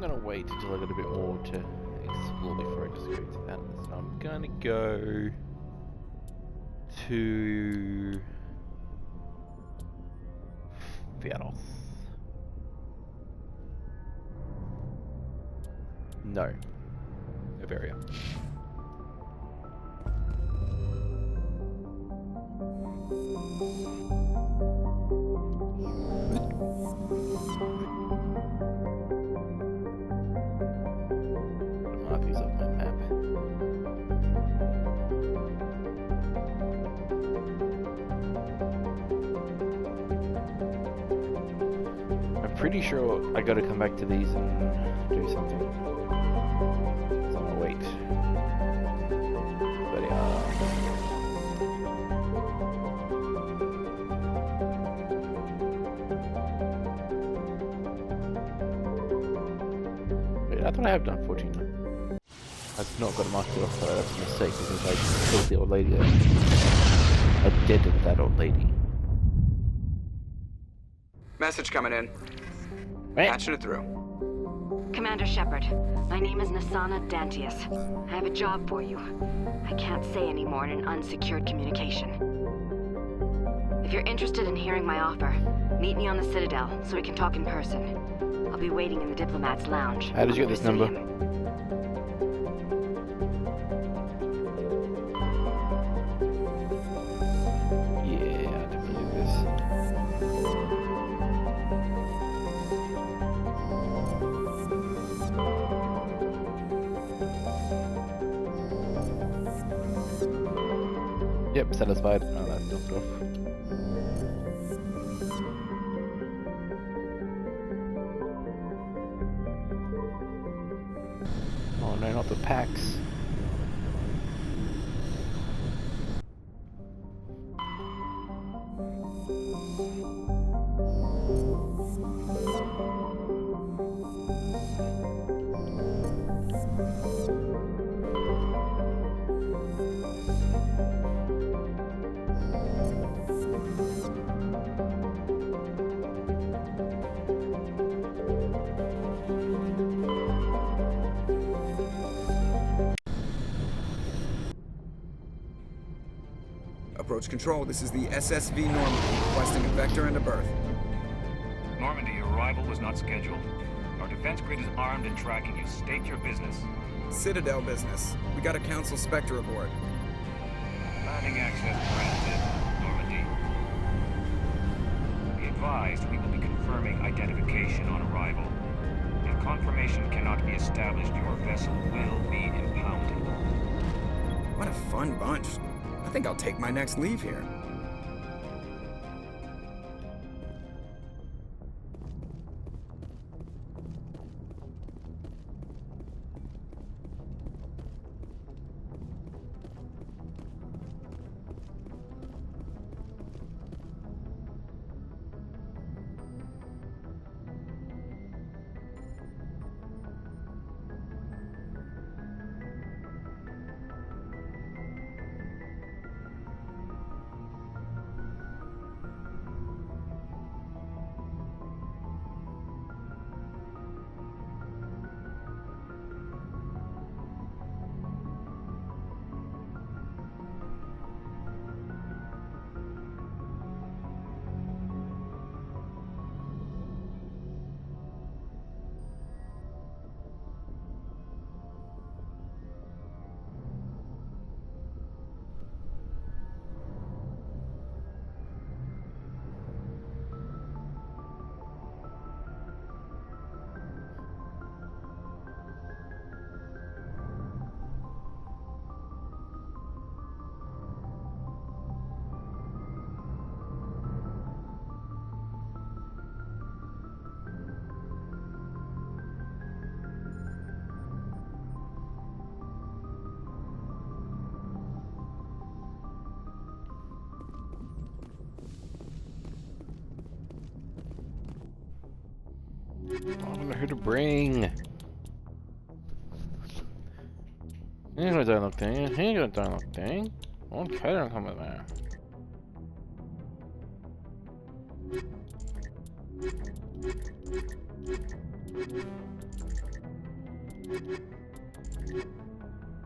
I'm gonna wait until I get a bit more to explore before I just go to that. So I'm gonna go to Fiaros. No. Averia. Mark these off my map. I'm pretty sure I gotta come back to these and do something. So I'm gonna wait. But wait, I thought I have done 14 though. I've not got to mark it off, but that's a mistake because I killed the old lady there. I deaded that old lady. Message coming in. Right. Patching it through. Commander Shepard, my name is Nasana Dantius. I have a job for you. I can't say any more in an unsecured communication. If you're interested in hearing my offer, meet me on the Citadel so we can talk in person. I'll be waiting in the Diplomat's Lounge. How did you get this number? Yeah, I definitely do this. Yep, satisfied. Oh, that's knocked off. Oh no, not the packs. Approach control, this is the SSV Normandy, requesting a vector and a berth. Normandy, your arrival was not scheduled. Our defense grid is armed and tracking you. State your business. Citadel business. We got a Council Spectre aboard. Landing access granted, Normandy. Be advised, we will be confirming identification on arrival. If confirmation cannot be established, your vessel will be impounded. What a fun bunch. I think I'll take my next leave here. I don't know who to bring. He's gonna die thing. He's gonna die thing. Okay, don't come with there.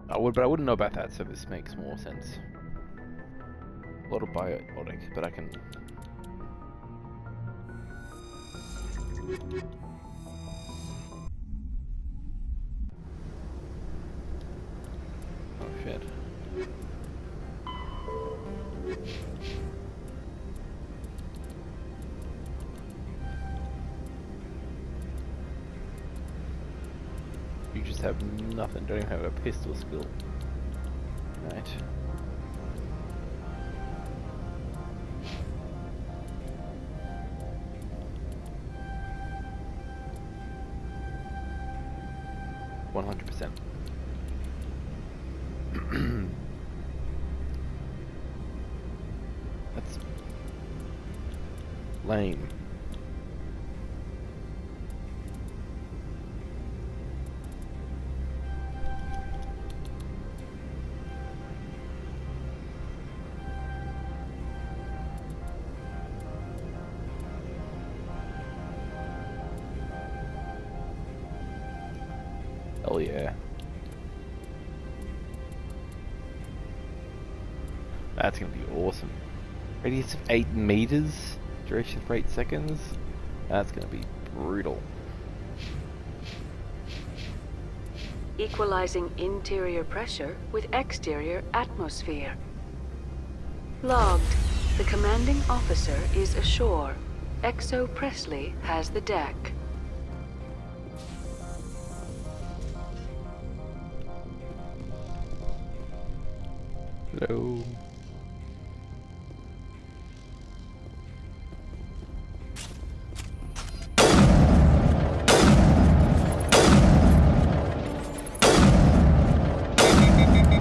I would, but I wouldn't know about that, so this makes more sense. A lot of biotic, but I can. Oh shit. You just have nothing, don't even have a pistol skill. Right. %. That's lame. Hell yeah. That's gonna be awesome. Radius of 8 meters, duration for 8 seconds. That's gonna be brutal. Equalizing interior pressure with exterior atmosphere. Logged. The commanding officer is ashore. Exo Presley has the deck. Hello.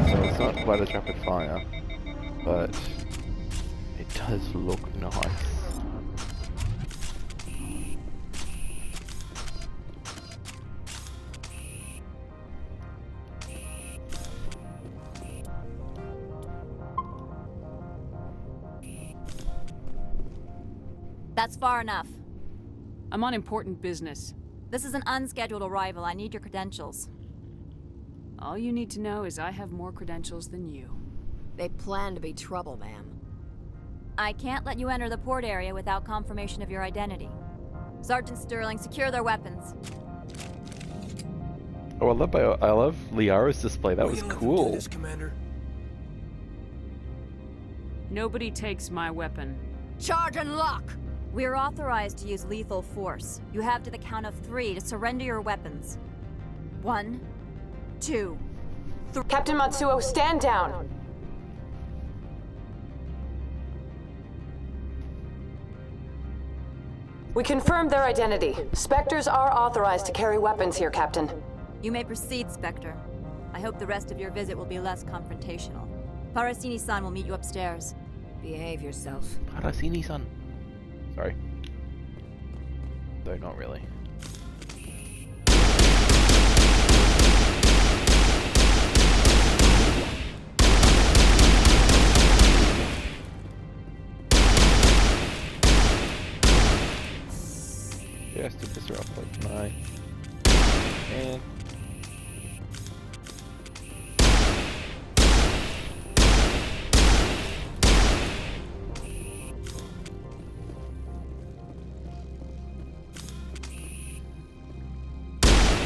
So it's not quite as rapid fire, but it does look nice. That's far enough. I'm on important business. This is an unscheduled arrival. I need your credentials. All you need to know is I have more credentials than you. They plan to be trouble, ma'am. I can't let you enter the port area without confirmation of your identity. Sergeant Sterling, secure their weapons. Oh, I love Liara's display. That was cool. Commander. Nobody takes my weapon. Charge and lock! We're authorized to use lethal force. You have to the count of 3 to surrender your weapons. 1, 2, 3. Captain Matsuo, stand down! We confirmed their identity. Spectres are authorized to carry weapons here, Captain. You may proceed, Spectre. I hope the rest of your visit will be less confrontational. Parasini-san will meet you upstairs. Behave yourself. Parasini-san. Sorry. Though not really. Just to piss her off like my and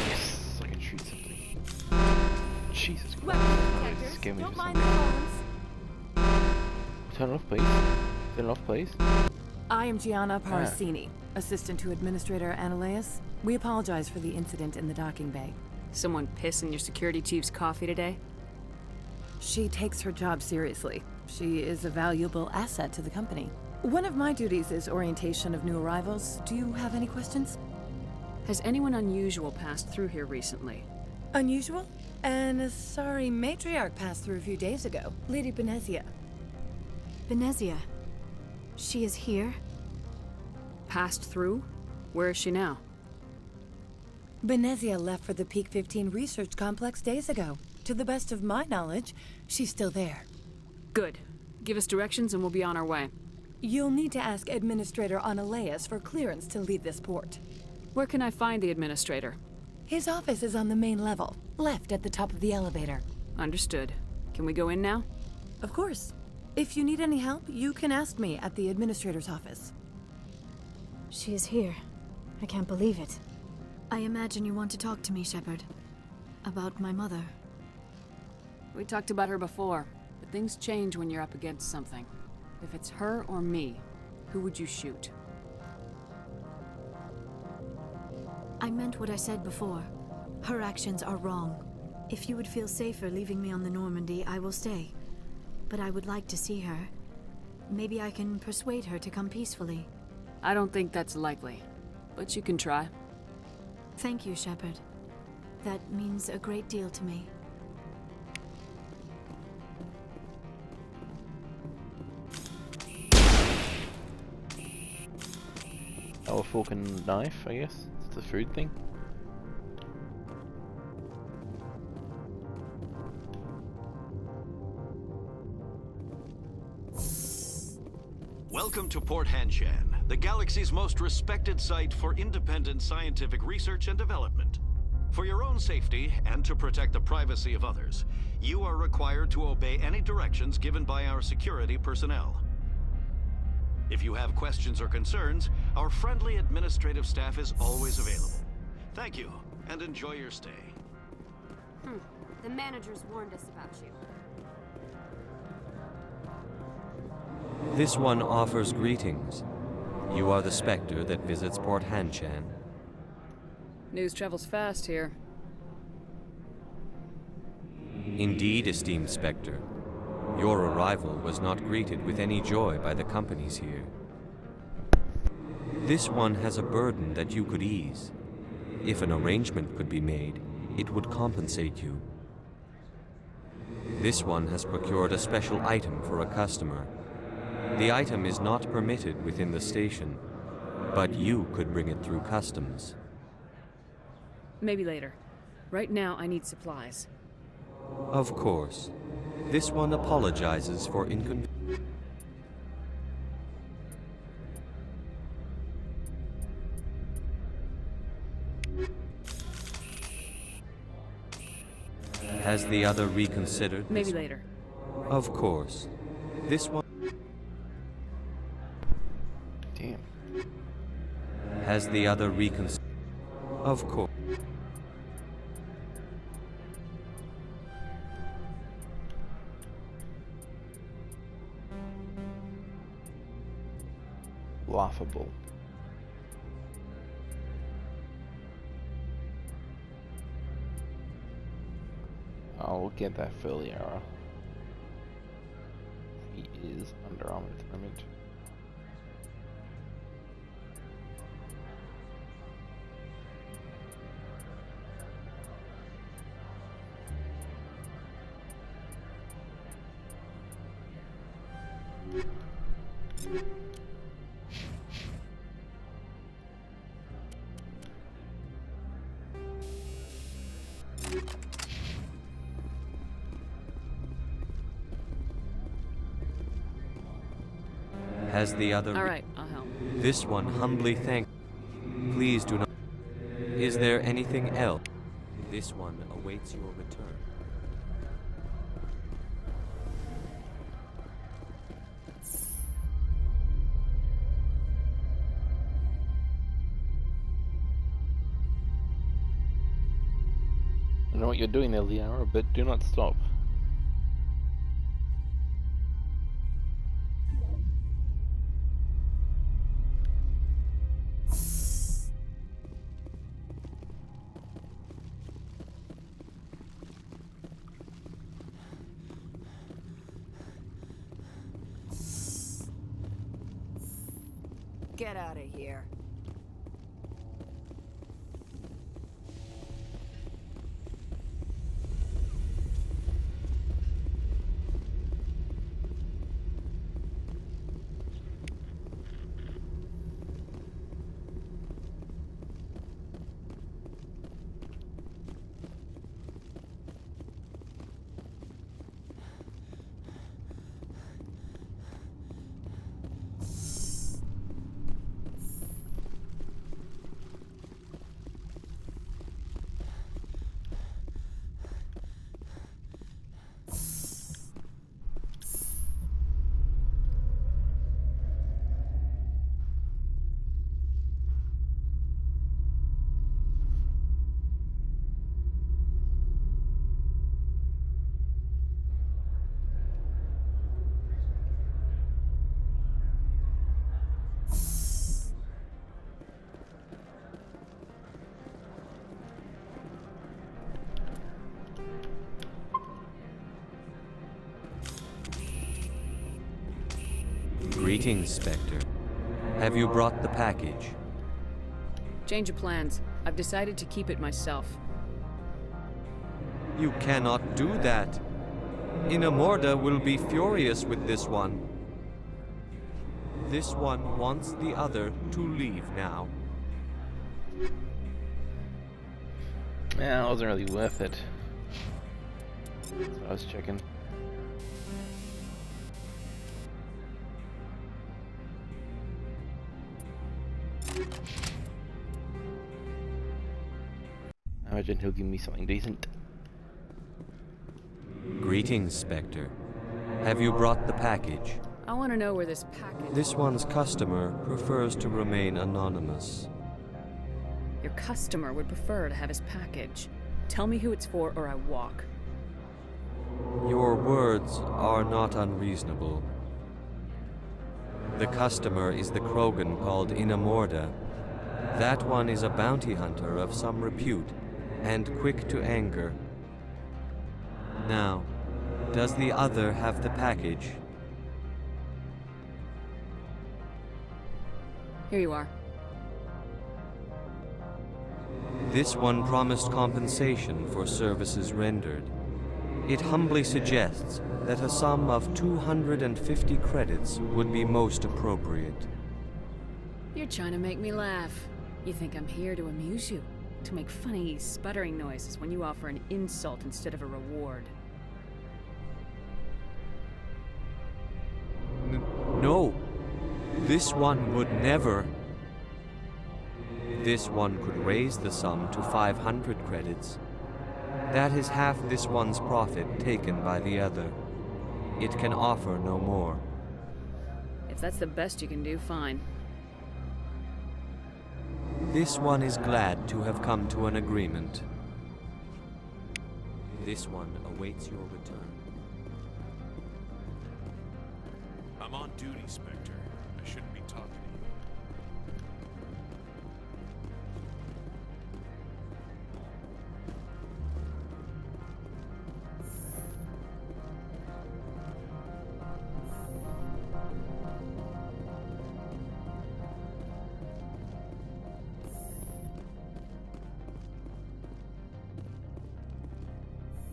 yes, I can shoot something. Jesus Christ! This scared me for some reason. Turn it off, please. Turn it off, please. I am Gianna Parasini, assistant to Administrator Analeas. We apologize for the incident in the docking bay. Someone piss in your security chief's coffee today? She takes her job seriously. She is a valuable asset to the company. One of my duties is orientation of new arrivals. Do you have any questions? Has anyone unusual passed through here recently? Unusual? And a sorry matriarch passed through a few days ago. Lady Benezia. Benezia. She is here? Passed through? Where is she now? Benezia left for the Peak 15 research complex days ago. To the best of my knowledge, she's still there. Good. Give us directions and we'll be on our way. You'll need to ask Administrator Analeas for clearance to leave this port. Where can I find the administrator? His office is on the main level, left at the top of the elevator. Understood. Can we go in now? Of course. If you need any help, you can ask me at the administrator's office. She is here. I can't believe it. I imagine you want to talk to me, Shepard. About my mother. We talked about her before, but things change when you're up against something. If it's her or me, who would you shoot? I meant what I said before. Her actions are wrong. If you would feel safer leaving me on the Normandy, I will stay. But I would like to see her. Maybe I can persuade her to come peacefully. I don't think that's likely, but you can try. Thank you, Shepard. That means a great deal to me. Oh, a fork and knife, I guess. It's the food thing. Welcome to Port Hanshan, the galaxy's most respected site for independent scientific research and development. For your own safety and to protect the privacy of others, you are required to obey any directions given by our security personnel. If you have questions or concerns, our friendly administrative staff is always available. Thank you, and enjoy your stay. The managers warned us about you. This one offers greetings. You are the Spectre that visits Port Hanshan. News travels fast here. Indeed, esteemed Spectre. Your arrival was not greeted with any joy by the companies here. This one has a burden that you could ease. If an arrangement could be made, it would compensate you. This one has procured a special item for a customer. The item is not permitted within the station, but you could bring it through customs. Maybe later. Right now, I need supplies. Of course. This one apologizes for inconvenience. Has the other reconsidered? Maybe later. Of course. This one... Damn. Has the other reconsidered? Of course. Laughable. I'll get that Philly arrow. He is under armor at the moment. Has the other... All right, I'll help. This one humbly thank... Please do not... Is there anything else? This one awaits your return. I know what you're doing there, Liara, but do not stop. Get out of here. Greetings, Spectre. Have you brought the package? Change of plans. I've decided to keep it myself. You cannot do that. Inamorda will be furious with this one. This one wants the other to leave now. Yeah, it wasn't really worth it. So I was checking. I imagine he'll give me something decent. Greetings, Spectre. Have you brought the package? I want to know where this package... This one's customer prefers to remain anonymous. Your customer would prefer to have his package. Tell me who it's for or I walk. Your words are not unreasonable. The customer is the Krogan called Inamorda. That one is a bounty hunter of some repute, and quick to anger. Now, does the other have the package? Here you are. This one promised compensation for services rendered. It humbly suggests that a sum of 250 credits would be most appropriate. You're trying to make me laugh. You think I'm here to amuse you? To make funny, sputtering noises when you offer an insult instead of a reward. No. This one would never. This one could raise the sum to 500 credits. That is half this one's profit taken by the other. It can offer no more. If that's the best you can do, fine. This one is glad to have come to an agreement. This one awaits your return. I'm on duty, Spectre. I shouldn't be talking to you.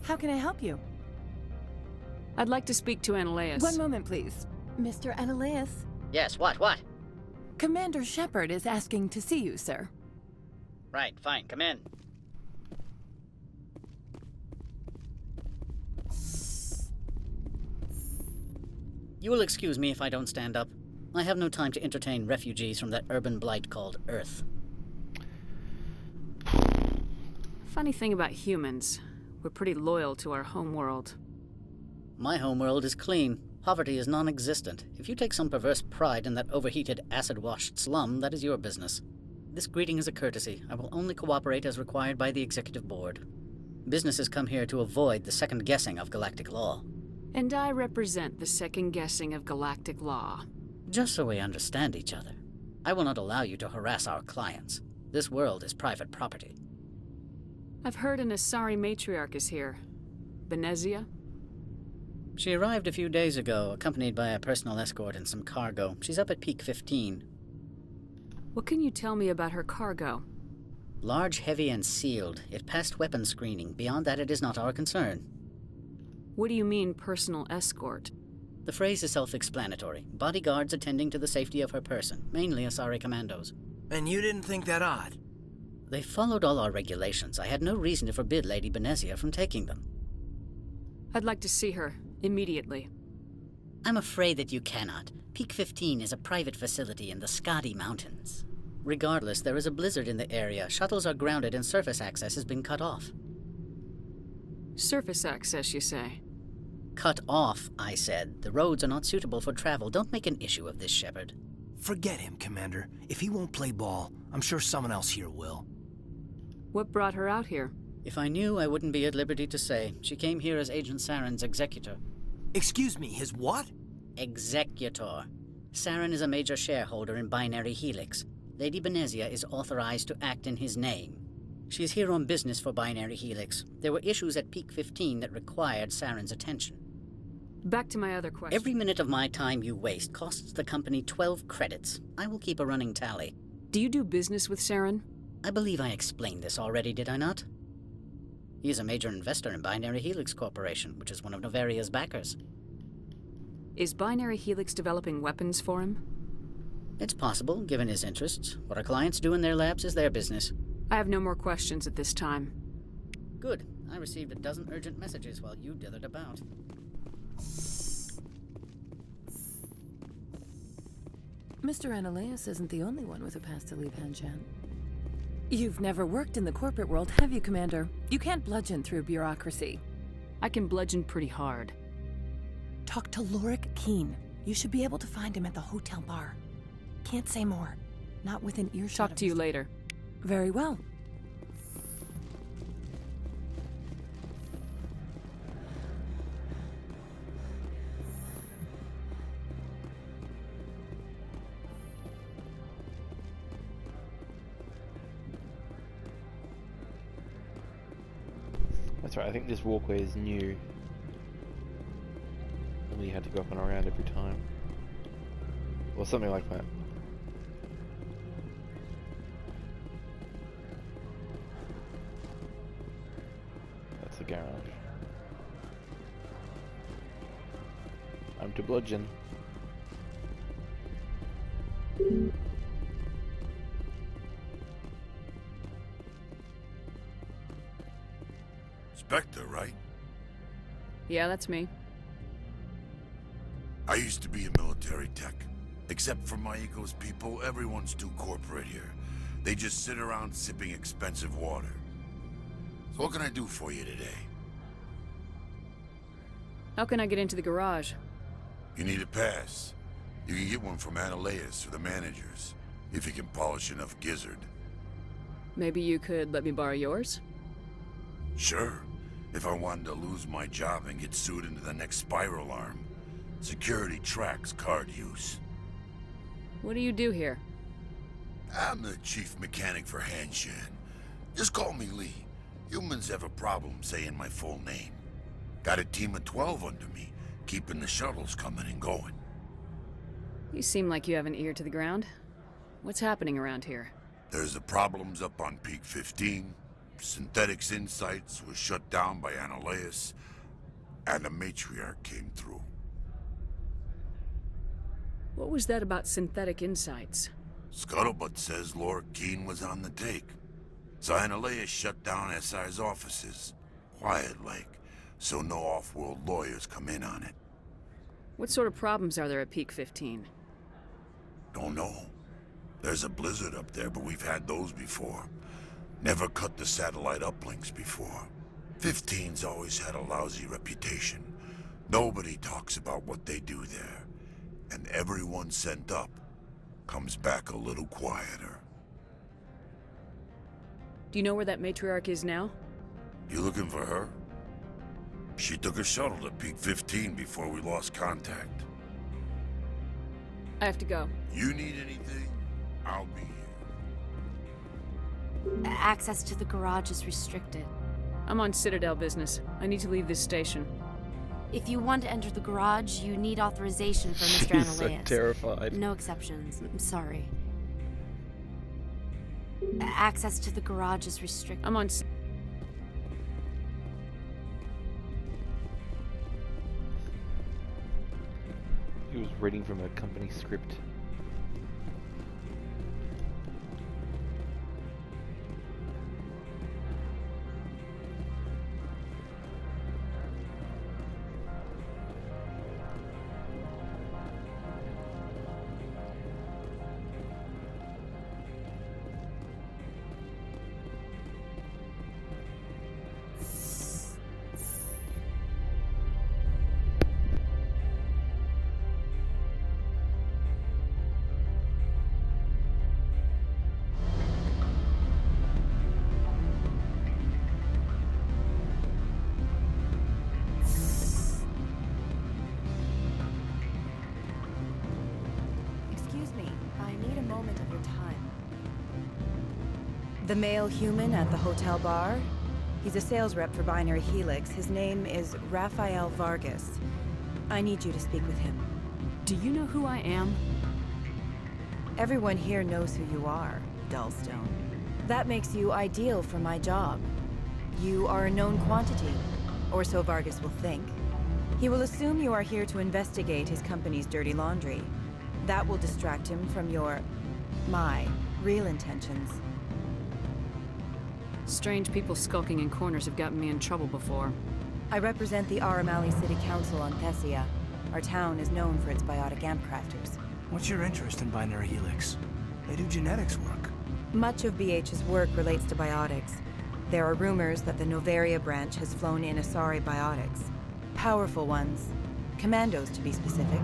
How can I help you? I'd like to speak to Analeas. One moment, please. Mr. Analeas? Yes, what? Commander Shepard is asking to see you, sir. Right, fine, come in. You will excuse me if I don't stand up. I have no time to entertain refugees from that urban blight called Earth. Funny thing about humans, we're pretty loyal to our homeworld. My homeworld is clean. Poverty is non-existent. If you take some perverse pride in that overheated, acid-washed slum, that is your business. This greeting is a courtesy. I will only cooperate as required by the Executive Board. Businesses come here to avoid the second-guessing of galactic law. And I represent the second-guessing of galactic law. Just so we understand each other, I will not allow you to harass our clients. This world is private property. I've heard an Asari matriarch is here. Benezia? She arrived a few days ago, accompanied by a personal escort and some cargo. She's up at Peak 15. What can you tell me about her cargo? Large, heavy, and sealed. It passed weapons screening. Beyond that, it is not our concern. What do you mean, personal escort? The phrase is self-explanatory. Bodyguards attending to the safety of her person, mainly Asari commandos. And you didn't think that odd? They followed all our regulations. I had no reason to forbid Lady Benezia from taking them. I'd like to see her, immediately. I'm afraid that you cannot. Peak 15 is a private facility in the Skadi Mountains. Regardless, there is a blizzard in the area. Shuttles are grounded and surface access has been cut off. Surface access, you say? Cut off, I said. The roads are not suitable for travel. Don't make an issue of this, Shepard. Forget him, Commander. If he won't play ball, I'm sure someone else here will. What brought her out here? If I knew, I wouldn't be at liberty to say. She came here as Agent Saren's executor. Excuse me, his what? Executor. Saren is a major shareholder in Binary Helix. Lady Benezia is authorized to act in his name. She's here on business for Binary Helix. There were issues at Peak 15 that required Saren's attention. Back to my other question. Every minute of my time you waste costs the company 12 credits. I will keep a running tally. Do you do business with Saren? I believe I explained this already, did I not? He is a major investor in Binary Helix Corporation, which is one of Novaria's backers. Is Binary Helix developing weapons for him? It's possible, given his interests. What our clients do in their labs is their business. I have no more questions at this time. Good. I received a dozen urgent messages while you dithered about. Mr. Ananias isn't the only one with a past to leave Hanshan. You've never worked in the corporate world, have you, Commander? You can't bludgeon through bureaucracy. I can bludgeon pretty hard. Talk to Lorik Keen. You should be able to find him at the hotel bar. Can't say more. Not within earshot. Talk to you later. Very well. That's right, I think this walkway is new. Only you had to go up and around every time. Or something like that. That's the garage. I'm to bludgeon. Spectre, right? Yeah, that's me. I used to be a military tech. Except for my ego's people, everyone's too corporate here. They just sit around sipping expensive water. So what can I do for you today? How can I get into the garage? You need a pass. You can get one from Ananias or the managers, if you can polish enough gizzard. Maybe you could let me borrow yours? Sure. If I wanted to lose my job and get sued into the next spiral arm. Security tracks card use. What do you do here? I'm the chief mechanic for Hanshan. Just call me Lee. Humans have a problem saying my full name. Got a team of 12 under me, keeping the shuttles coming and going. You seem like you have an ear to the ground. What's happening around here? There's the problems up on Peak 15. Synthetics Insights was shut down by Ananias, and the Matriarch came through. What was that about Synthetic Insights? Scuttlebutt says Lorik Keen was on the take. So Ananias shut down SI's offices. Quiet-like, so no off-world lawyers come in on it. What sort of problems are there at Peak 15? Don't know. There's a blizzard up there, but we've had those before. Never cut the satellite uplinks before. 15's always had a lousy reputation. Nobody talks about what they do there. And everyone sent up comes back a little quieter. Do you know where that matriarch is now? You looking for her? She took a shuttle to Peak 15 before we lost contact. I have to go. You need anything? I'll be here. Access to the garage is restricted. I'm on Citadel business. I need to leave this station. If you want to enter the garage, you need authorization from Mr. She's so Ananias. terrified. No exceptions. I'm sorry. Access to the garage is restricted. I'm on... He was reading from a company script. The male human at the hotel bar? He's a sales rep for Binary Helix. His name is Rafael Vargas. I need you to speak with him. Do you know who I am? Everyone here knows who you are, Dullstone. That makes you ideal for my job. You are a known quantity, or so Vargas will think. He will assume you are here to investigate his company's dirty laundry. That will distract him from my real intentions. Strange people skulking in corners have gotten me in trouble before. I represent the Aramali City Council on Thessia. Our town is known for its biotic amp crafters. What's your interest in Binary Helix? They do genetics work. Much of BH's work relates to biotics. There are rumors that the Noveria branch has flown in Asari biotics. Powerful ones. Commandos, to be specific.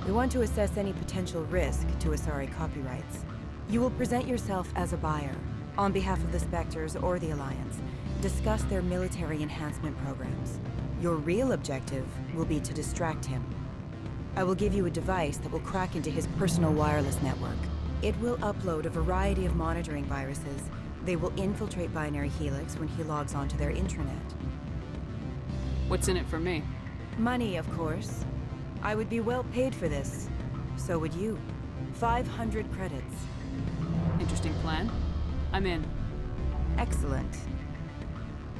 We want to assess any potential risk to Asari copyrights. You will present yourself as a buyer, on behalf of the Spectres or the Alliance. Discuss their military enhancement programs. Your real objective will be to distract him. I will give you a device that will crack into his personal wireless network. It will upload a variety of monitoring viruses. They will infiltrate Binary Helix when he logs onto their intranet. What's in it for me? Money, of course. I would be well paid for this. So would you. 500 credits. Interesting plan. I'm in. Excellent.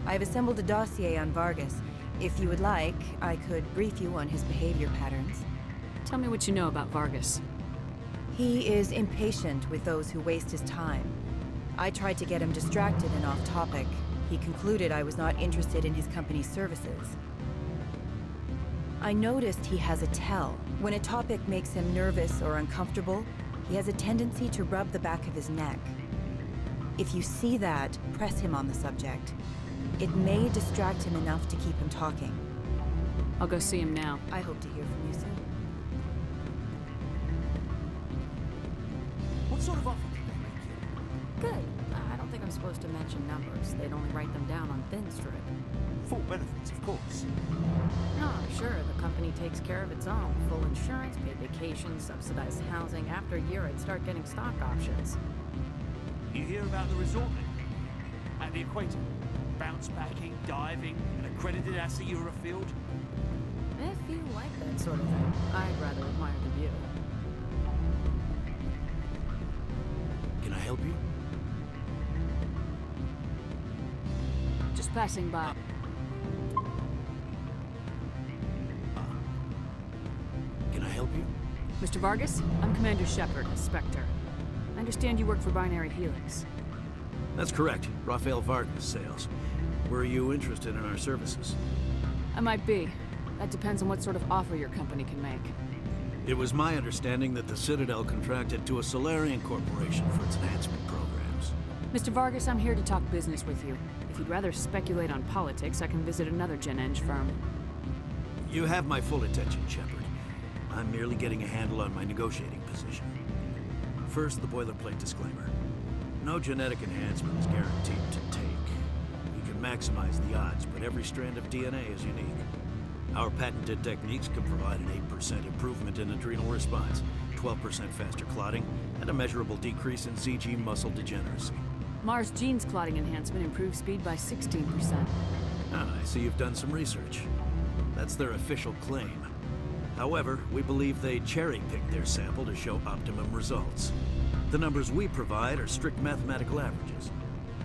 I've assembled a dossier on Vargas. If you would like, I could brief you on his behavior patterns. Tell me what you know about Vargas. He is impatient with those who waste his time. I tried to get him distracted and off topic. He concluded I was not interested in his company's services. I noticed he has a tell. When a topic makes him nervous or uncomfortable, he has a tendency to rub the back of his neck. If you see that, press him on the subject. It may distract him enough to keep him talking. I'll go see him now. I hope to hear from you soon. What sort of offer did they make you? Good. I don't think I'm supposed to mention numbers. They'd only write them down on thin strip. Full benefits, of course. No, sure, the company takes care of its own. Full insurance, paid vacation, subsidized housing. After a year, I'd start getting stock options. You hear about the resort then? At the equator? Bounce backing, diving, an accredited ASA Eurofield? If you like that sort of thing, I'd rather admire the view. Can I help you? Just passing by. Can I help you? Mr. Vargas, I'm Commander Shepard, a Spectre. I understand you work for Binary Helix. That's correct. Rafael Vargas, sales. Were you interested in our services? I might be. That depends on what sort of offer your company can make. It was my understanding that the Citadel contracted to a Solarian corporation for its enhancement programs. Mr. Vargas, I'm here to talk business with you. If you'd rather speculate on politics, I can visit another Gen Eng firm. You have my full attention, Shepard. I'm merely getting a handle on my negotiating position. First, the boilerplate disclaimer. No genetic enhancement is guaranteed to take. We can maximize the odds, but every strand of DNA is unique. Our patented techniques can provide an 8% improvement in adrenal response, 12% faster clotting, and a measurable decrease in CG muscle degeneracy. Mars Gene's clotting enhancement improves speed by 16%. Ah, I see you've done some research. That's their official claim. However, we believe they cherry-picked their sample to show optimum results. The numbers we provide are strict mathematical averages.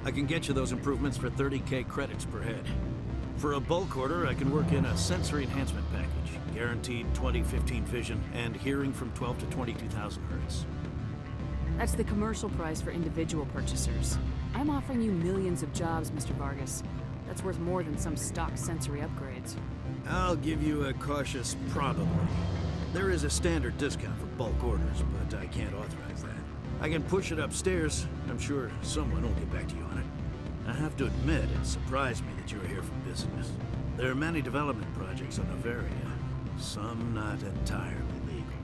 I can get you those improvements for 30K credits per head. For a bulk order, I can work in a sensory enhancement package, guaranteed 20/15 vision, and hearing from 12 to 22,000 hertz. That's the commercial price for individual purchasers. I'm offering you millions of jobs, Mr. Vargas. That's worth more than some stock sensory upgrades. I'll give you a cautious probably. There is a standard discount for bulk orders, but I can't authorize that. I can push it upstairs. I'm sure someone will get back to you on it. I have to admit, it surprised me that you were here for business. There are many development projects on Noveria, some not entirely legal.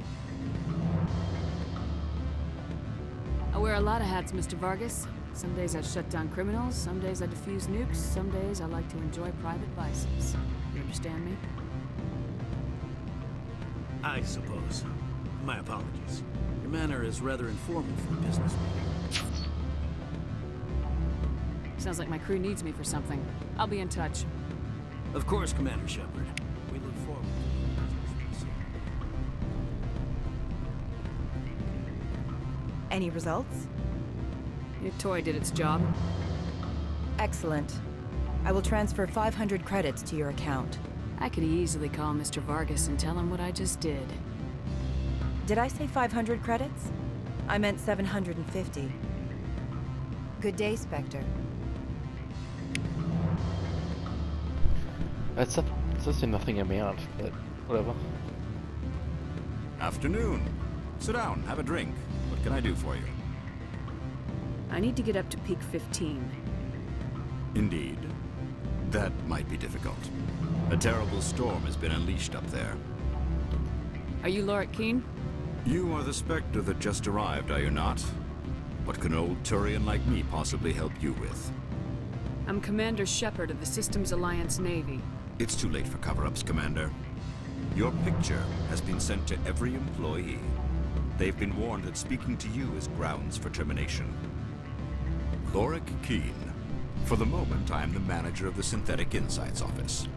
I wear a lot of hats, Mr. Vargas. Some days I shut down criminals, some days I defuse nukes, some days I like to enjoy private vices. You understand me? I suppose. My apologies. Your manner is rather informal for a business meeting. Sounds like my crew needs me for something. I'll be in touch. Of course, Commander Shepard. We look forward to doing business. Any results? Your toy did its job. Excellent. I will transfer 500 credits to your account. I could easily call Mr. Vargas and tell him what I just did. Did I say 500 credits? I meant 750. Good day, Spectre. That's a nothing amount, but whatever. Afternoon. Sit down, have a drink. What can I do for you? I need to get up to peak 15. Indeed. That might be difficult. A terrible storm has been unleashed up there. Are you Lorik Keene? You are the Spectre that just arrived, are you not? What can an old Turian like me possibly help you with? I'm Commander Shepard of the Systems Alliance Navy. It's too late for cover-ups, Commander. Your picture has been sent to every employee. They've been warned that speaking to you is grounds for termination. Lorik Keene. For the moment, I am the manager of the Synthetic Insights Office.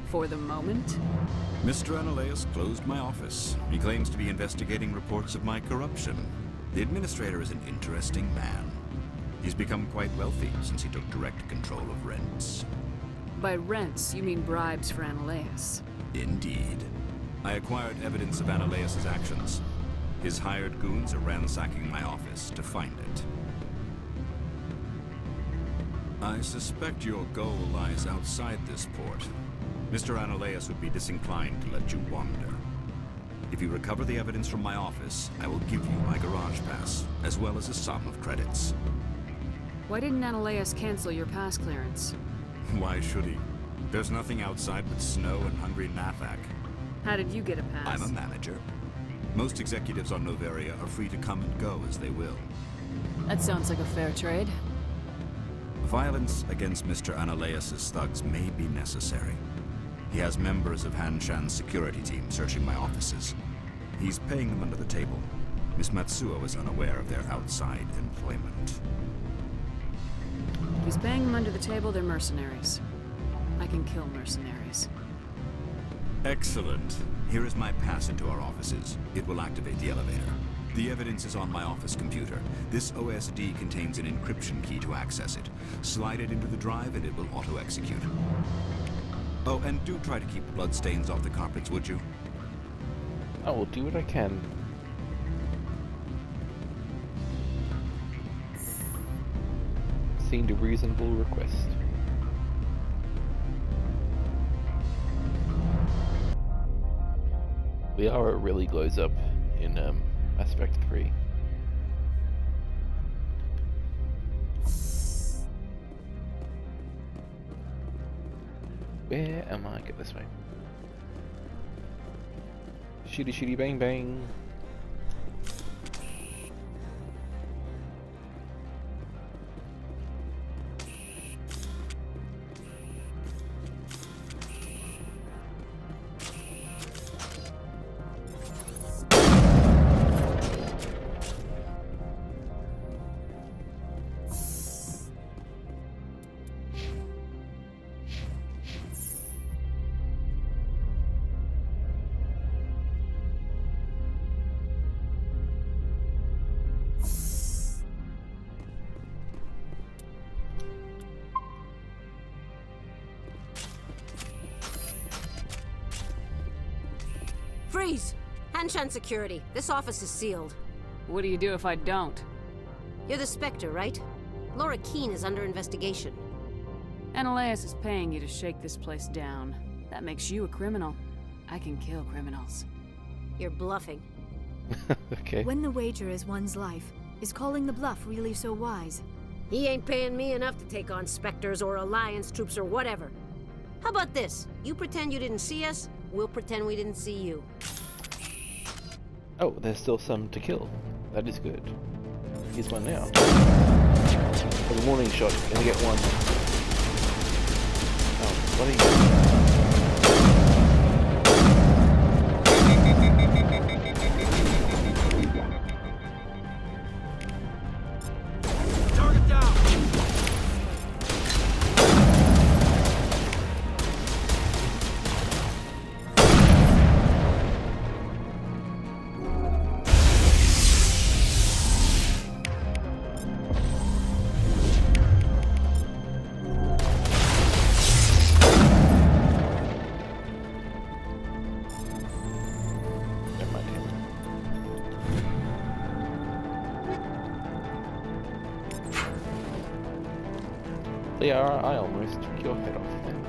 For the moment? Mr. Analeas closed my office. He claims to be investigating reports of my corruption. The administrator is an interesting man. He's become quite wealthy since he took direct control of rents. By rents, you mean bribes for Analeas. Indeed. I acquired evidence of Analeas' actions. His hired goons are ransacking my office to find it. I suspect your goal lies outside this port. Mr. Analeas would be disinclined to let you wander. If you recover the evidence from my office, I will give you my garage pass, as well as a sum of credits. Why didn't Analeas cancel your pass clearance? Why should he? There's nothing outside but snow and hungry Nathak. How did you get a pass? I'm a manager. Most executives on Noveria are free to come and go as they will. That sounds like a fair trade. Violence against Mr. Analeas' thugs may be necessary. He has members of Han Shan's security team searching my offices. He's paying them under the table. Miss Matsuo is unaware of their outside employment. If he's paying them under the table, they're mercenaries. I can kill mercenaries. Excellent. Here is my pass into our offices. It will activate the elevator. The evidence is on my office computer. This OSD contains an encryption key to access it. Slide it into the drive and it will auto-execute. Oh, and do try to keep bloodstains off the carpets, would you? I will do what I can. Seemed a reasonable request. Liara really glows up in Aspect 3. Where am I? Get this way. Shooty shooty bang bang. Freeze! Han Shan Security. This office is sealed. What do you do if I don't? You're the Spectre, right? Lorik Keene is under investigation. Analeas is paying you to shake this place down. That makes you a criminal. I can kill criminals. You're bluffing. Okay. When the wager is one's life, is calling the bluff really so wise? He ain't paying me enough to take on Spectres or Alliance troops or whatever. How about this? You pretend you didn't see us, we'll pretend we didn't see you. Oh, there's still some to kill. That is good. Here's one now. For the warning shot, gonna get one. Oh, what are you? Target down! Yeah, I almost took your head off then.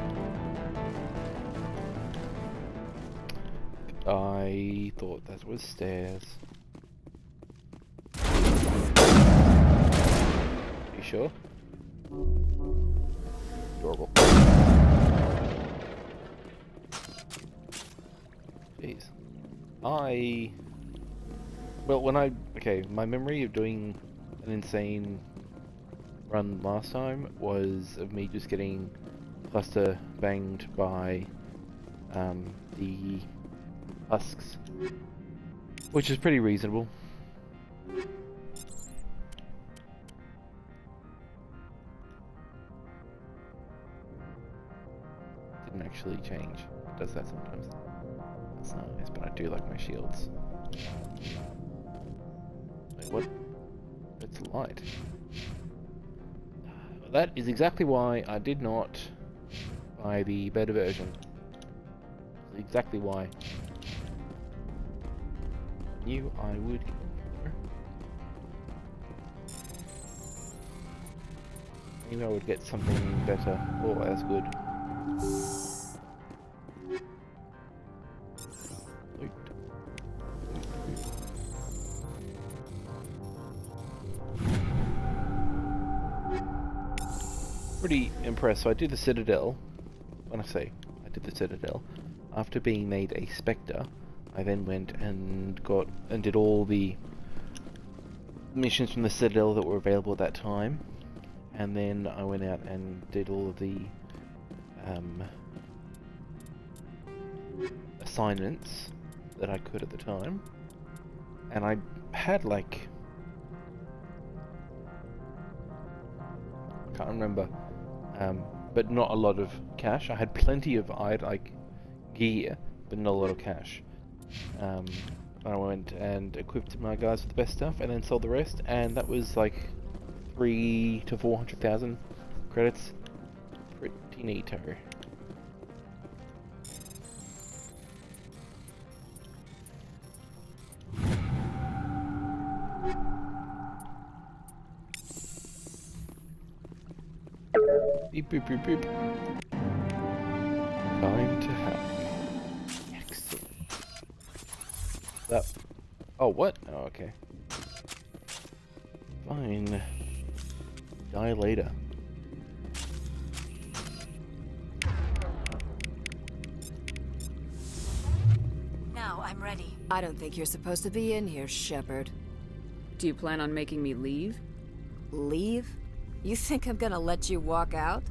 I thought that was stairs. You sure? Adorable. Jeez. Well, my memory of doing an insane run last time was of me just getting cluster banged by the husks, which is pretty reasonable. Didn't actually change. It does that sometimes. That's nice, but I do like my shields. Wait, what? It's light. That is exactly why I did not buy the better version. Exactly why. I knew I would get more. I knew I would get something better or as good. Pretty impressed. So I did the Citadel. When I say I did the Citadel, after being made a Spectre, I then went and did all the missions from the Citadel that were available at that time, and then I went out and did all of the assignments that I could at the time, and I had like, I can't remember, but not a lot of cash. I had plenty of gear, but not a lot of cash. I went and equipped my guys with the best stuff, and then sold the rest, and that was like 300,000 to 400,000 credits. Pretty neato. Beep beep beep beep. Time to hack. Excellent. That. Oh, what? Oh, okay. Fine. Die later. Now I'm ready. I don't think you're supposed to be in here, Shepard. Do you plan on making me leave? Leave? You think I'm gonna let you walk out?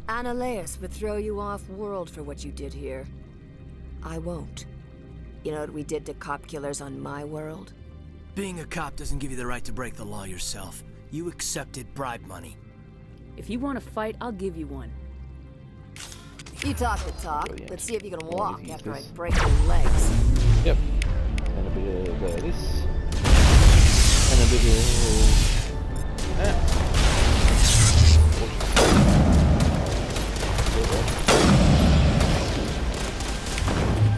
Annaleus would throw you off-world for what you did here. I won't. You know what we did to cop killers on my world? Being a cop doesn't give you the right to break the law yourself. You accepted bribe money. If you want to fight, I'll give you one. You talk the talk. Brilliant. Let's see if you can walk after I this. break your legs. Yep. And a bit of this. And a bit of that.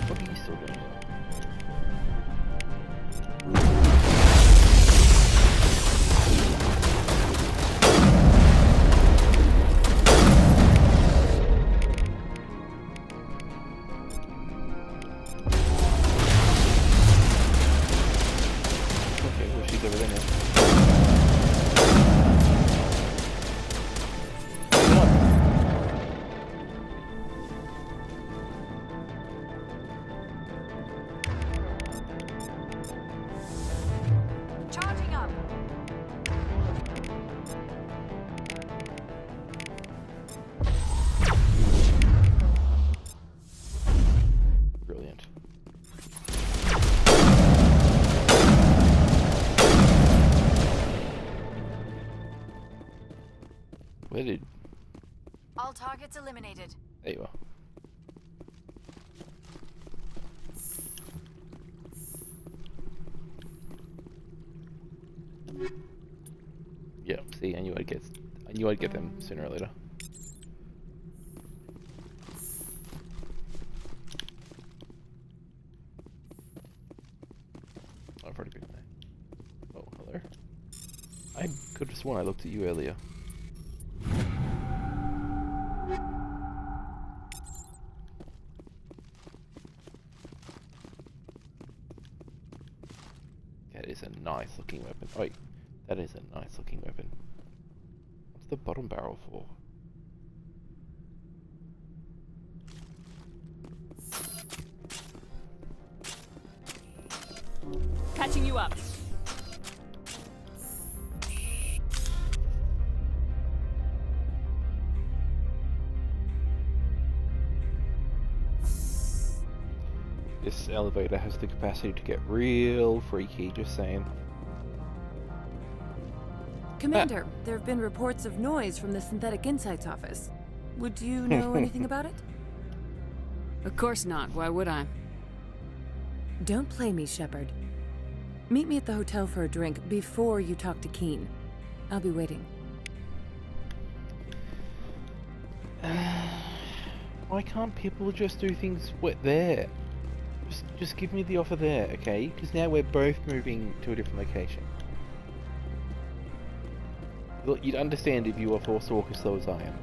What are you still doing? Okay, well she's over there now. Charging up. Brilliant. Where did... All targets eliminated. There you are. Yeah, see, I knew I'd get them sooner or later. I've already been there. Oh, hello. I could have sworn I looked at you earlier. is a nice looking weapon. Wait, that is a nice looking weapon. What's the bottom barrel for? Catching you up. This elevator has the capacity to get real freaky, just saying. Commander, there have been reports of noise from the Synthetic Insights office. Would you know anything about it? Of course not. Why would I? Don't play me, Shepard. Meet me at the hotel for a drink before you talk to Keen. I'll be waiting. Why can't people just do things there? Just give me the offer there, okay? Because now we're both moving to a different location. Look, you'd understand if you were forced to walk as slow as I am.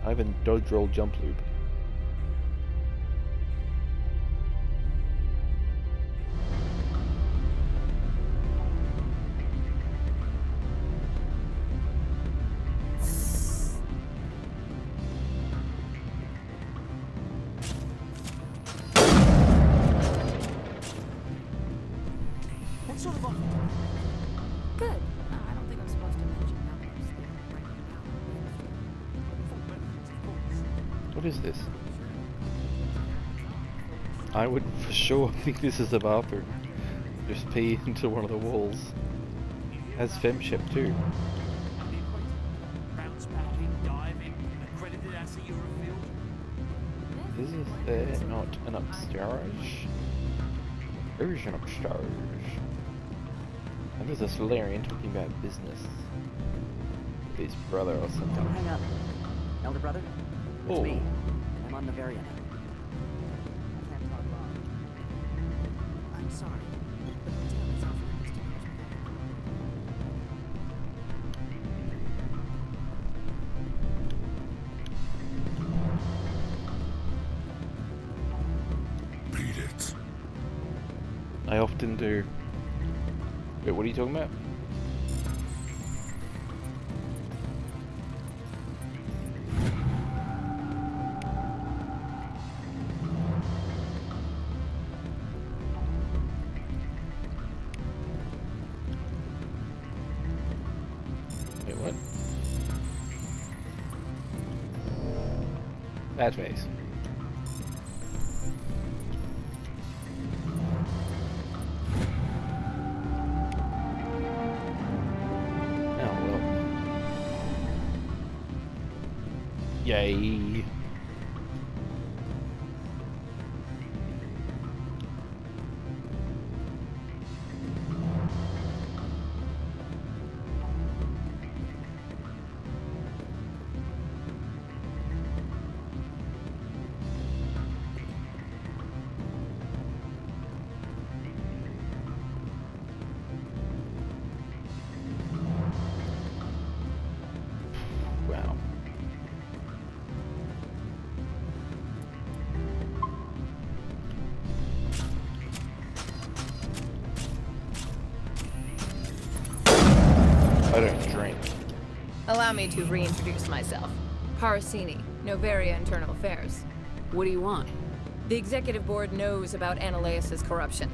I have a dodge roll jump loop. What sort of offer? Good. I don't think I'm supposed to mention numbers. What is this? I would for sure think this is a bathroom. Just pee into one of the walls. Has femship too. Bounce packing, diving, accredited asset Eurofield. Is there not an upstairs? There is an upstairs. And there's a Solarian talking about business. With his brother or something. Don't hang up. Elder brother? It's me. I'm on Noveria now. I can't talk long. I'm sorry. The hotel is offering us to Beat it. I often do. Wait, what are you talking about? Wait, what? Bad face. Yay. Wow. I don't drink. Allow me to reintroduce myself. Parasini, Noveria Internal Affairs. What do you want? The executive board knows about Ananias' corruption.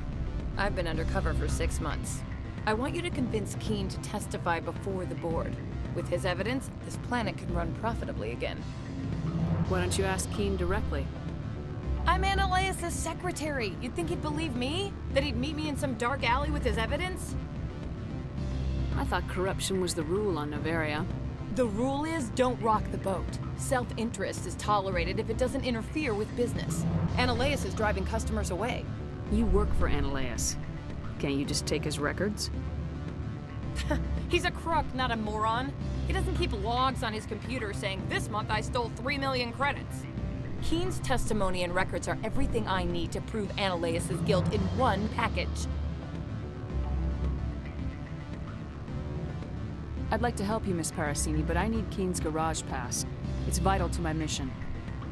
I've been undercover for 6 months. I want you to convince Keen to testify before the board. With his evidence, this planet can run profitably again. Why don't you ask Keen directly? I'm Ananias' secretary. You'd think he'd believe me? That he'd meet me in some dark alley with his evidence? I thought corruption was the rule on Noveria. The rule is don't rock the boat. Self-interest is tolerated if it doesn't interfere with business. Ananias is driving customers away. You work for Ananias. Can't you just take his records? He's a crook, not a moron. He doesn't keep logs on his computer saying, this month I stole 3 million credits. Keen's testimony and records are everything I need to prove Ananias' guilt in one package. I'd like to help you, Miss Parasini, but I need Keen's garage pass. It's vital to my mission.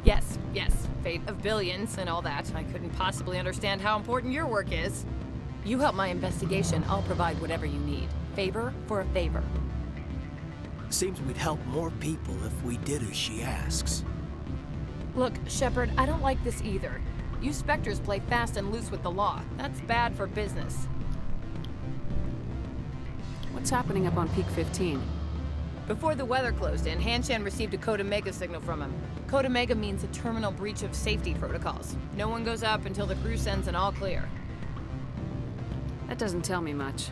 Yes, fate of billions and all that. I couldn't possibly understand how important your work is. You help my investigation, I'll provide whatever you need. Favor for a favor. Seems we'd help more people if we did as she asks. Look, Shepard, I don't like this either. You Spectres play fast and loose with the law. That's bad for business. What's happening up on Peak 15? Before the weather closed in, Hanshan received a Code Omega signal from him. Code Omega means a terminal breach of safety protocols. No one goes up until the crew sends an all clear. That doesn't tell me much.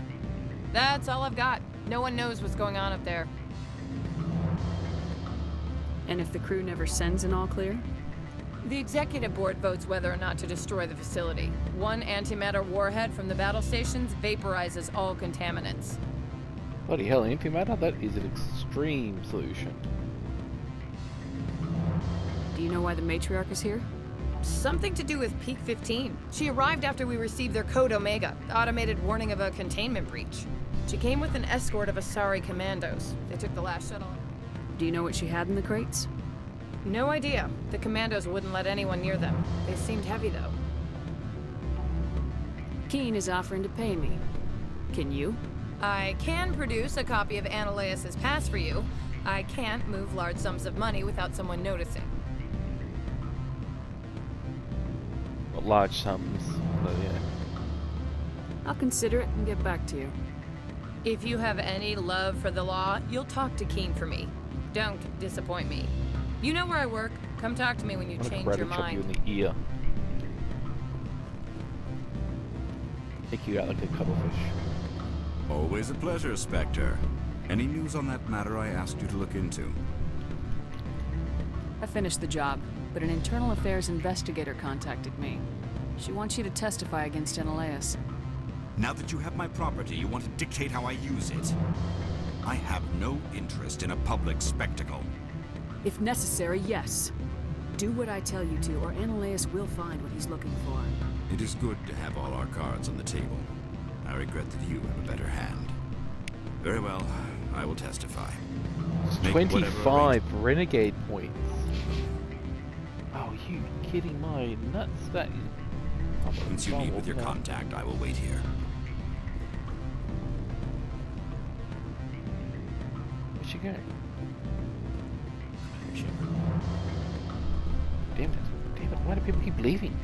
That's all I've got. No one knows what's going on up there. And if the crew never sends an all clear? The executive board votes whether or not to destroy the facility. One antimatter warhead from the battle stations vaporizes all contaminants. Bloody hell, antimatter? That is an extreme solution. Do you know why the matriarch is here? Something to do with Peak 15. She arrived after we received their Code Omega, automated warning of a containment breach. She came with an escort of Asari commandos. They took the last shuttle. Do you know what she had in the crates? No idea. The commandos wouldn't let anyone near them. They seemed heavy, though. Keen is offering to pay me. Can you? I can produce a copy of Ananias' pass for you. I can't move large sums of money without someone noticing. Not large sums, but yeah. I'll consider it and get back to you. If you have any love for the law, you'll talk to Keen for me. Don't disappoint me. You know where I work. Come talk to me when you change your mind. You in the ear. Take you out like a cuttlefish. Always a pleasure, Spectre. Any news on that matter I asked you to look into? I finished the job, but an internal affairs investigator contacted me. She wants you to testify against Ananias. Now that you have my property, you want to dictate how I use it? I have no interest in a public spectacle. If necessary, yes. Do what I tell you to, or Ananias will find what he's looking for. It is good to have all our cards on the table. I regret that you have a better hand. Very well, I will testify. It's 25 renegade points. Oh, you kidding my nuts? That is... Once you meet with your contact, I will wait here. Where's she going? Damn it. Damn it. Why do people keep leaving?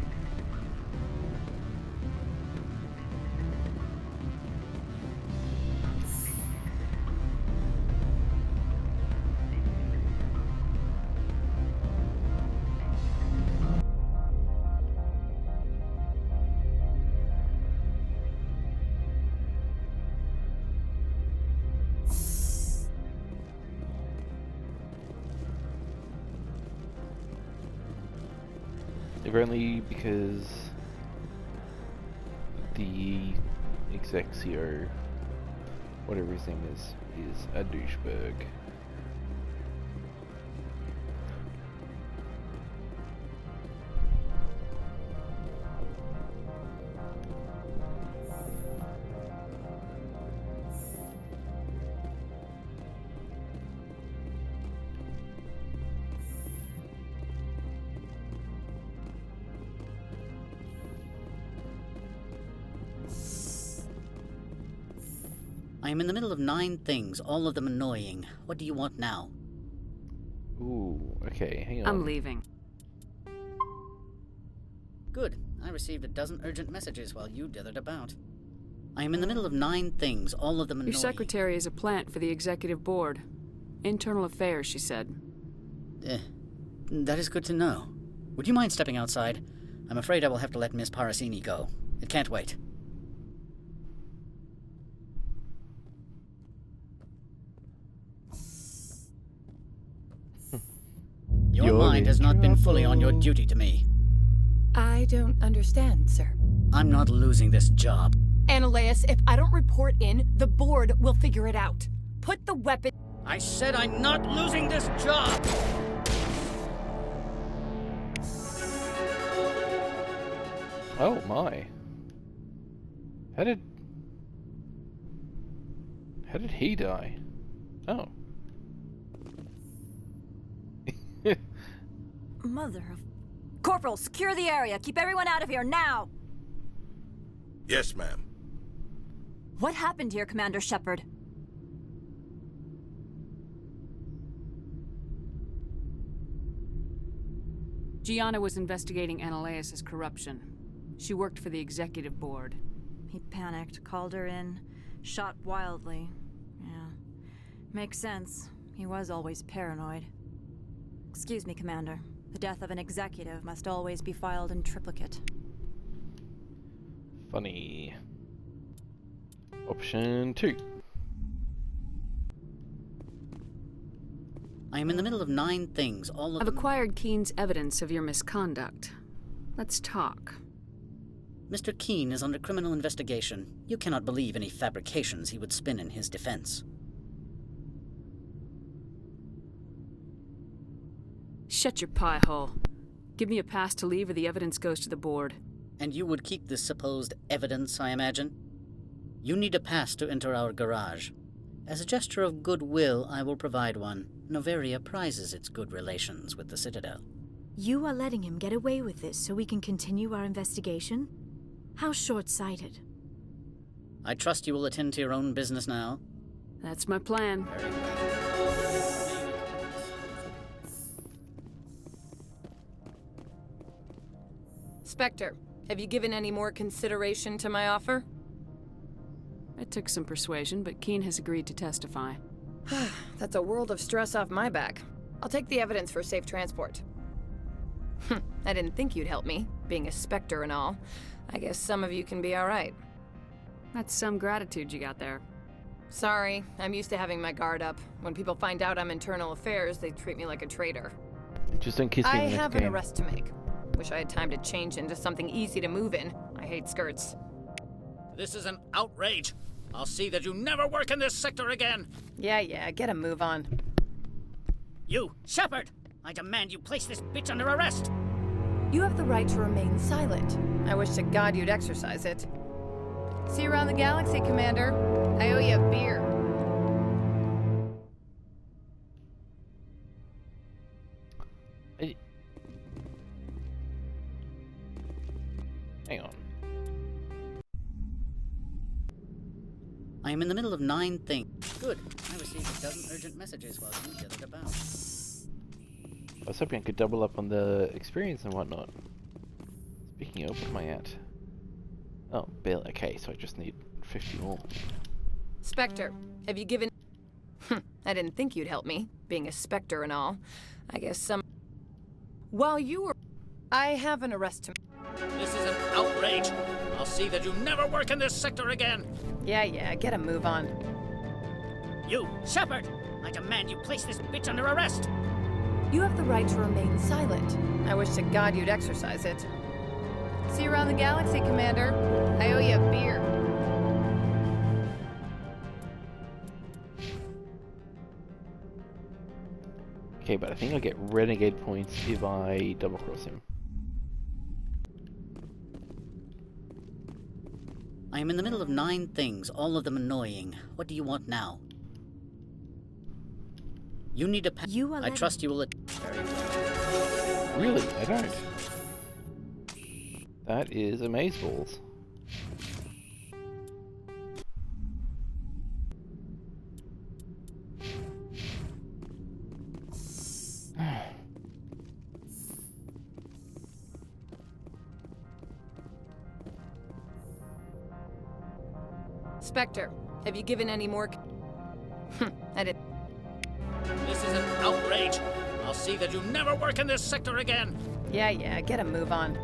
Apparently because the Exexio, whatever his name is a douchebag. I am in the middle of 9 things, all of them annoying. What do you want now? Ooh, okay, hang on. I'm leaving. Good. I received a dozen urgent messages while you dithered about. I am in the middle of 9 things, all of them annoying. Your secretary is a plant for the executive board. Internal affairs, she said. That is good to know. Would you mind stepping outside? I'm afraid I will have to let Miss Parasini go. It can't wait. Your mind has not been fully on your duty to me. I don't understand, sir. I'm not losing this job. Ananias, if I don't report in, the board will figure it out. Put the weapon... I said I'm not losing this job! Oh my. How did he die? Oh. Mother of... Corporal, secure the area. Keep everyone out of here, now! Yes, ma'am. What happened here, Commander Shepard? Gianna was investigating Ananias' corruption. She worked for the executive board. He panicked, called her in, shot wildly. Yeah. Makes sense. He was always paranoid. Excuse me, Commander. The death of an executive must always be filed in triplicate. Funny. Option 2. I am in the middle of 9 things, all of I've them... acquired Keen's evidence of your misconduct. Let's talk. Mr. Keen is under criminal investigation. You cannot believe any fabrications he would spin in his defense. Shut your pie hole. Give me a pass to leave or the evidence goes to the board. And you would keep this supposed evidence, I imagine? You need a pass to enter our garage. As a gesture of goodwill, I will provide one. Noveria prizes its good relations with the Citadel. You are letting him get away with this so we can continue our investigation? How short-sighted. I trust you will attend to your own business now. That's my plan. Spectre, have you given any more consideration to my offer? It took some persuasion, but Keen has agreed to testify. That's a world of stress off my back. I'll take the evidence for safe transport. I didn't think you'd help me, being a Spectre and all. I guess some of you can be alright. That's some gratitude you got there. Sorry, I'm used to having my guard up. When people find out I'm internal affairs, they treat me like a traitor. Just don't kiss me I in the next have game. an arrest to make. Wish I had time to change into something easy to move in. I hate skirts. This is an outrage. I'll see that you never work in this sector again. Yeah, get a move on. You, Shepard! I demand you place this bitch under arrest! You have the right to remain silent. I wish to God you'd exercise it. See you around the galaxy, Commander. I owe you a beer. Hang on. I am in the middle of 9 things. Good. I received a dozen urgent messages while you gathered about. I was hoping I could double up on the experience and whatnot. Speaking of, what am I at? Oh, barely. Okay, so I just need 50 more. Spectre, have you given... I didn't think you'd help me, being a Spectre and all. I guess some... While you were... I have an arrest to... This is an outrage. I'll see that you never work in this sector again. Yeah, get a move on. You, Shepard! I demand you place this bitch under arrest! You have the right to remain silent. I wish to God you'd exercise it. See you around the galaxy, Commander. I owe you a beer. Okay, but I think I'll get renegade points if I double cross him. I am in the middle of 9 things, all of them annoying. What do you want now? You need a I trust you will... Really? I don't. That is amazeballs. Spectre, have you given any more... I didn't... This is an outrage. I'll see that you never work in this sector again. Yeah, get a move on.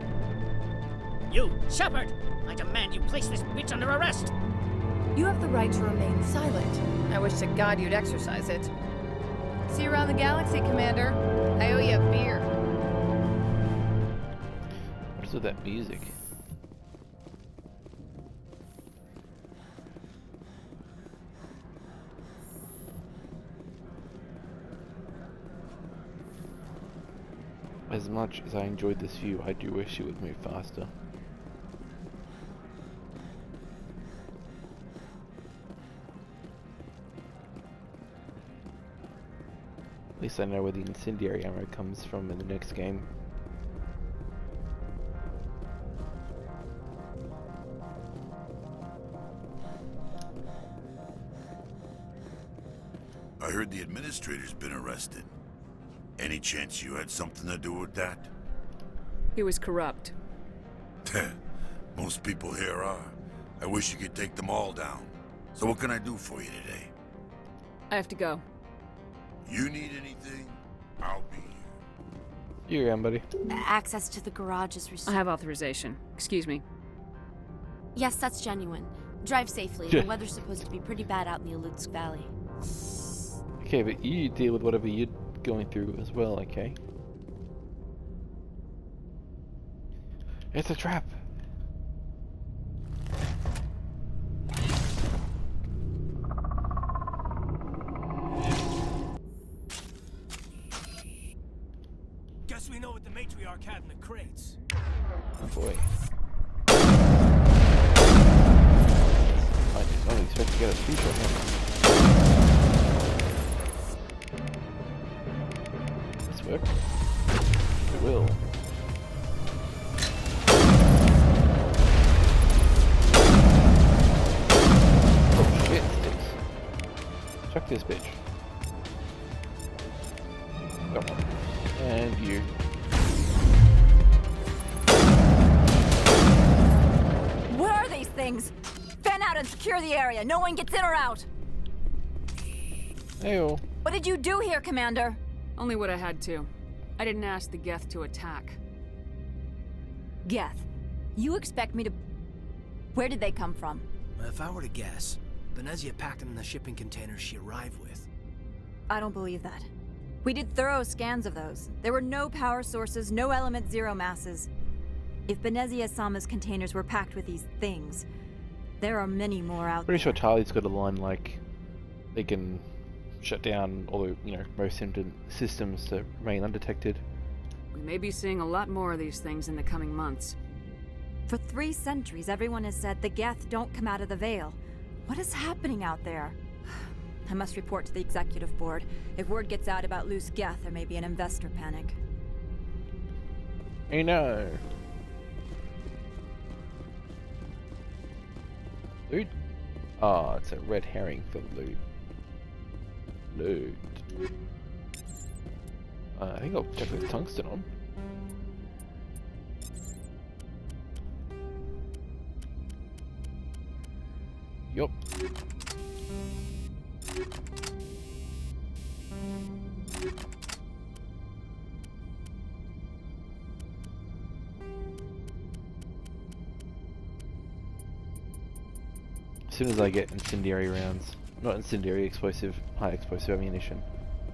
You, Shepard! I demand you place this bitch under arrest! You have the right to remain silent. I wish to God you'd exercise it. See you around the galaxy, Commander. I owe you a beer. What is with that music? As much as I enjoyed this view, I do wish it would move faster. At least I know where the incendiary ammo comes from in the next game. I heard the administrator's been arrested. Any chance you had something to do with that? He was corrupt. Most people here are. I wish you could take them all down. So what can I do for you today? I have to go. You need anything? I'll be here. You're around, buddy. Access to the garage is restricted. I have authorization. Excuse me. Yes, that's genuine. Drive safely. The weather's supposed to be pretty bad out in the Alutsk Valley. Okay, but you deal with whatever you're going through as well, okay? It's a trap. Guess we know what the matriarch had in the crates. Oh boy. I don't expect to get a two-shot here. This work? It will. Oh shit, sticks. Chuck this bitch. Come on. And you. What are these things? Fan out and secure the area. No one gets in or out. Heyo. What did you do here, Commander? Only what I had to. I didn't ask the Geth to attack. Geth, you expect me to... Where did they come from? If I were to guess, Venezia packed them in the shipping containers she arrived with. I don't believe that. We did thorough scans of those. There were no power sources, no element zero masses. If Venezia-sama's containers were packed with these things, there are many more out there. Pretty sure Tali's got a line like they can shut down all the, most systems to remain undetected. We may be seeing a lot more of these things in the coming months. For 3 centuries, everyone has said the Geth don't come out of the Veil. What is happening out there? I must report to the executive board. If word gets out about loose Geth, there may be an investor panic. I know. Loot? Oh, it's a red herring for loot. Loot. I think I'll check this tungsten on. Yup. As soon as I get incendiary rounds, not incendiary, explosive, high explosive ammunition,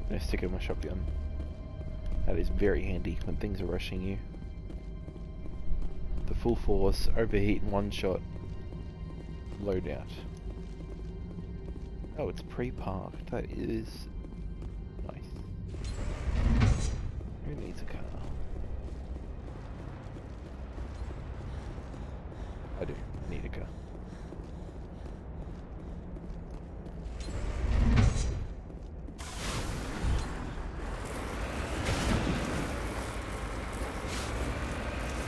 I'm gonna stick it in my shotgun. That is very handy when things are rushing you. The full force, overheat in one shot, loadout. Oh, it's pre-parked. That is nice. Who needs a car? I do need a car.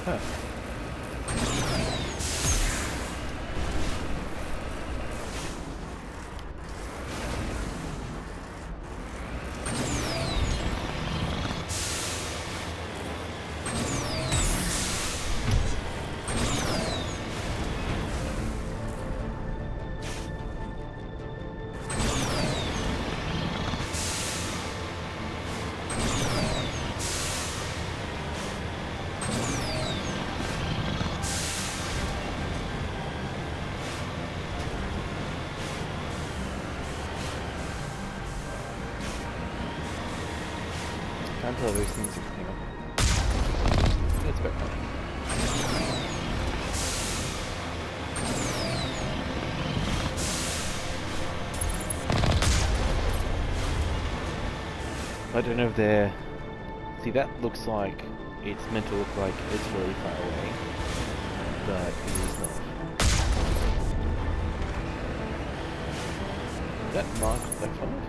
Huh. Can't tell those things. Hang on. It's better. I don't know if they're... See, that looks like it's meant to look like it's really far away, but it is not. Is that marked left on it?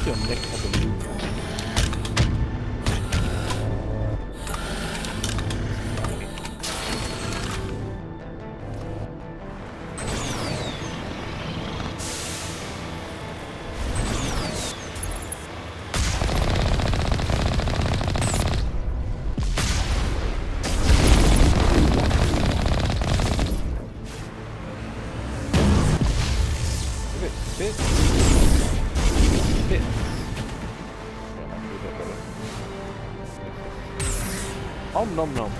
Your neck has a move. Om nom nom.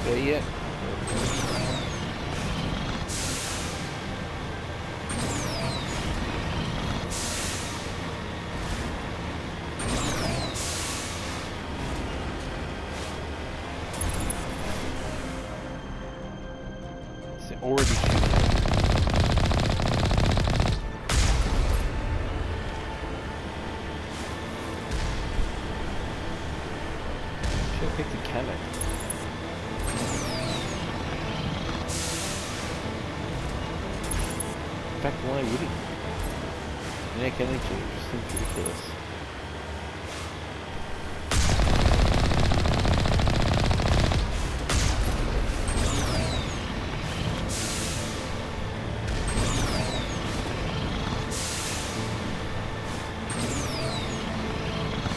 There yet? It's already shooting. Should have picked the cannon. In fact, why would he? Kinetic energy just seems ridiculous.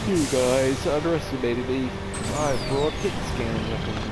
You guys underestimated me. I brought hit scan weapons.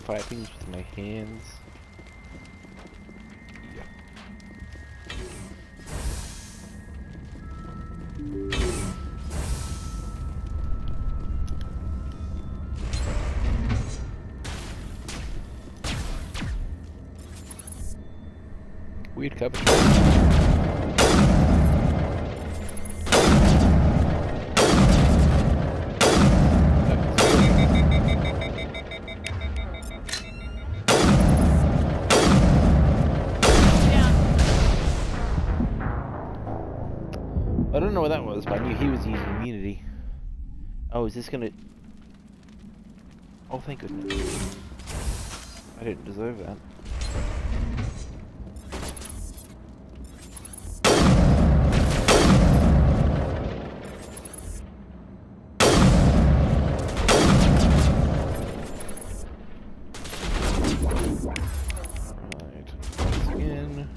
Fight things with my hands. Yeah. Weird cover. I don't know what that was, but I knew he was using immunity. Oh, is this gonna... Oh, thank goodness. I didn't deserve that. Alright. Once again.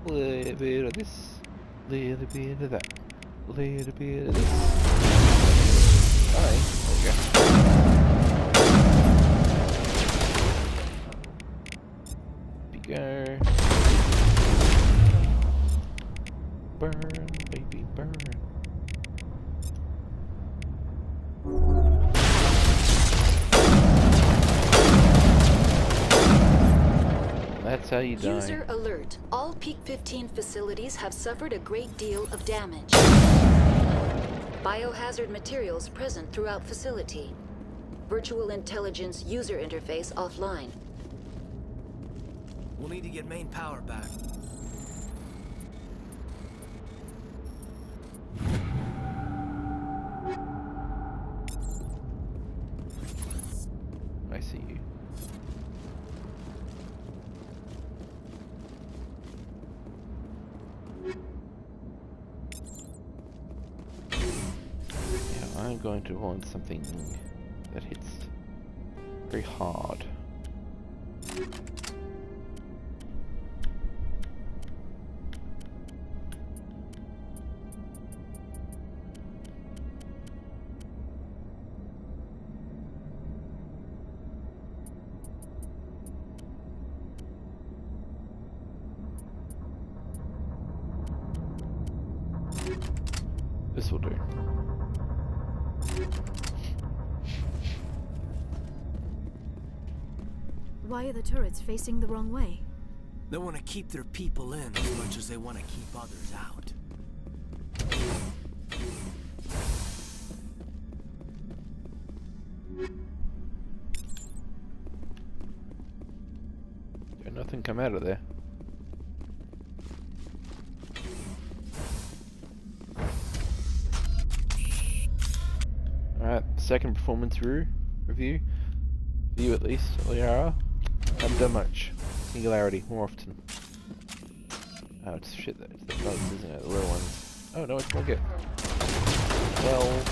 Little bit of this, little bit of that, little bit of this. Alright, there we go. Go. Burn, baby, burn. That's how you die. User alert. All Peak 15 facilities have suffered a great deal of damage. Biohazard materials present throughout facility. Virtual intelligence user interface offline. We'll need to get main power back. I see you. Yeah, I'm going to want something that hits very hard. This will do. Why are the turrets facing the wrong way? They want to keep their people in as much as they want to keep others out. Did nothing come out of there? Alright, second performance review. View at least, Liara. Haven't done much. Singularity, more often. Oh, it's shit, it's the bugs, isn't it? The little ones. Oh no, it's more good. Well...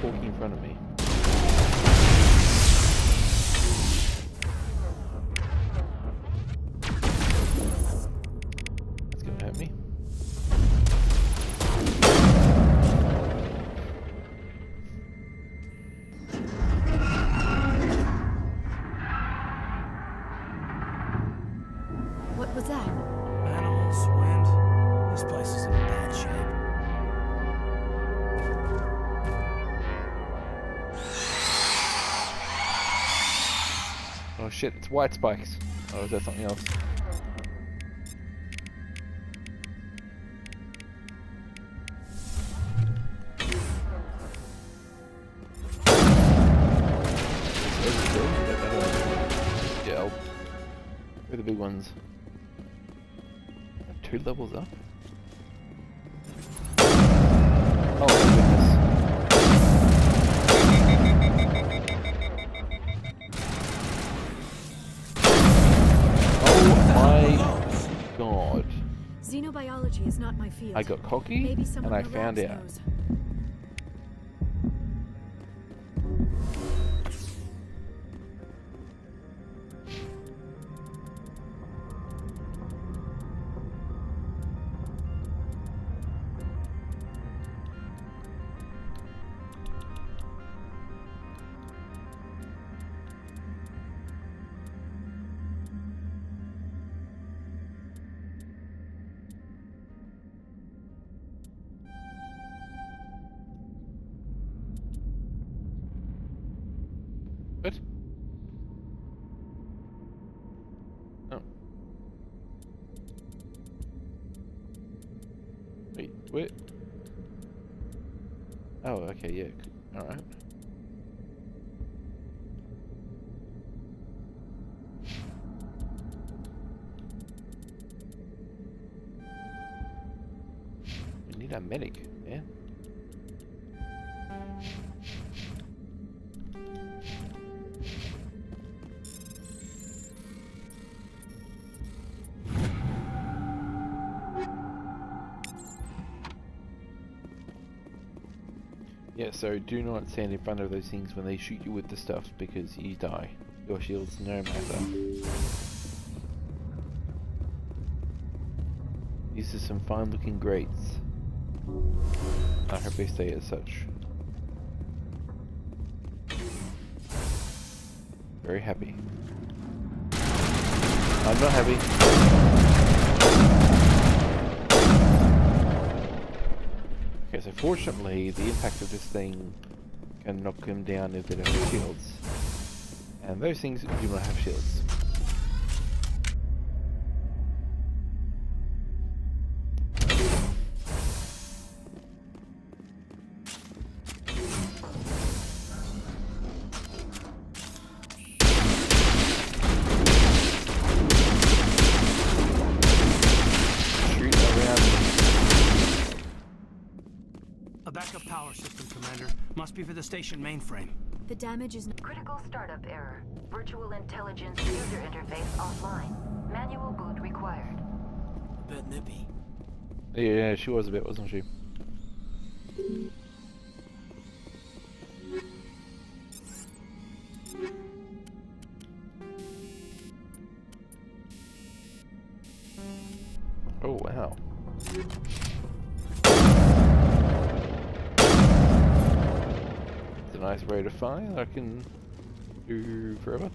walking in front of me. That's gonna hurt me. What was that? Animals, wind. This place is in bad shape. Oh shit, it's white spikes. Oh, is that something else? Yeah, where are the big ones? 2 levels up? Oh my goodness. God. Xenobiology is not my field. I got cocky and I found out. Knows. Wait. Oh, okay, yeah. Alright. We need a medic, yeah. Yeah, so do not stand in front of those things when they shoot you with the stuff because you die. Your shields no matter. These are some fine looking grates. I hope they stay as such. Very happy. I'm not happy. Okay, so fortunately, the impact of this thing can knock them down if they don't have shields. And those things do not have shields. Must be for the station mainframe. The damage is critical startup error. Virtual intelligence user interface offline. Manual boot required. A bit nippy. Yeah, she was a bit, wasn't she? Oh wow. Nice rate of fire I can do forever.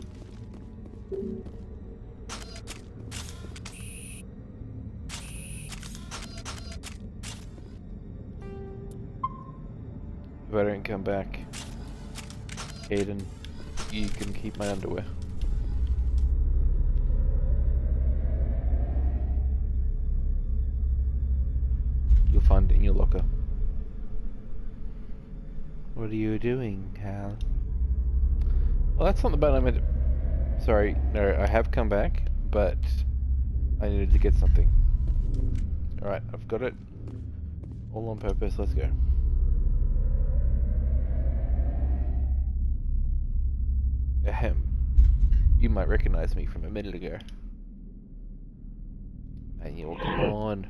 If I don't come back, Aiden, you can keep my underwear. You'll find it in your locker. What are you doing, Hal? Well, that's not the button I meant to... Sorry, no, I have come back, but I needed to get something. Alright, I've got it. All on purpose, let's go. Ahem. You might recognize me from a minute ago. And you'll come on.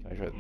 I tried.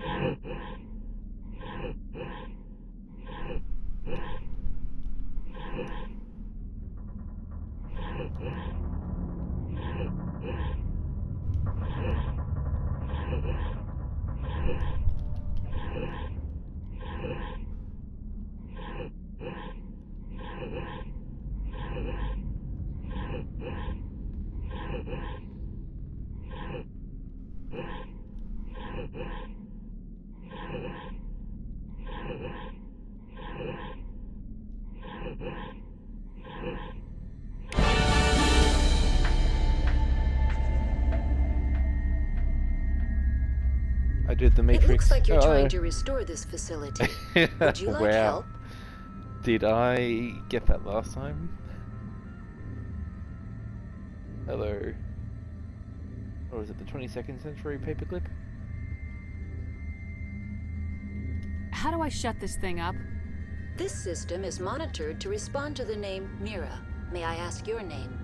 I did the Matrix. It looks like you're trying to restore this facility. Would you like help? Did I get that last time? Hello. Or was it the 22nd century paperclip? How do I shut this thing up? This system is monitored to respond to the name Mira. May I ask your name?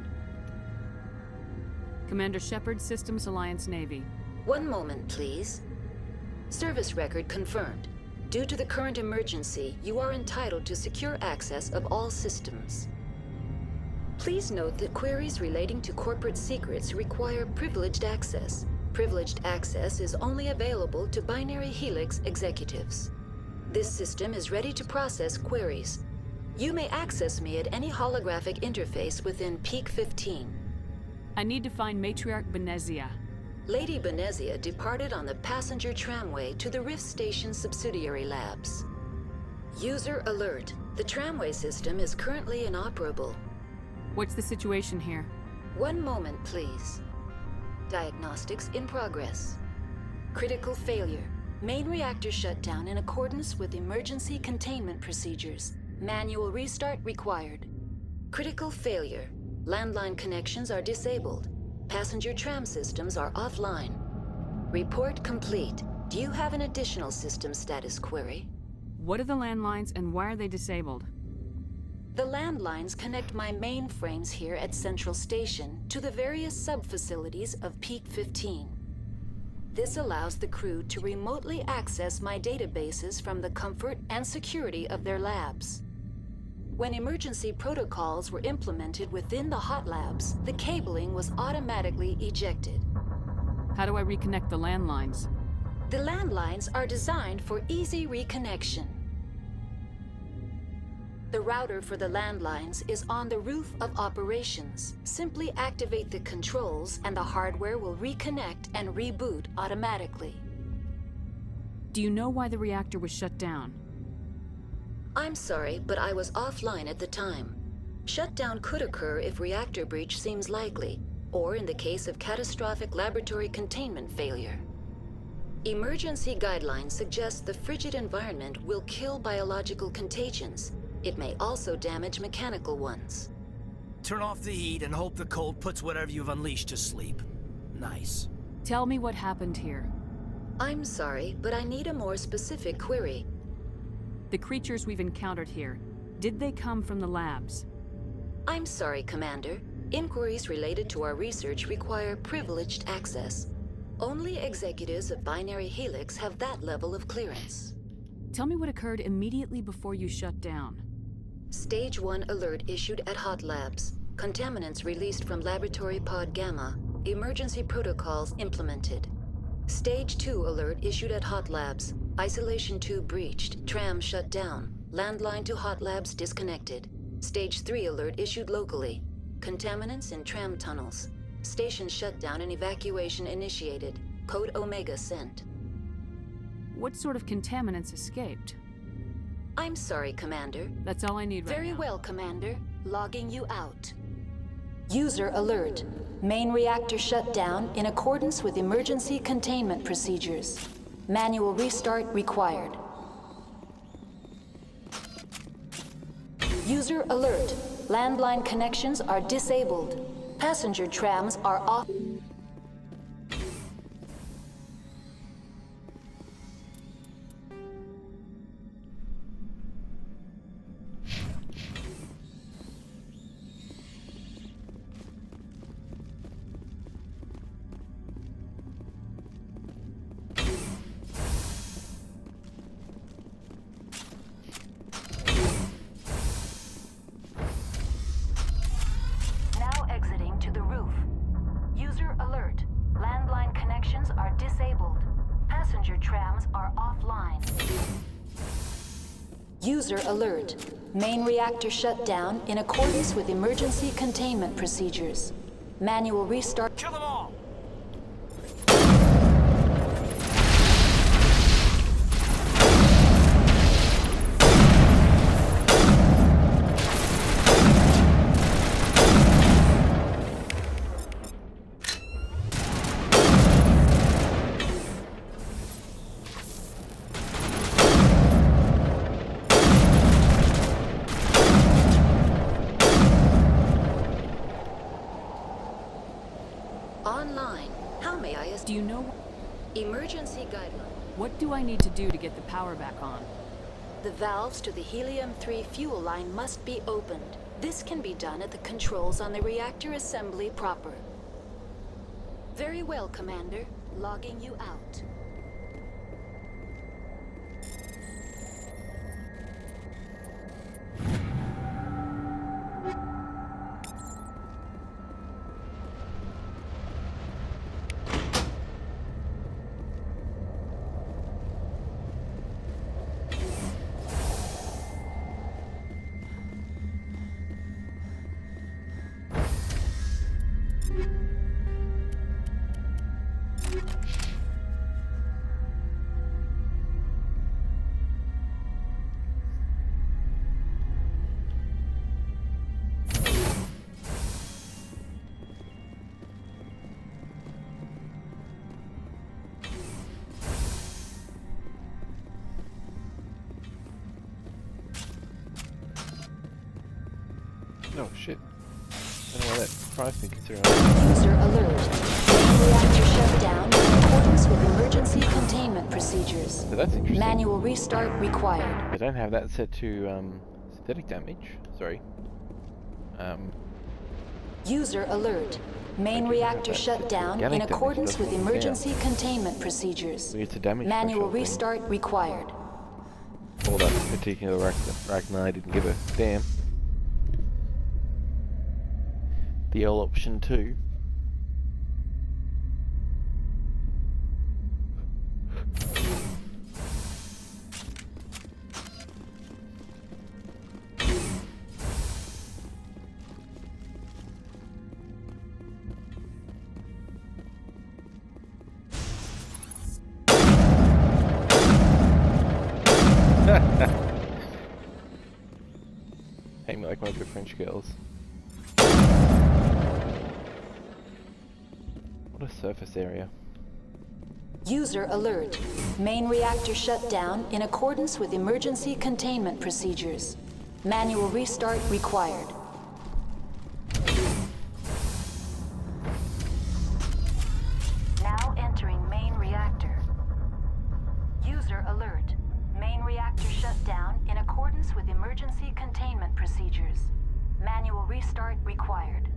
Commander Shepard, Systems Alliance Navy. One moment, please. Service record confirmed. Due to the current emergency, you are entitled to secure access of all systems. Please note that queries relating to corporate secrets require privileged access. Privileged access is only available to Binary Helix executives. This system is ready to process queries. You may access me at any holographic interface within Peak 15. I need to find Matriarch Benezia. Lady Benezia departed on the passenger tramway to the Rift Station subsidiary labs. User alert. The tramway system is currently inoperable. What's the situation here? One moment, please. Diagnostics in progress. Critical failure. Main reactor shut down in accordance with emergency containment procedures. Manual restart required. Critical failure. Landline connections are disabled. Passenger tram systems are offline. Report complete. Do you have an additional system status query? What are the landlines and why are they disabled? The landlines connect my mainframes here at Central Station to the various sub-facilities of Peak 15. This allows the crew to remotely access my databases from the comfort and security of their labs. When emergency protocols were implemented within the hot labs, the cabling was automatically ejected. How do I reconnect the landlines? The landlines are designed for easy reconnection. The router for the landlines is on the roof of operations. Simply activate the controls and the hardware will reconnect and reboot automatically. Do you know why the reactor was shut down? I'm sorry, but I was offline at the time. Shutdown could occur if reactor breach seems likely, or in the case of catastrophic laboratory containment failure. Emergency guidelines suggest the frigid environment will kill biological contagions. It may also damage mechanical ones. Turn off the heat and hope the cold puts whatever you've unleashed to sleep. Nice. Tell me what happened here. I'm sorry, but I need a more specific query. The creatures we've encountered here, did they come from the labs? I'm sorry, Commander. Inquiries related to our research require privileged access. Only executives of Binary Helix have that level of clearance. Tell me what occurred immediately before you shut down. Stage 1 alert issued at Hot Labs. Contaminants released from Laboratory Pod Gamma. Emergency protocols implemented. Stage 2 alert issued at Hot Labs. Isolation tube breached. Tram shut down. Landline to Hot Labs disconnected. Stage 3 alert issued locally. Contaminants in tram tunnels. Station shutdown and evacuation initiated. Code Omega sent. What sort of contaminants escaped? I'm sorry, Commander. That's all I need right Very now. well, Commander. Logging you out. User alert. Main reactor shut down in accordance with emergency containment procedures. Manual restart required. User alert. Landline connections are disabled. Passenger trams are off. User alert. Main reactor shut down in accordance with emergency containment procedures. Manual restart. Kill them all! Online. How may I assist? Do you know? Emergency guideline. What do I need to do to get the power back on? The valves to the Helium-3 fuel line must be opened. This can be done at the controls on the reactor assembly proper. Very well, Commander. Logging you out. Oh shit. I don't know why that surprised me considering User alert. Main reactor shut down in accordance with emergency containment procedures. So that's interesting. Manual restart required. I don't have that set to synthetic damage. Sorry. User alert. Main reactor shut down in accordance with emergency containment procedures. It's a damage Manual restart required. All that particular Ragnar didn't give a damn. The L option 2. Hate me like one of the French girls. What a surface area. User alert. Main reactor shut down in accordance with emergency containment procedures. Manual restart required. Now entering main reactor. User alert. Main reactor shut down in accordance with emergency containment procedures. Manual restart required.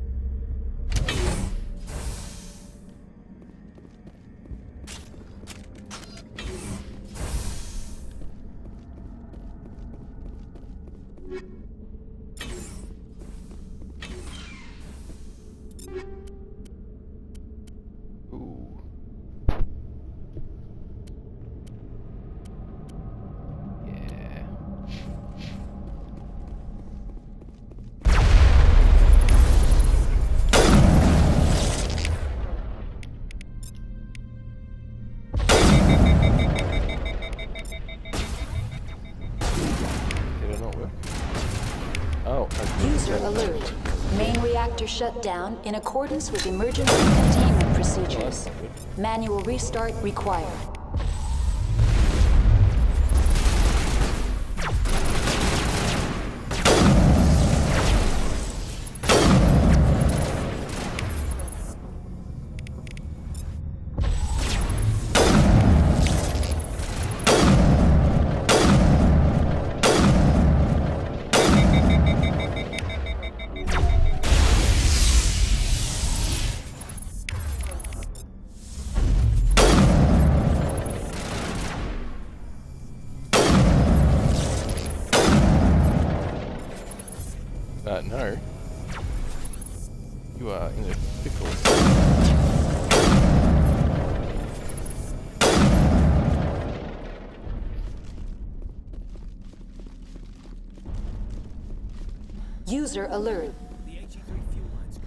Ooh. Yeah. Did it not work? Oh. User alert. Main reactor shut down in accordance with emergency containment procedures. Manual restart required. No. You are in a pickle. User alert. The HE3 fuel lines go.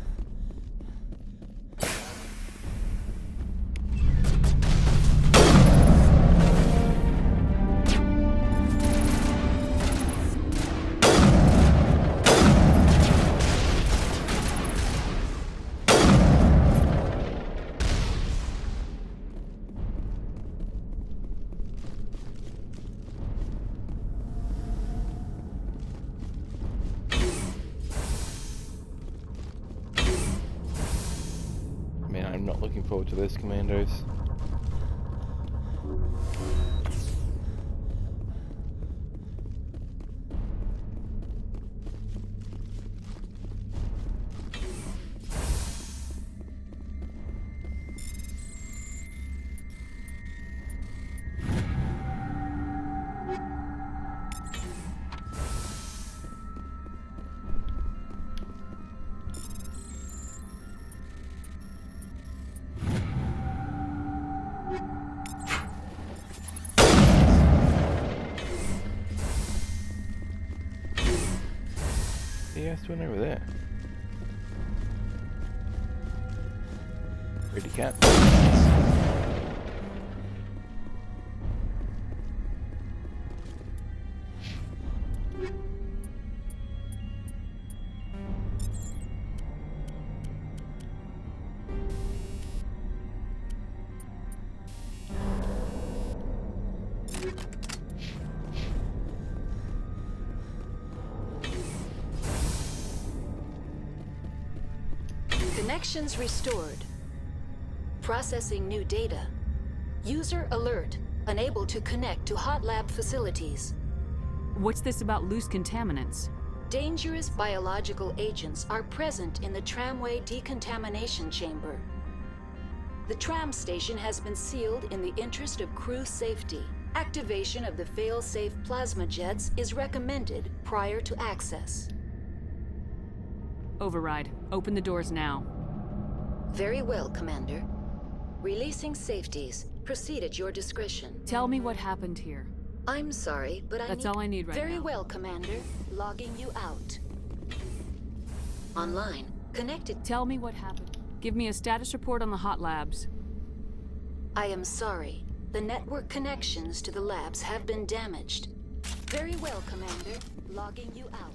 Man, I'm not looking forward to this, Commandos. Yeah, it's doing over there. Ready, cat. Connections restored. Processing new data. User alert. Unable to connect to hot lab facilities. What's this about loose contaminants? Dangerous biological agents are present in the tramway decontamination chamber. The tram station has been sealed in the interest of crew safety. Activation of the fail-safe plasma jets is recommended prior to access. Override. Open the doors now. Very well, Commander. Releasing safeties. Proceed at your discretion. Tell me what happened here. I'm sorry, but That's all I need right Very now. well, Commander. Logging you out. Online. Connected. Tell me what happened. Give me a status report on the hot labs. I am sorry. The network connections to the labs have been damaged. Very well, Commander. Logging you out.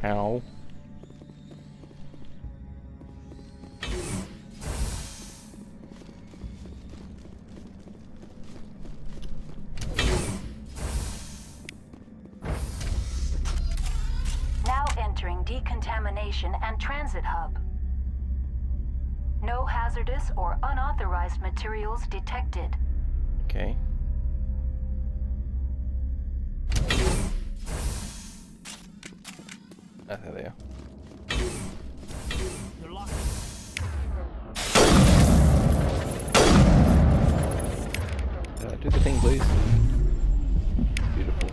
Ow. Now entering decontamination and transit hub. No hazardous or unauthorized materials detected. Okay. Ah, there they are. You're locked. Do the thing, please. Beautiful.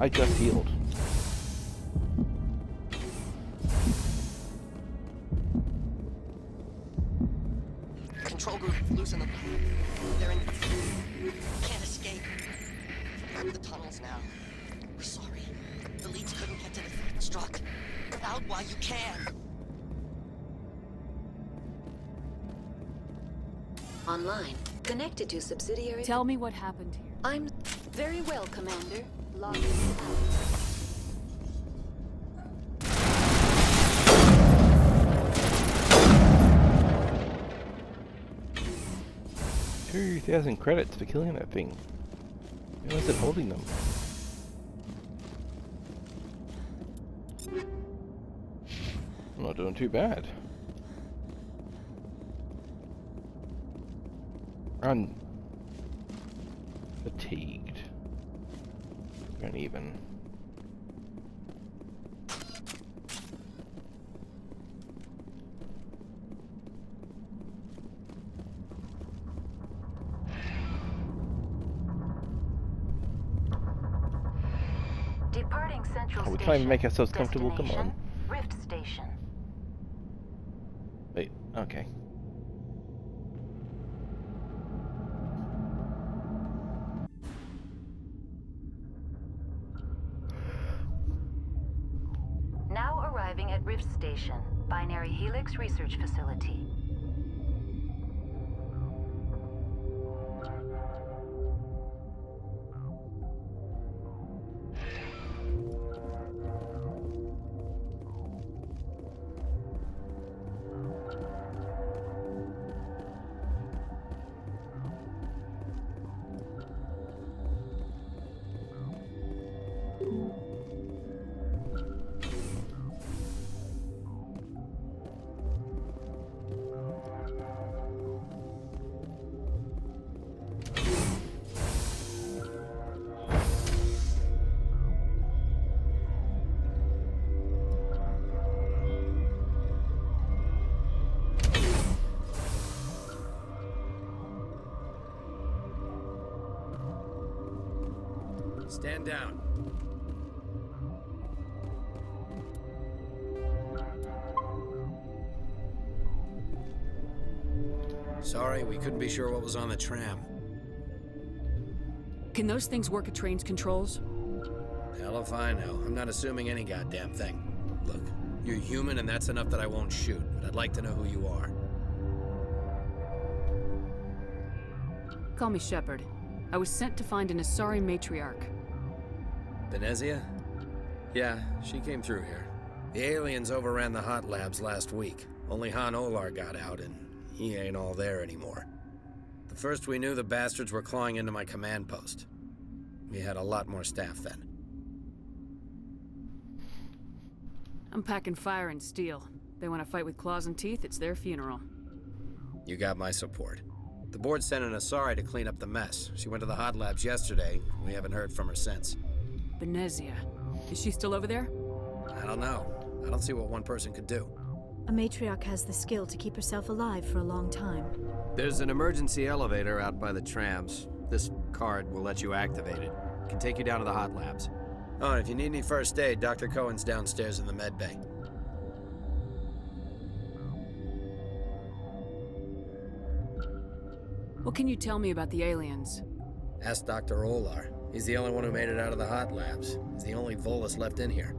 I just healed. Control group, loosen them. They're in. Can't escape. Through the tunnels now. We're sorry. The leads couldn't get to the struck. Get out while you can. Online. Connected to subsidiary. Tell me what happened here. I'm very well, Commander. Logging you out. 2,000 credits for killing that thing. Why is it holding them? I'm not doing too bad. I'm fatigued. Uneven. Departing Central Oh, we Station. can't even make ourselves comfortable. Come on. Rift Station. Wait. Okay. Now arriving at Rift Station, Binary Helix Research Facility. Stand down. Sorry, we couldn't be sure what was on the tram. Can those things work at train's controls? Hell if I know. I'm not assuming any goddamn thing. Look, you're human and that's enough that I won't shoot, but I'd like to know who you are. Call me Shepard. I was sent to find an Asari matriarch. Benezia? Yeah, she came through here. The aliens overran the hot labs last week. Only Han Olar got out, and he ain't all there anymore. The first we knew, the bastards were clawing into my command post. We had a lot more staff then. I'm packing fire and steel. They want to fight with claws and teeth, it's their funeral. You got my support. The board sent an Asari to clean up the mess. She went to the hot labs yesterday. We haven't heard from her since. Benezia. Is she still over there? I don't know. I don't see what one person could do. A matriarch has the skill to keep herself alive for a long time. There's an emergency elevator out by the trams. This card will let you activate it. It can take you down to the hot labs. Oh, and if you need any first aid, Dr. Cohen's downstairs in the med bay. What can you tell me about the aliens? Ask Dr. Olar. He's the only one who made it out of the hot labs. He's the only Volus left in here.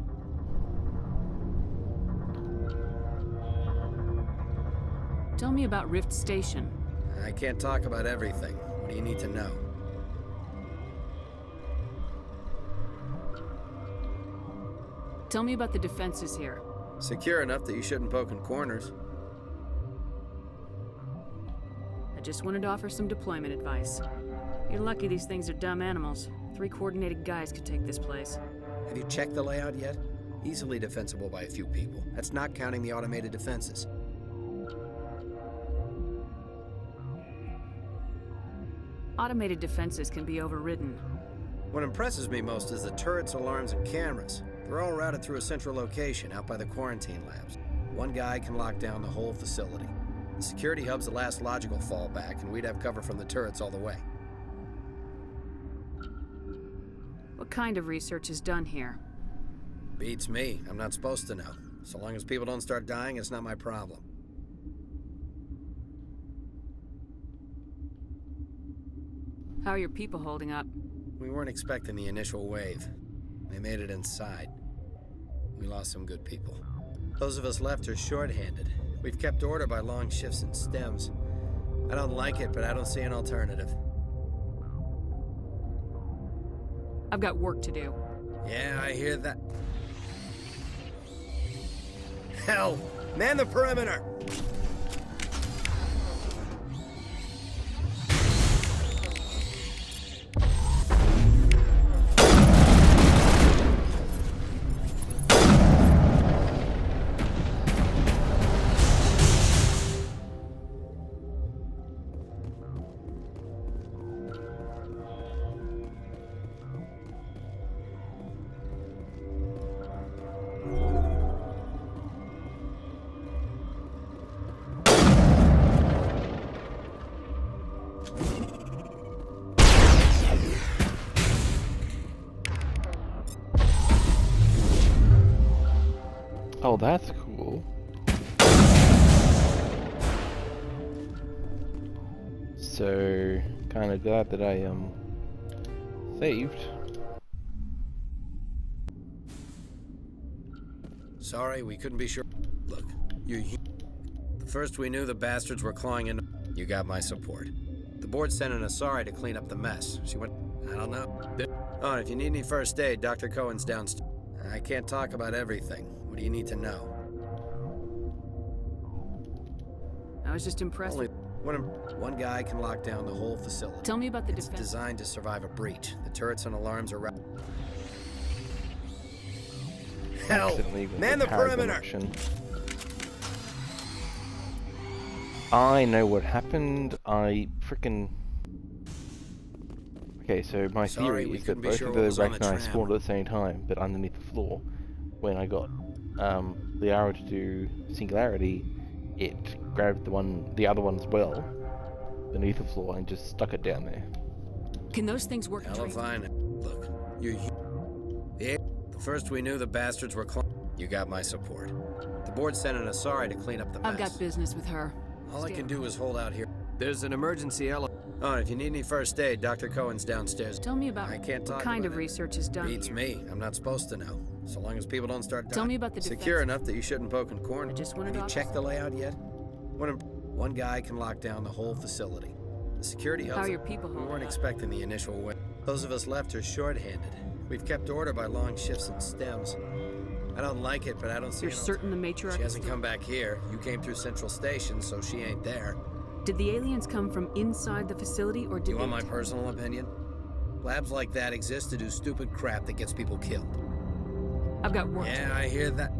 Tell me about Rift Station. I can't talk about everything. What do you need to know? Tell me about the defenses here. Secure enough that you shouldn't poke in corners. I just wanted to offer some deployment advice. You're lucky these things are dumb animals. 3 coordinated guys could take this place. Have you checked the layout yet? Easily defensible by a few people. That's not counting the automated defenses. Automated defenses can be overridden. What impresses me most is the turrets, alarms, and cameras. They're all routed through a central location out by the quarantine labs. One guy can lock down the whole facility. The security hub's the last logical fallback, and we'd have cover from the turrets all the way. What kind of research is done here? Beats me. I'm not supposed to know. So long as people don't start dying, it's not my problem. How are your people holding up? We weren't expecting the initial wave. They made it inside. We lost some good people. Those of us left are short-handed. We've kept order by long shifts and stems. I don't like it, but I don't see an alternative. I've got work to do. Yeah, I hear that. Hell! Man the perimeter! Oh, that's cool. So, kind of glad that I saved. Sorry, we couldn't be sure. Look, you're the first we knew, the bastards were clawing in. You got my support. The board sent an Asari to clean up the mess. She went, I don't know. Oh, and if you need any first aid, Dr. Cohen's downstairs. I can't talk about everything. What do you need to know? I was just impressed. Only one guy can lock down the whole facility. Tell me about the defense. It's designed to survive a breach. The turrets and alarms are Hell! Man the perimeter! I know what happened. Okay, so my theory is that both of the Rachni spawned at the same time, but underneath the floor. When I got the arrow to do Singularity, it grabbed the other one as well, beneath the floor, and just stuck it down there. Can those things work? Hell if I know. Look, The first we knew the bastards were you got my support. The board sent an Asari to clean up the mess. I've got business with her. All I can do is hold out here. There's an emergency Oh, and if you need any first aid, Dr. Cohen's downstairs. Tell me about I can't talk what kind about of it. research is done Beats here. me. I'm not supposed to know. So long as people don't start dying. Tell me about the Secure defense. enough that you shouldn't poke and corner. I just wanted Have you to checked the layout yet? One guy can lock down the whole facility. The security How helps. are your people We holding weren't up? expecting the initial win. Those of us left are shorthanded. We've kept order by long shifts and stems. I don't like it, but I don't see. You're certain the matriarch She is hasn't still- come back here. You came through Central Station, so she ain't there. Did the aliens come from inside the facility, or did You they... want my personal opinion? Labs like that exist to do stupid crap that gets people killed. I've got work. Yeah, I hear that.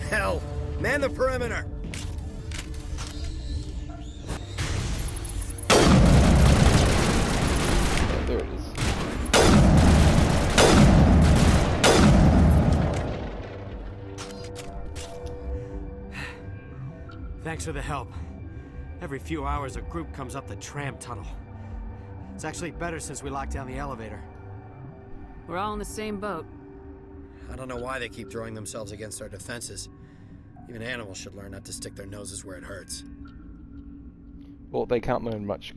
Hell! Man the perimeter! Oh, there it is. Thanks for the help. Every few hours, a group comes up the tram tunnel. It's actually better since we locked down the elevator. We're all in the same boat. I don't know why they keep throwing themselves against our defenses. Even animals should learn not to stick their noses where it hurts. Well, they can't learn much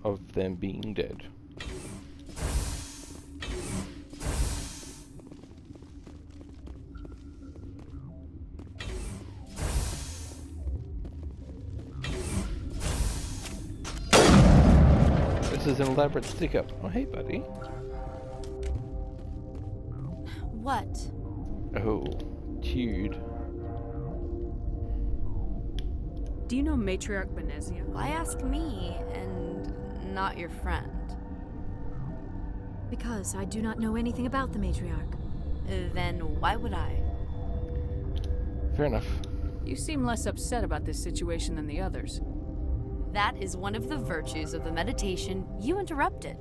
of them being dead. This is an elaborate stick-up. Oh, hey, buddy. What? Oh, dude. Do you know Matriarch Benezia? Why ask me and not your friend? Because I do not know anything about the matriarch. Then why would I? Fair enough. You seem less upset about this situation than the others. That is one of the virtues of the meditation you interrupted.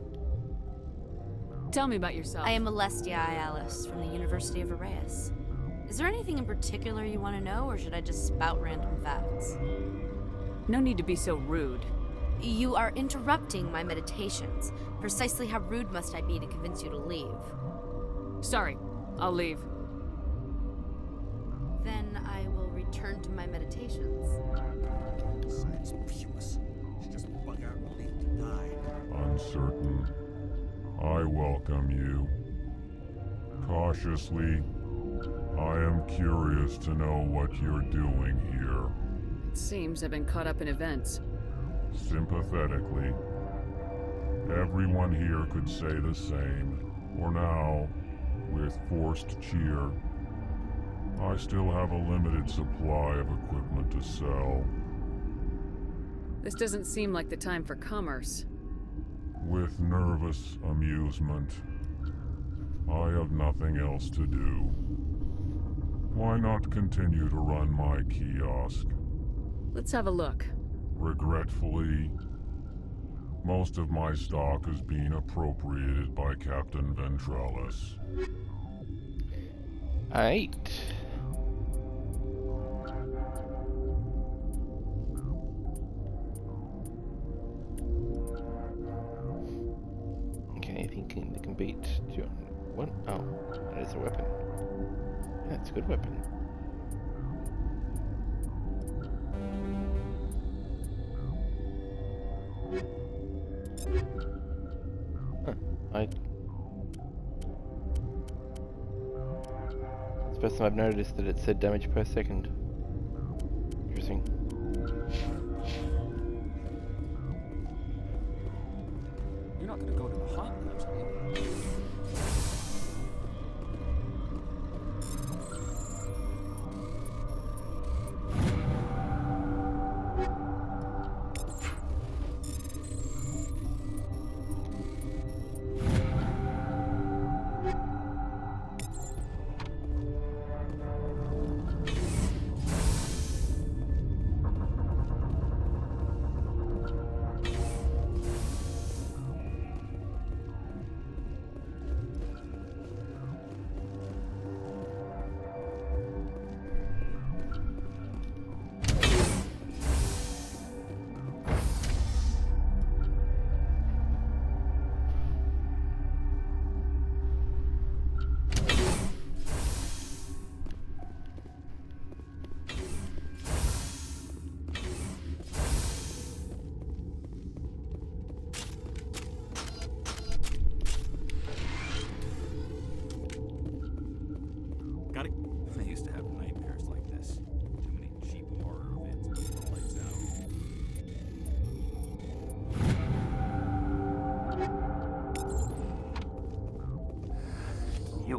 Tell me about yourself. I am Alestia Ayalis from the University of Arraeus. Is there anything in particular you want to know, or should I just spout random facts? No need to be so rude. You are interrupting my meditations. Precisely how rude must I be to convince you to leave? Sorry, I'll leave. Then I will return to my meditations. Science fewest. She just bug out only to die. Uncertain. I welcome you. Cautiously, I am curious to know what you're doing here. It seems I've been caught up in events. Sympathetically. Everyone here could say the same. For now, with forced cheer, I still have a limited supply of equipment to sell. This doesn't seem like the time for commerce. With nervous amusement. I have nothing else to do. Why not continue to run my kiosk? Let's have a look. Regretfully, most of my stock is being appropriated by Captain Ventralis. Aight. Okay, anything that can beat... What? Oh, that is a weapon. Yeah, it's a good weapon. Huh, it's the first time I've noticed that it said damage per second. Interesting. You're not gonna go to the hot labs, are you?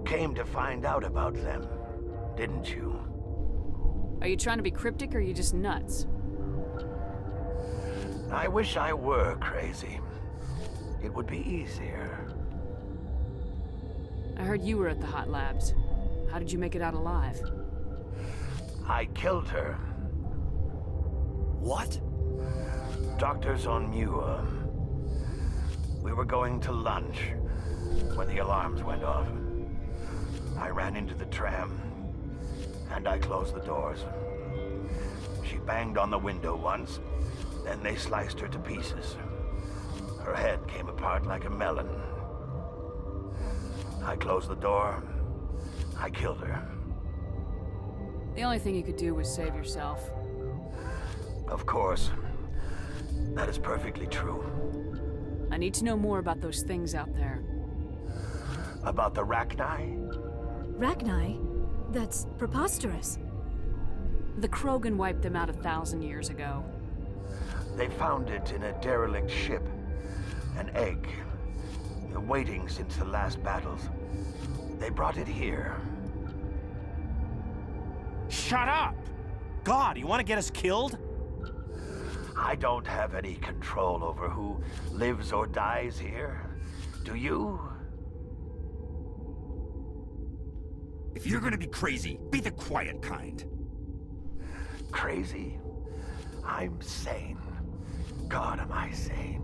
came to find out about them, didn't you? Are you trying to be cryptic or are you just nuts? I wish I were crazy. It would be easier. I heard you were at the Hot Labs. How did you make it out alive? I killed her. What? Doctors on Muir. We were going to lunch when the alarms went off. I ran into the tram, and I closed the doors. She banged on the window once, then they sliced her to pieces. Her head came apart like a melon. I closed the door. I killed her. The only thing you could do was save yourself. Of course. That is perfectly true. I need to know more about those things out there. About the Rachni? Rachni? That's preposterous. The Krogan wiped them out 1,000 years ago. They found it in a derelict ship. An egg. Waiting since the last battles. They brought it here. Shut up! God, you want to get us killed? I don't have any control over who lives or dies here. Do you? If you're gonna be crazy, be the quiet kind. Crazy? I'm sane. God, am I sane?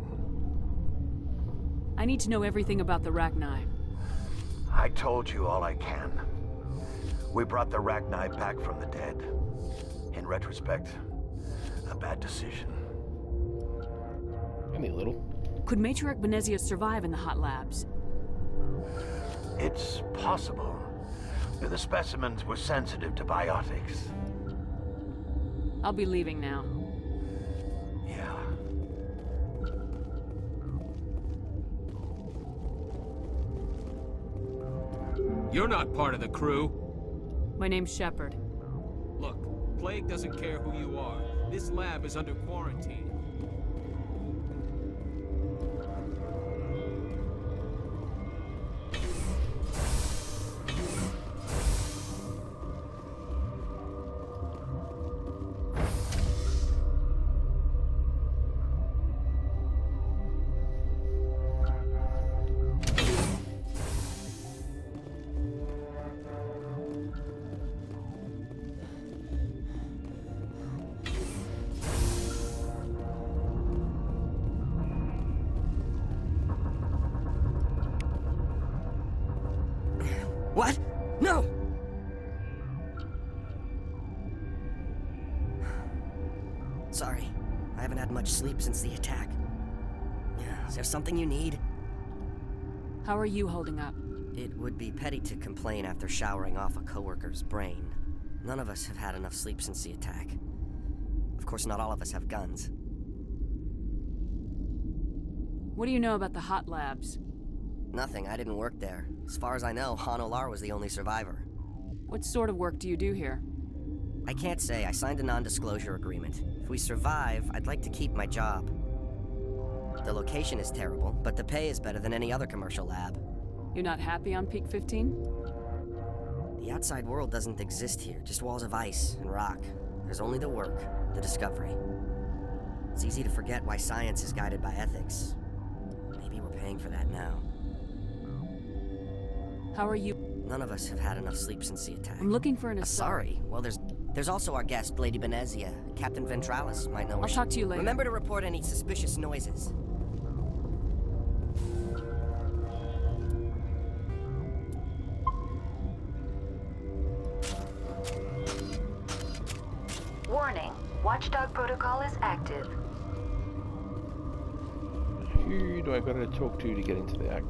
I need to know everything about the Rachni. I told you all I can. We brought the Rachni back from the dead. In retrospect, a bad decision. Only a little. Could Matriarch Benezia survive in the Hot Labs? It's possible. The specimens were sensitive to biotics. I'll be leaving now. Yeah. You're not part of the crew. My name's Shepard. Look, Plague doesn't care who you are. This lab is under quarantine. What? No! Sorry. I haven't had much sleep since the attack. Is there something you need? How are you holding up? It would be petty to complain after showering off a coworker's brain. None of us have had enough sleep since the attack. Of course, not all of us have guns. What do you know about the Hot Labs? Nothing. I didn't work there. As far as I know, Han Olar was the only survivor. What sort of work do you do here? I can't say. I signed a non-disclosure agreement. If we survive, I'd like to keep my job. The location is terrible, but the pay is better than any other commercial lab. You're not happy on Peak 15? The outside world doesn't exist here, just walls of ice and rock. There's only the work, the discovery. It's easy to forget why science is guided by ethics. Maybe we're paying for that now. How are you? None of us have had enough sleep since the attack. I'm looking for an Sorry. Well, there's also our guest, Lady Benezia. Captain Ventralis might know her. I'll talk to you later. Remember to report any suspicious noises. Warning. Watchdog protocol is active. Who do I gotta talk to get into the act?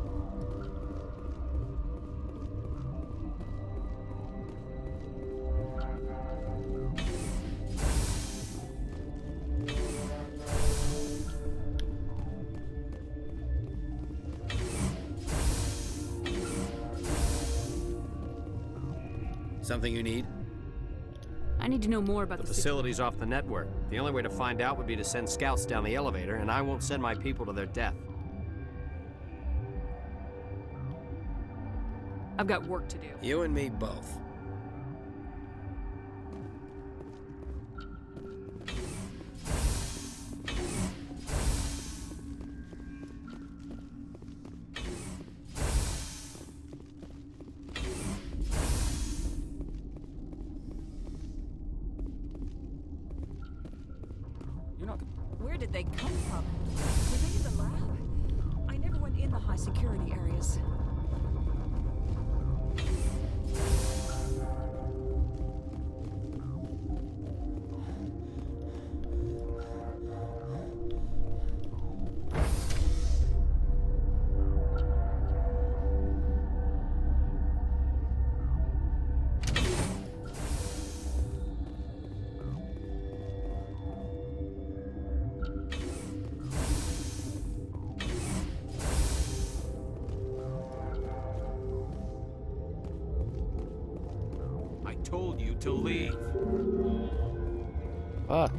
Something you need? I need to know more about The facility's off the network. The only way to find out would be to send scouts down the elevator, and I won't send my people to their death. I've got work to do. You and me both. Where did they come from? Were they in the lab? I never went in the high security areas. Told you to leave. Fuck.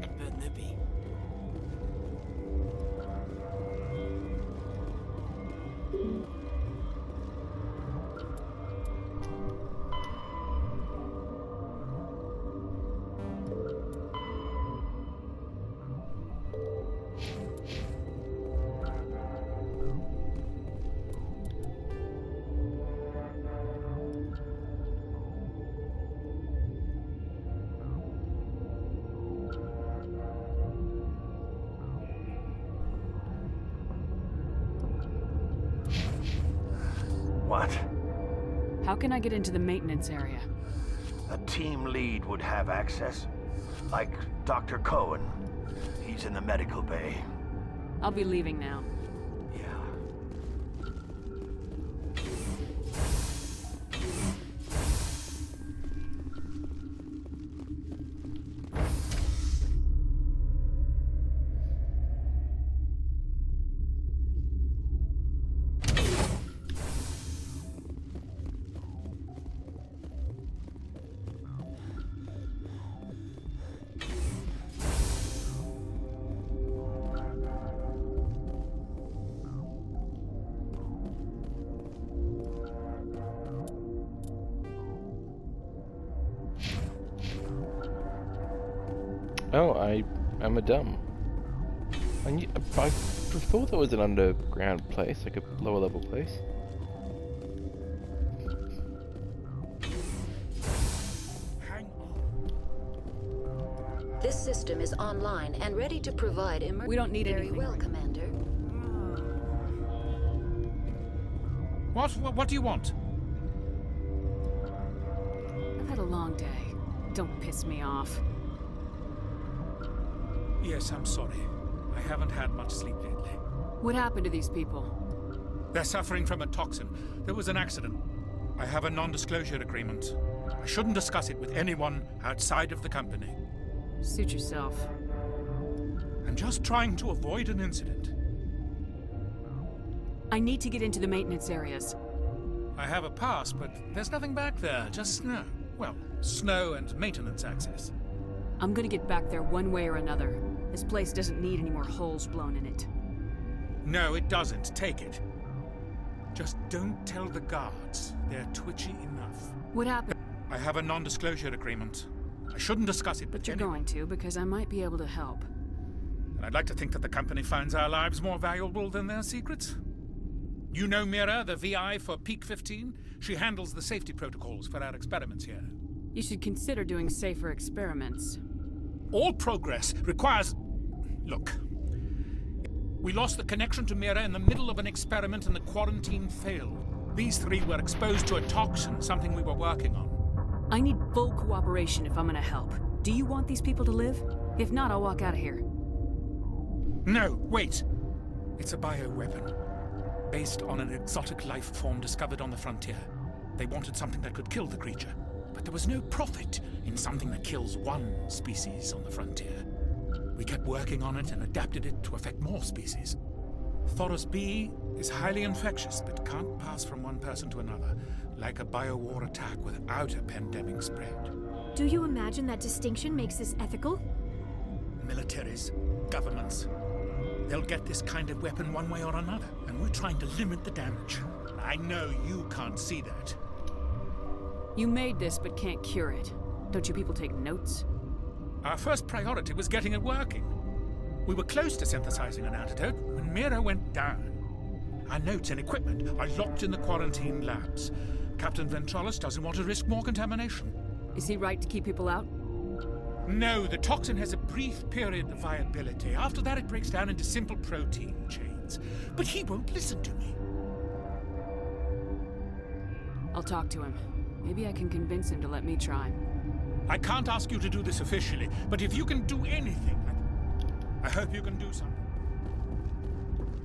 What? How can I get into the maintenance area? A team lead would have access. Like Dr. Cohen. He's in the medical bay. I'll be leaving now. Oh, I am a dumb. I thought there was an underground place, like a lower level place. This system is online and ready to provide emergency. We don't need Very anything. well, Commander. What do you want? I've had a long day. Don't piss me off. Yes, I'm sorry. I haven't had much sleep lately. What happened to these people? They're suffering from a toxin. There was an accident. I have a non-disclosure agreement. I shouldn't discuss it with anyone outside of the company. Suit yourself. I'm just trying to avoid an incident. I need to get into the maintenance areas. I have a pass, but there's nothing back there, just snow. Well, snow and maintenance access. I'm gonna get back there one way or another. This place doesn't need any more holes blown in it. No, it doesn't. Take it. Just don't tell the guards. They're twitchy enough. What happened? I have a non-disclosure agreement. I shouldn't discuss it, But you're going to, because I might be able to help. And I'd like to think that the company finds our lives more valuable than their secrets. You know Mira, the VI for Peak 15? She handles the safety protocols for our experiments here. You should consider doing safer experiments. All progress requires... Look. We lost the connection to Mira in the middle of an experiment and the quarantine failed. These three were exposed to a toxin, something we were working on. I need full cooperation if I'm gonna help. Do you want these people to live? If not, I'll walk out of here. No, wait. It's a bioweapon. Based on an exotic life form discovered on the frontier. They wanted something that could kill the creature. But there was no profit in something that kills one species on the frontier. We kept working on it and adapted it to affect more species. Thoros B is highly infectious, but can't pass from one person to another, like a biowar attack without a pandemic spread. Do you imagine that distinction makes this ethical? Militaries, governments, they'll get this kind of weapon one way or another, and we're trying to limit the damage. I know you can't see that, You made this, but can't cure it. Don't you people take notes? Our first priority was getting it working. We were close to synthesizing an antidote when Mira went down. Our notes and equipment are locked in the quarantine labs. Captain Ventralis doesn't want to risk more contamination. Is he right to keep people out? No, the toxin has a brief period of viability. After that, it breaks down into simple protein chains. But he won't listen to me. I'll talk to him. Maybe I can convince him to let me try. I can't ask you to do this officially, but if you can do anything, I hope you can do something.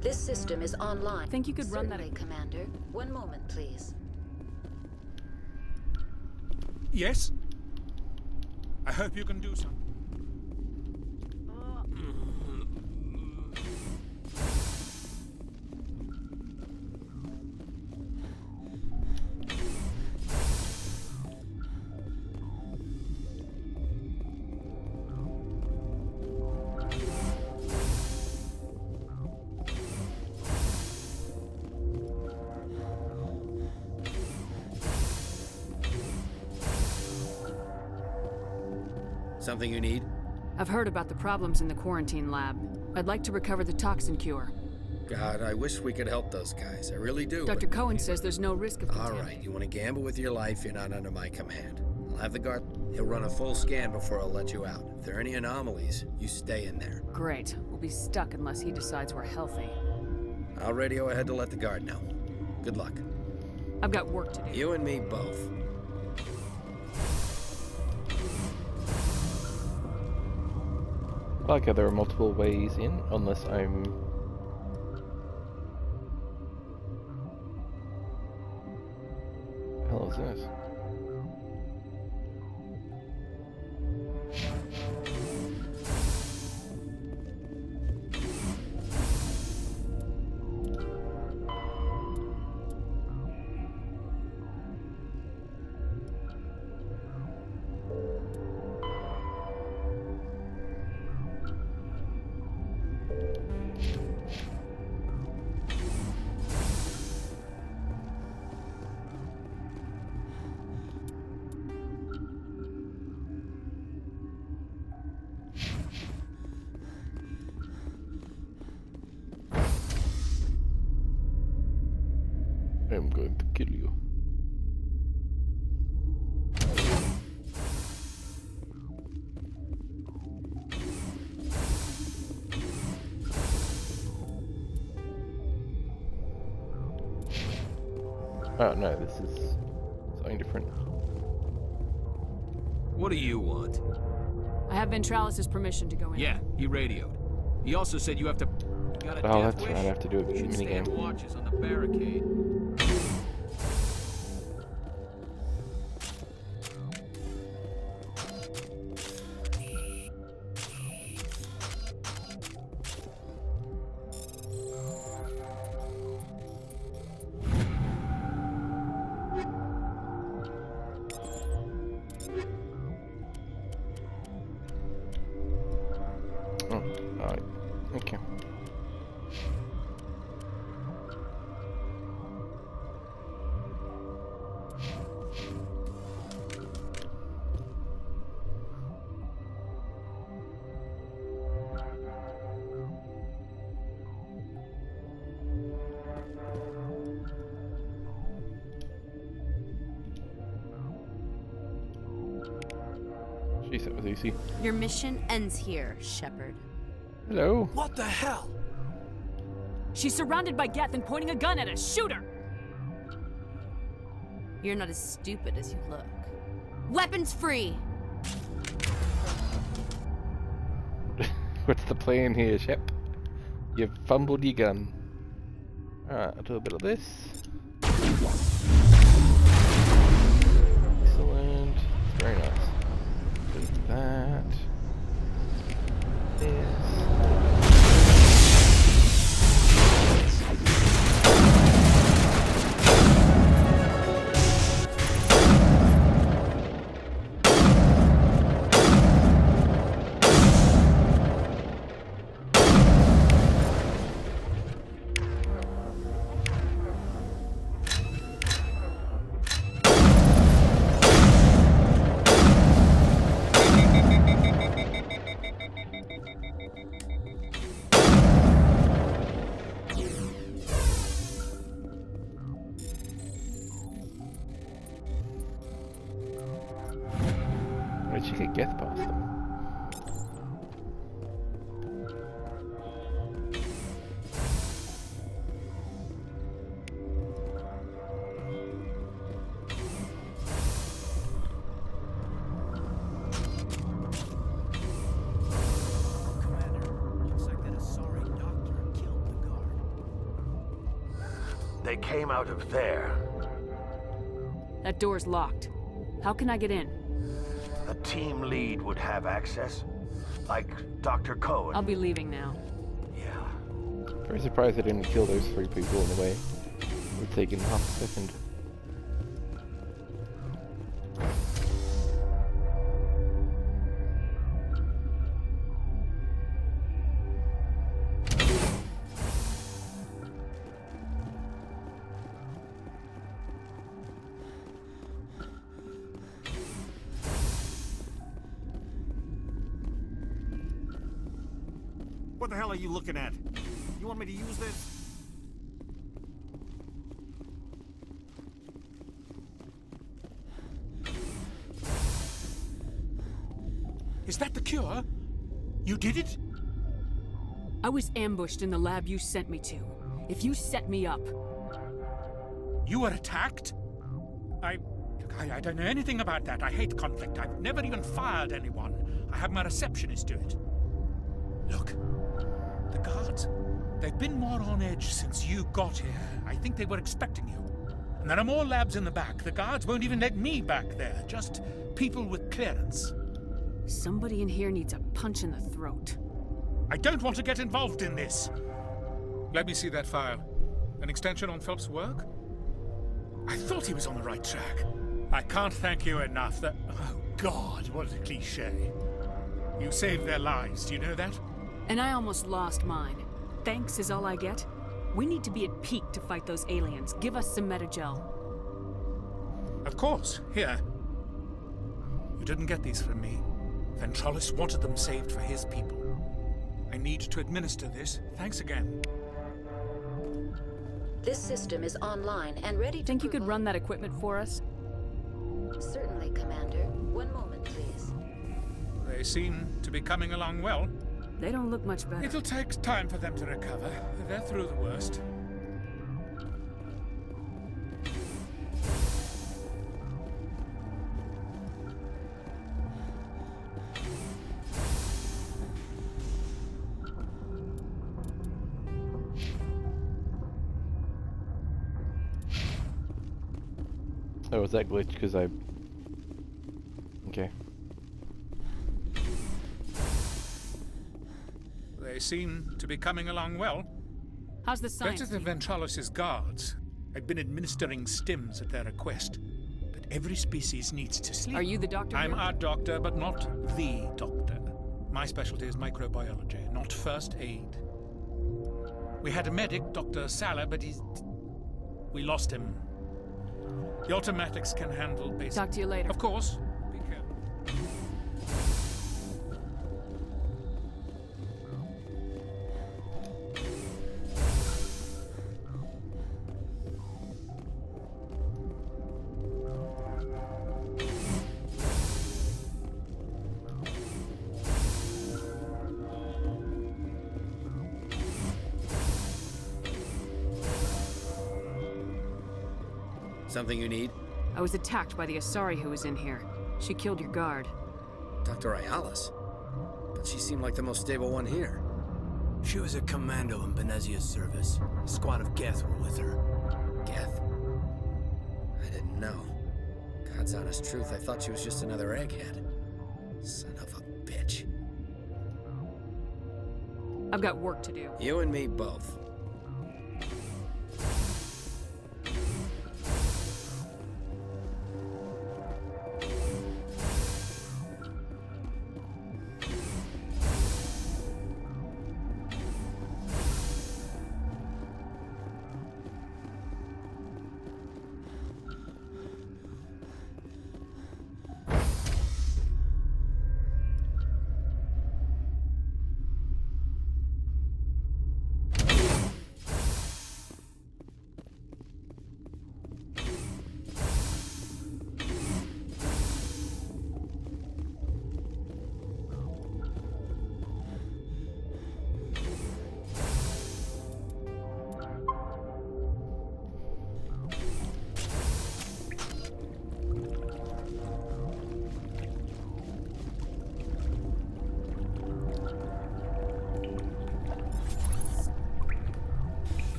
This system is online. Think you could run that? Commander. One moment, please. Yes? I hope you can do something. Something you need? I've heard about the problems in the quarantine lab. I'd like to recover the toxin cure. God, I wish we could help those guys. I really do. Dr. Cohen says there's no risk of All right, you want to gamble with your life, you're not under my command. I'll have the guard. He'll run a full scan before I'll let you out. If there are any anomalies, you stay in there. Great. We'll be stuck unless he decides we're healthy. I'll radio ahead to let the guard know. Good luck. I've got work to do. You and me both. I like how there are multiple ways in, unless I'm... What the hell is this? I'm going to kill you. Oh no, this is something different. What do you want? I have Ventralis' permission to go in. Yeah, he radioed. He also said you have to... Got a Oh, death that's wish? right, I have to do it You in should the minigame. stand watches on the barricade. Oh, alright. Okay. Jeez, that was easy. Your mission ends here, Shepard. Hello. What the hell? She's surrounded by Geth and pointing a gun at us. Shoot her! You're not as stupid as you look. Weapons free! What's the plan here, Shep? You've fumbled your gun. Alright, I'll do a bit of this. Excellent. Very nice. Do that. get Geth past them. They came out of there. That door's locked. How can I get in? A team lead would have access. Like Dr. Cohen. I'll be leaving now. Very surprised I didn't kill those 3 people on the way. It would have taken half a second. What the hell are you looking at? You want me to use this? Is that the cure? You did it? I was ambushed in the lab you sent me to. If you set me up... You were attacked? I don't know anything about that. I hate conflict. I've never even fired anyone. I have my receptionist do it. Look, the guards, they've been more on edge since you got here. I think they were expecting you. And there are more labs in the back. The guards won't even let me back there. Just people with clearance. Somebody in here needs a punch in the throat. I don't want to get involved in this. Let me see that file. An extension on Phelps' work? I thought he was on the right track. I can't thank you enough that... Oh, God, what a cliché. You saved their lives, do you know that? And I almost lost mine. Thanks is all I get? We need to be at peak to fight those aliens. Give us some Metagel. Of course. Here. You didn't get these from me. Ventralis wanted them saved for his people. I need to administer this. Thanks again. This system is online and ready to... Think you could run that equipment for us? Certainly, Commander. One moment, please. They seem to be coming along well. They don't look much better. It'll take time for them to recover. They're through the worst. Oh, was that glitch because I... Okay. They seem to be coming along well. How's the science? Better than Ventralis' guards. I've been administering stims at their request. But every species needs to sleep. Are you the doctor? I'm a doctor, but not the doctor. My specialty is microbiology, not first aid. We had a medic, Dr. Salah, but we lost him. The automatics can handle basic... Talk to you later. Of course. Be careful. Something you need? I was attacked by the Asari who was in here. She killed your guard. Dr. Ayalis? But she seemed like the most stable one here. She was a commando in Benezia's service. A squad of Geth were with her. Geth? I didn't know. God's honest truth, I thought she was just another egghead. Son of a bitch. I've got work to do. You and me both.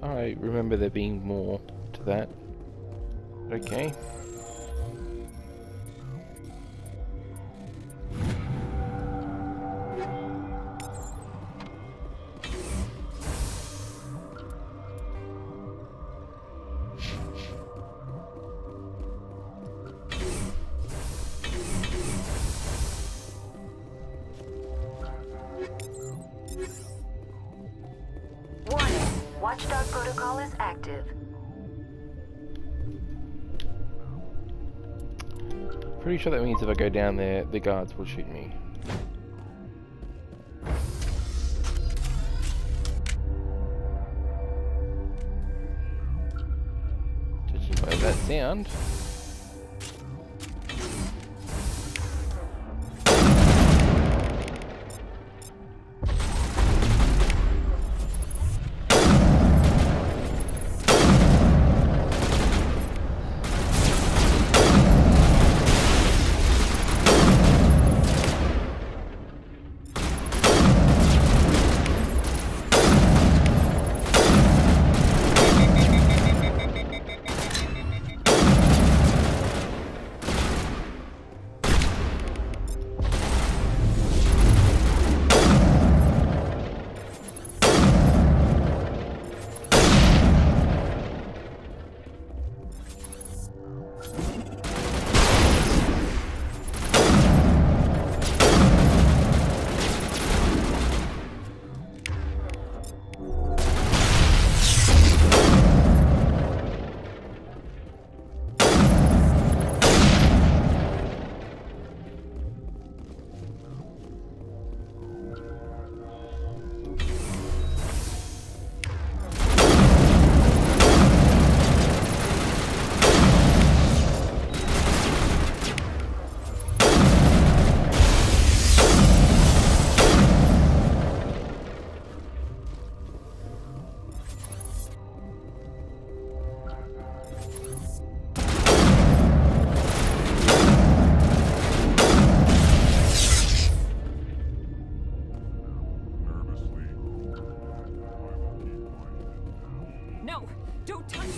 I remember there being more to that. Okay. Watchdog protocol is active. Pretty sure that means if I go down there, the guards will shoot me. Judging by that sound. Don't touch me!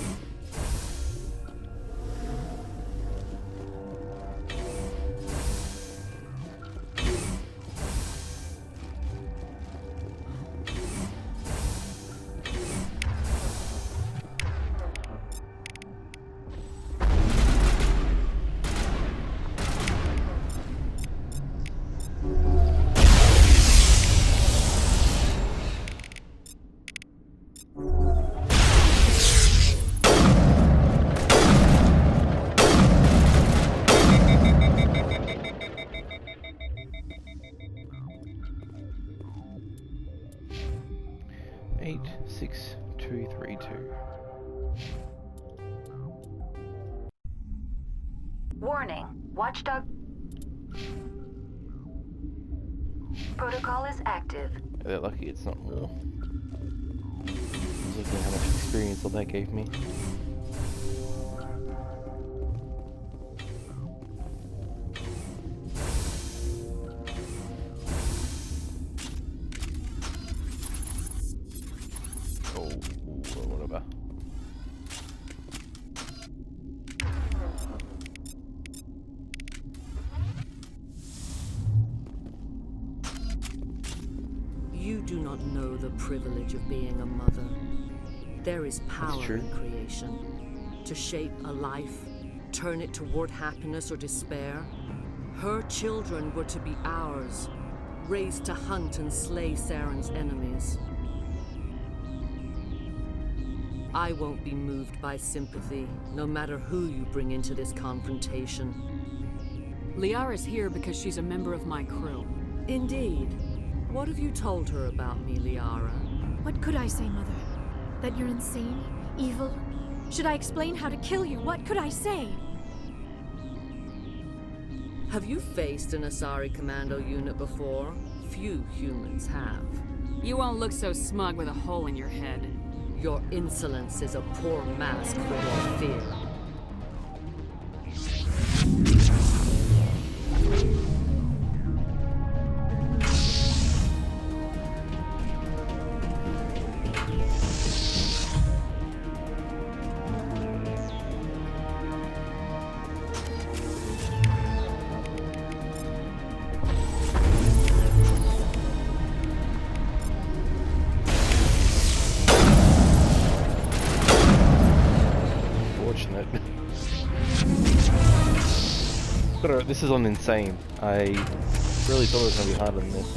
Warning, Watchdog protocol is active. They're lucky it's not more. I was looking at how much experience all that gave me. Oh, whatever. You do not know the privilege of being a mother. There is power in creation. To shape a life, turn it toward happiness or despair. Her children were to be ours, raised to hunt and slay Saren's enemies. I won't be moved by sympathy, no matter who you bring into this confrontation. Liara's here because she's a member of my crew. Indeed. What have you told her about me, Liara? What could I say, Mother? That you're insane? Evil? Should I explain how to kill you? What could I say? Have you faced an Asari commando unit before? Few humans have. You won't look so smug with a hole in your head. Your insolence is a poor mask for your fear. unfortunate. But this is on insane. I really thought it was going to be harder than this.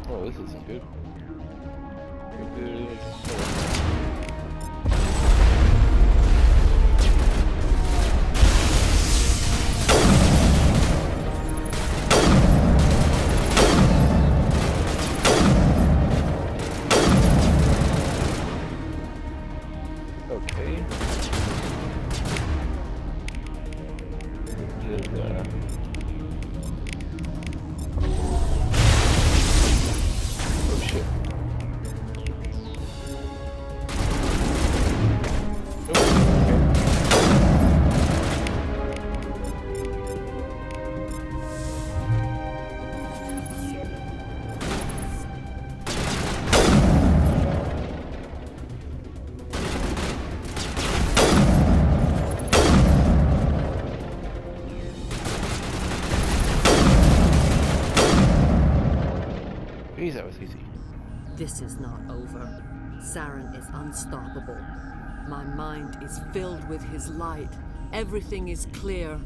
Oh, this isn't good. Good. Okay. Oh shit. Jeez, that was easy. This is not over. Saren is unstoppable. My mind is filled with his light. Everything is clear.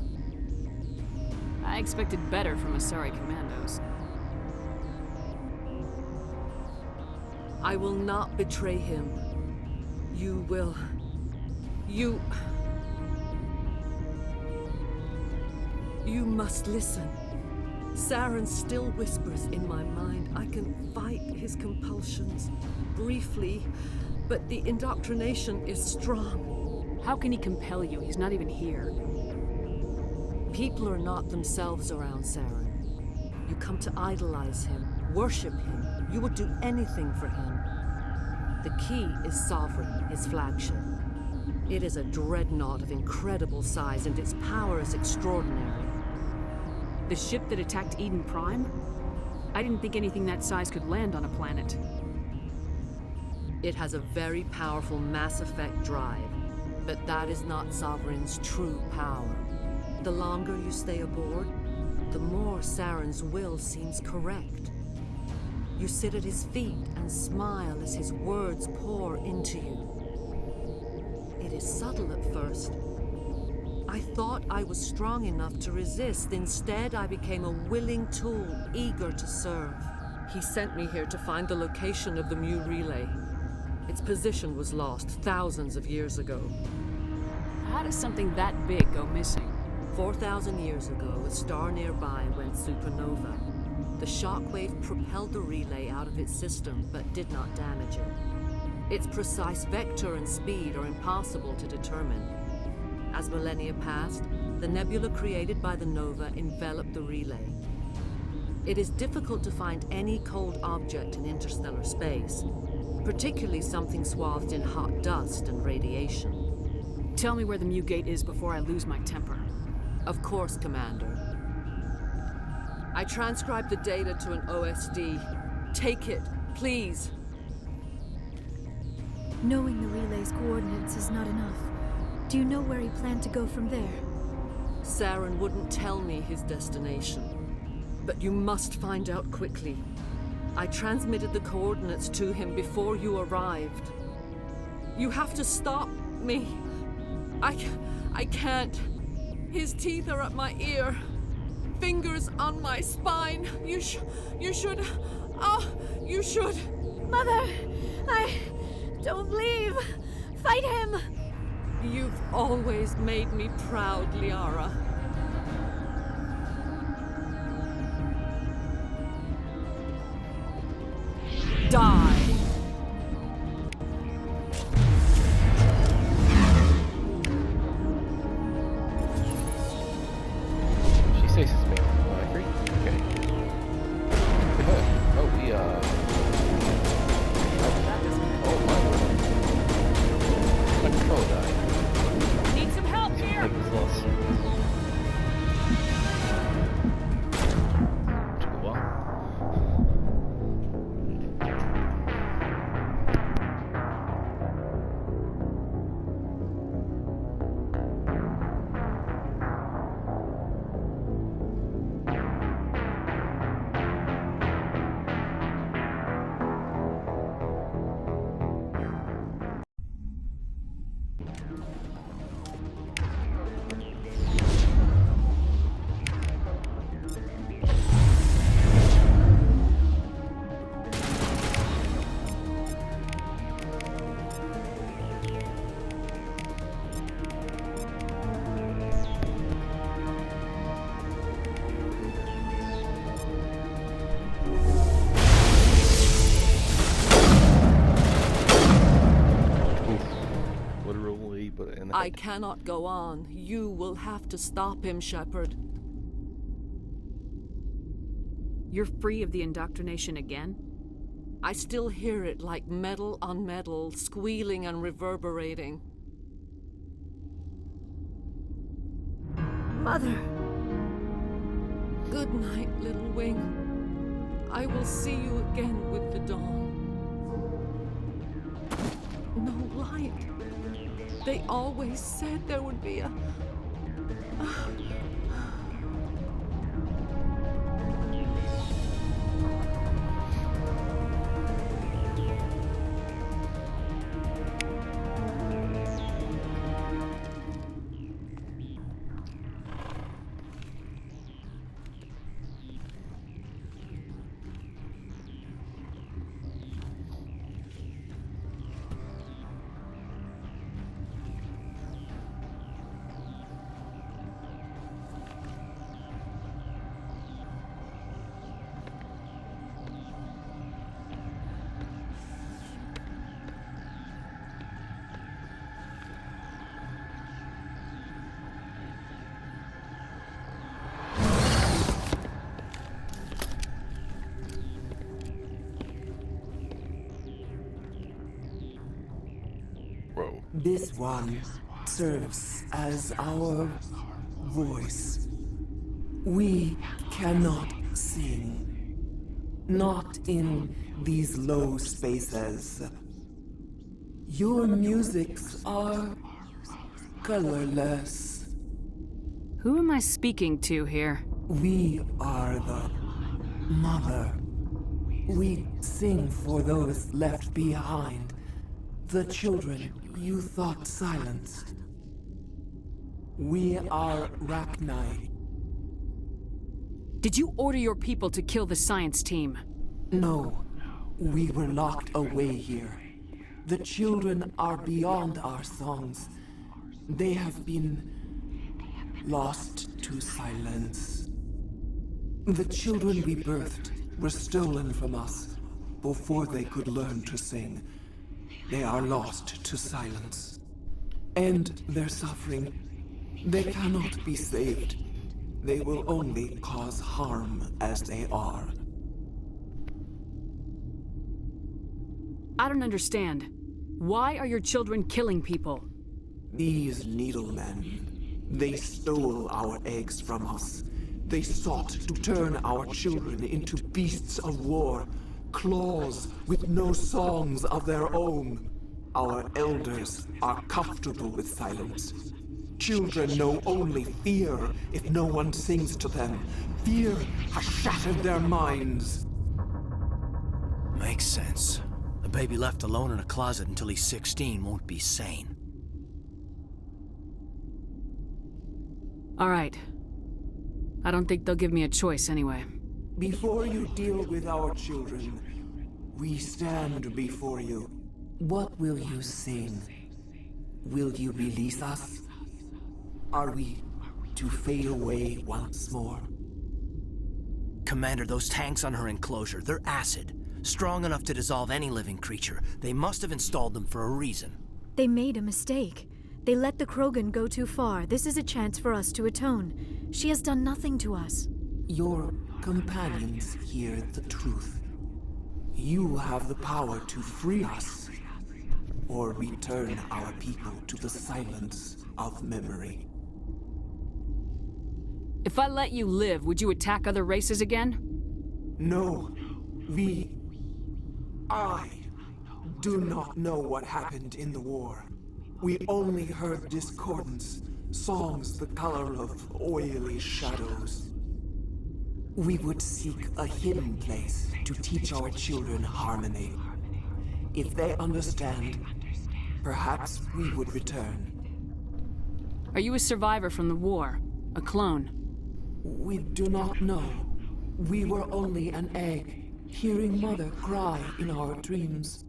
I expected better from Asari commandos. I will not betray him. You will... You must listen. Saren still whispers in my mind. I can fight his compulsions briefly, but the indoctrination is strong. How can he compel you? He's not even here. People are not themselves around Saren. You come to idolize him, worship him. You will do anything for him. The key is Sovereign, his flagship. It is a dreadnought of incredible size, and its power is extraordinary. The ship that attacked Eden Prime? I didn't think anything that size could land on a planet. It has a very powerful Mass Effect drive, but that is not Sovereign's true power. The longer you stay aboard, the more Saren's will seems correct. You sit at his feet and smile as his words pour into you. It is subtle at first. I thought I was strong enough to resist. Instead, I became a willing tool, eager to serve. He sent me here to find the location of the Mu relay. Its position was lost thousands of years ago. How does something that big go missing? 4,000 years ago, a star nearby went supernova. The shockwave propelled the relay out of its system, but did not damage it. Its precise vector and speed are impossible to determine. As millennia passed, the nebula created by the nova enveloped the relay. It is difficult to find any cold object in interstellar space, particularly something swathed in hot dust and radiation. Tell me where the Mu Gate is before I lose my temper. Of course, Commander. I transcribed the data to an OSD. Take it, please. Knowing the relay's coordinates is not enough. Do you know where he planned to go from there? Saren wouldn't tell me his destination. But you must find out quickly. I transmitted the coordinates to him before you arrived. You have to stop me. I can't. His teeth are at my ear. Fingers on my spine. You should... Oh, you should. Mother, don't leave. Fight him. You've always made me proud, Liara. Die. She says it's me. Oh, I agree. Okay. Look at her. Oh, we are. Oh my god. My control died. Need some help here. I was lost. Took a while. Literally, but in the I head. cannot go on. You will have to stop him, Shepard. You're free of the indoctrination again? I still hear it like metal on metal, squealing and reverberating. Mother. Good night, little wing. I will see you again with the dawn. No light. They always said there would be a... This one serves as our voice. We cannot sing. Not in these low spaces. Your musics are colorless. Who am I speaking to here? We are the mother. We sing for those left behind. The children you thought silenced. We are Rachni. Did you order your people to kill the science team? No. We were locked away here. The children are beyond our songs. They have been lost to silence. The children we birthed were stolen from us before they could learn to sing. They are lost to silence. And their suffering, they cannot be saved. They will only cause harm as they are. I don't understand. Why are your children killing people? These needlemen, they stole our eggs from us. They sought to turn our children into beasts of war, claws with no songs of their own. Our elders are comfortable with silence. Children know only fear if no one sings to them. Fear has shattered their minds. Makes sense. A baby left alone in a closet until he's 16 won't be sane. All right. I don't think they'll give me a choice anyway. Before you deal with our children, we stand before you. What will you sing? Will you release us? Are we to fade away once more? Commander, those tanks on her enclosure, they're acid. Strong enough to dissolve any living creature. They must have installed them for a reason. They made a mistake. They let the Krogan go too far. This is a chance for us to atone. She has done nothing to us. Your companions hear the truth. You have the power to free us, or return our people to the silence of memory. If I let you live, would you attack other races again? No. I do not know what happened in the war. We only heard discordance, songs the color of oily shadows. We would seek a hidden place to teach our children harmony. If they understand, perhaps we would return. Are you a survivor from the war? A clone? We do not know. We were only an egg, hearing Mother cry in our dreams.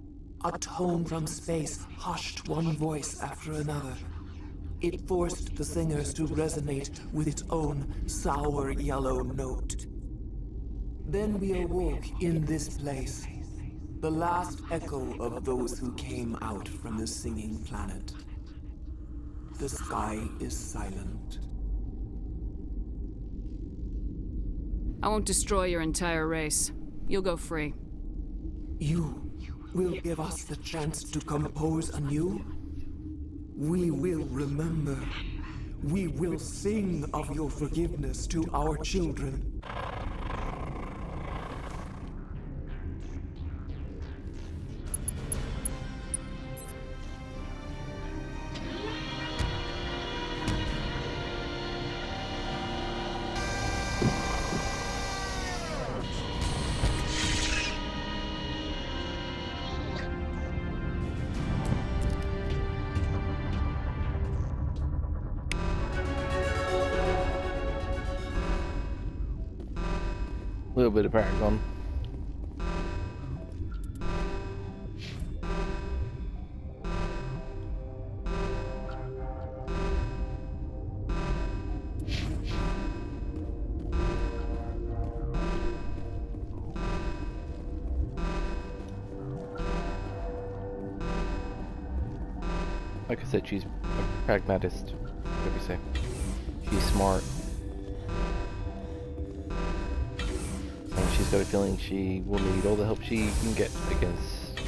A tone from space hushed one voice after another. It forced the singers to resonate with its own sour yellow note. Then we awoke in this place, the last echo of those who came out from the singing planet. The sky is silent. I won't destroy your entire race. You'll go free. You will give us the chance to compose anew? We will remember. We will sing of your forgiveness to our children. A little bit of Paragon. Like I said, she's a pragmatist. What do you say? She's smart. She's got a feeling she will need all the help she can get against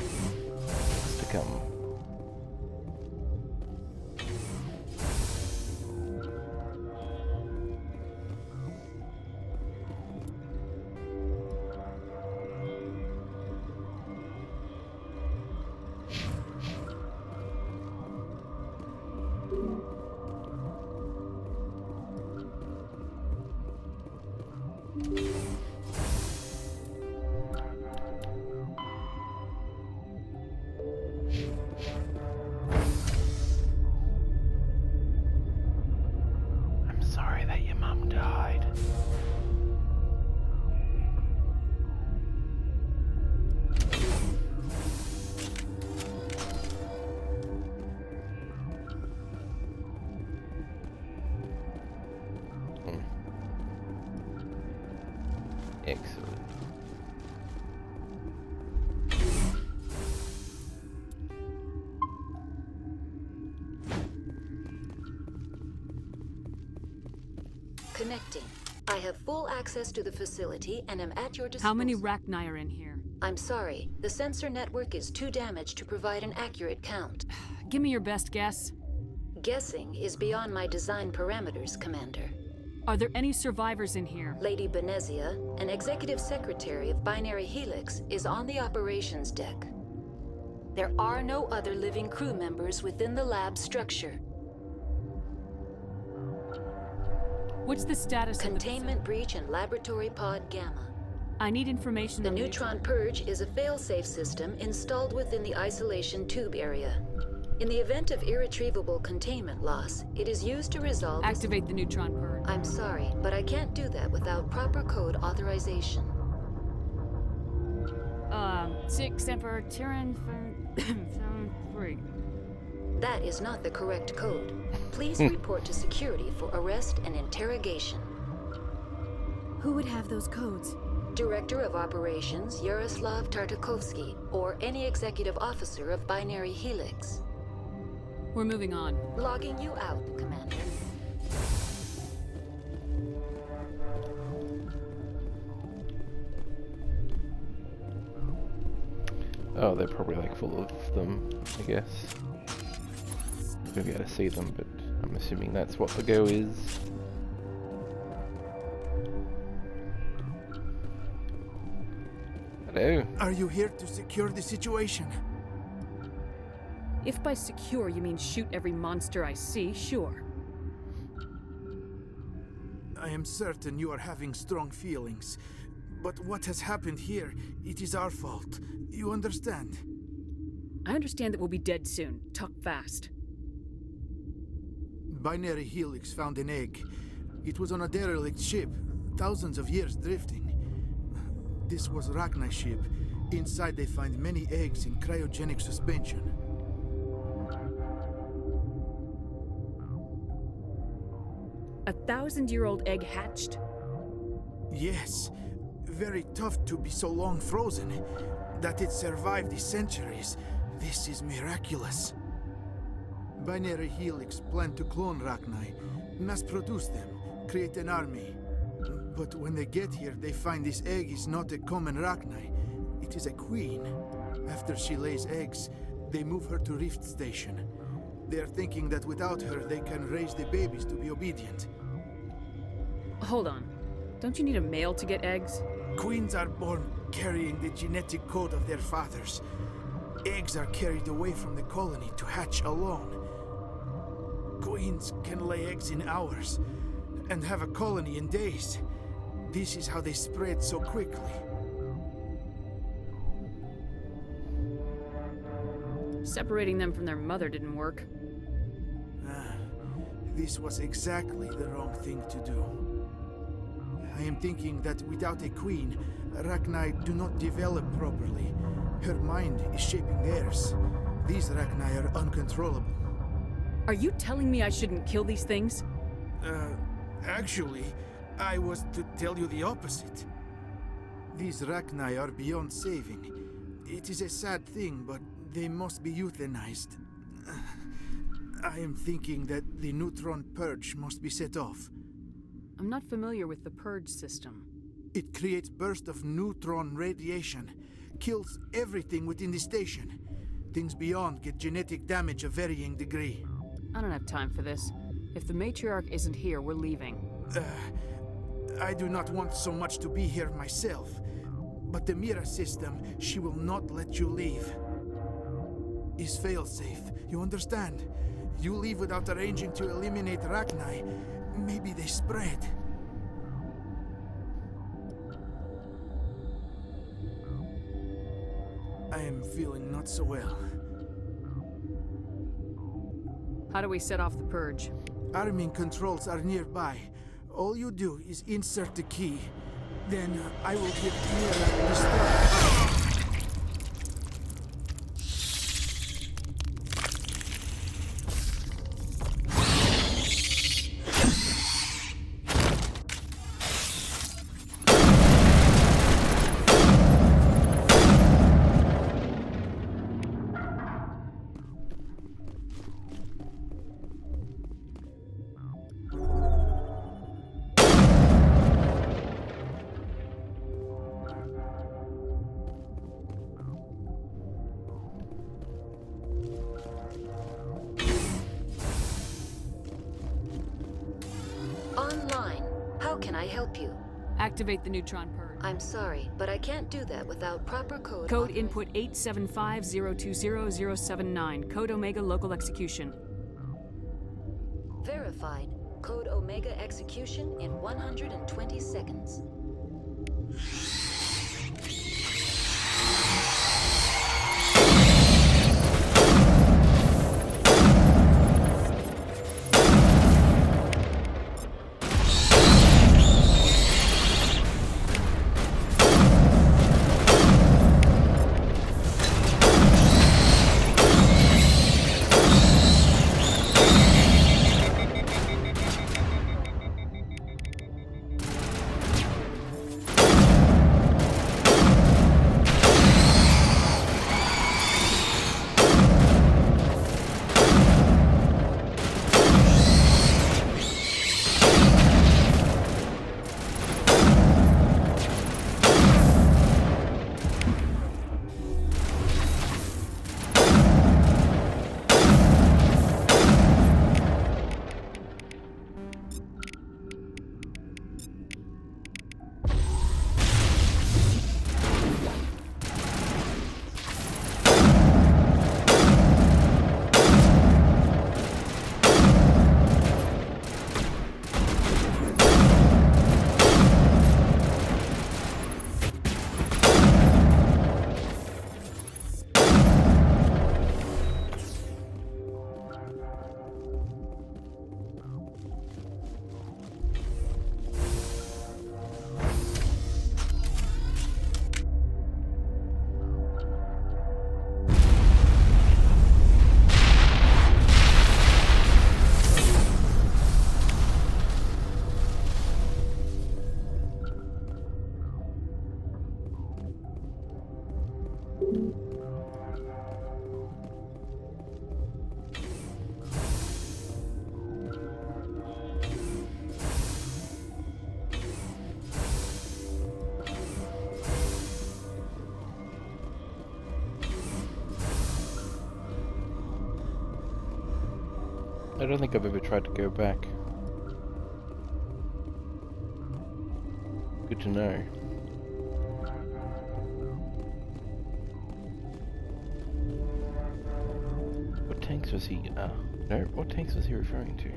what's to come. Excellent. Connecting. I have full access to the facility and am at your disposal. How many Rachni are in here? I'm sorry. The sensor network is too damaged to provide an accurate count. Give me your best guess. Guessing is beyond my design parameters, Commander. Are there any survivors in here? Lady Benezia, an executive secretary of Binary Helix, is on the operations deck. There are no other living crew members within the lab structure. What's the status of Containment breach in Laboratory Pod Gamma. I need information on the Neutron Purge is a fail-safe system installed within the isolation tube area. In the event of irretrievable containment loss, it is used to resolve... Activate the Neutron Purge. I'm sorry, but I can't do that without proper code authorization. 6 Emperor Tyrann from 3. That is not the correct code. Please report to security for arrest and interrogation. Who would have those codes? Director of Operations Yaroslav Tartakovsky, or any executive officer of Binary Helix. We're moving on. Logging you out, Commander. Oh, they're probably like full of them, I guess. I'm gonna be able to see them, but I'm assuming that's what the go is. Hello? Are you here to secure the situation? If by secure you mean shoot every monster I see, sure. I am certain you are having strong feelings. But what has happened here, it is our fault. You understand? I understand that we'll be dead soon. Talk fast. Binary Helix found an egg. It was on a derelict ship, thousands of years drifting. This was Rachni's ship. Inside they find many eggs in cryogenic suspension. A 1,000-year-old egg hatched? Yes. Very tough to be so long frozen. That it survived the centuries. This is miraculous. Binary Helix planned to clone Rachni, mass produce them, create an army. But when they get here, they find this egg is not a common Rachni. It is a queen. After she lays eggs, they move her to Rift Station. They are thinking that without her, they can raise the babies to be obedient. Hold on. Don't you need a male to get eggs? Queens are born carrying the genetic code of their fathers. Eggs are carried away from the colony to hatch alone. Queens can lay eggs in hours and have a colony in days. This is how they spread so quickly. Separating them from their mother didn't work. This was exactly the wrong thing to do. I am thinking that without a queen, Rachni do not develop properly. Her mind is shaping theirs. These Rachni are uncontrollable. Are you telling me I shouldn't kill these things? Actually, I was to tell you the opposite. These Rachni are beyond saving. It is a sad thing, but they must be euthanized. I am thinking that the neutron purge must be set off. I'm not familiar with the purge system. It creates bursts of neutron radiation, kills everything within the station. Things beyond get genetic damage of varying degree. I don't have time for this. If the matriarch isn't here, we're leaving. I do not want so much to be here myself. But the Mira system, she will not let you leave. Is failsafe, you understand? You leave without arranging to eliminate Rachni, maybe they spread. I am feeling not so well. How do we set off the purge? Arming controls are nearby. All you do is insert the key. Then I will give Mira the start. Online. How can I help you? Activate the neutron purge. I'm sorry, but I can't do that without proper code. Code input 875020079. Code Omega local execution. Verified. Code Omega execution in 120 seconds. I don't think I've ever tried to go back. Good to know. What tanks was he? No, what tanks was he referring to?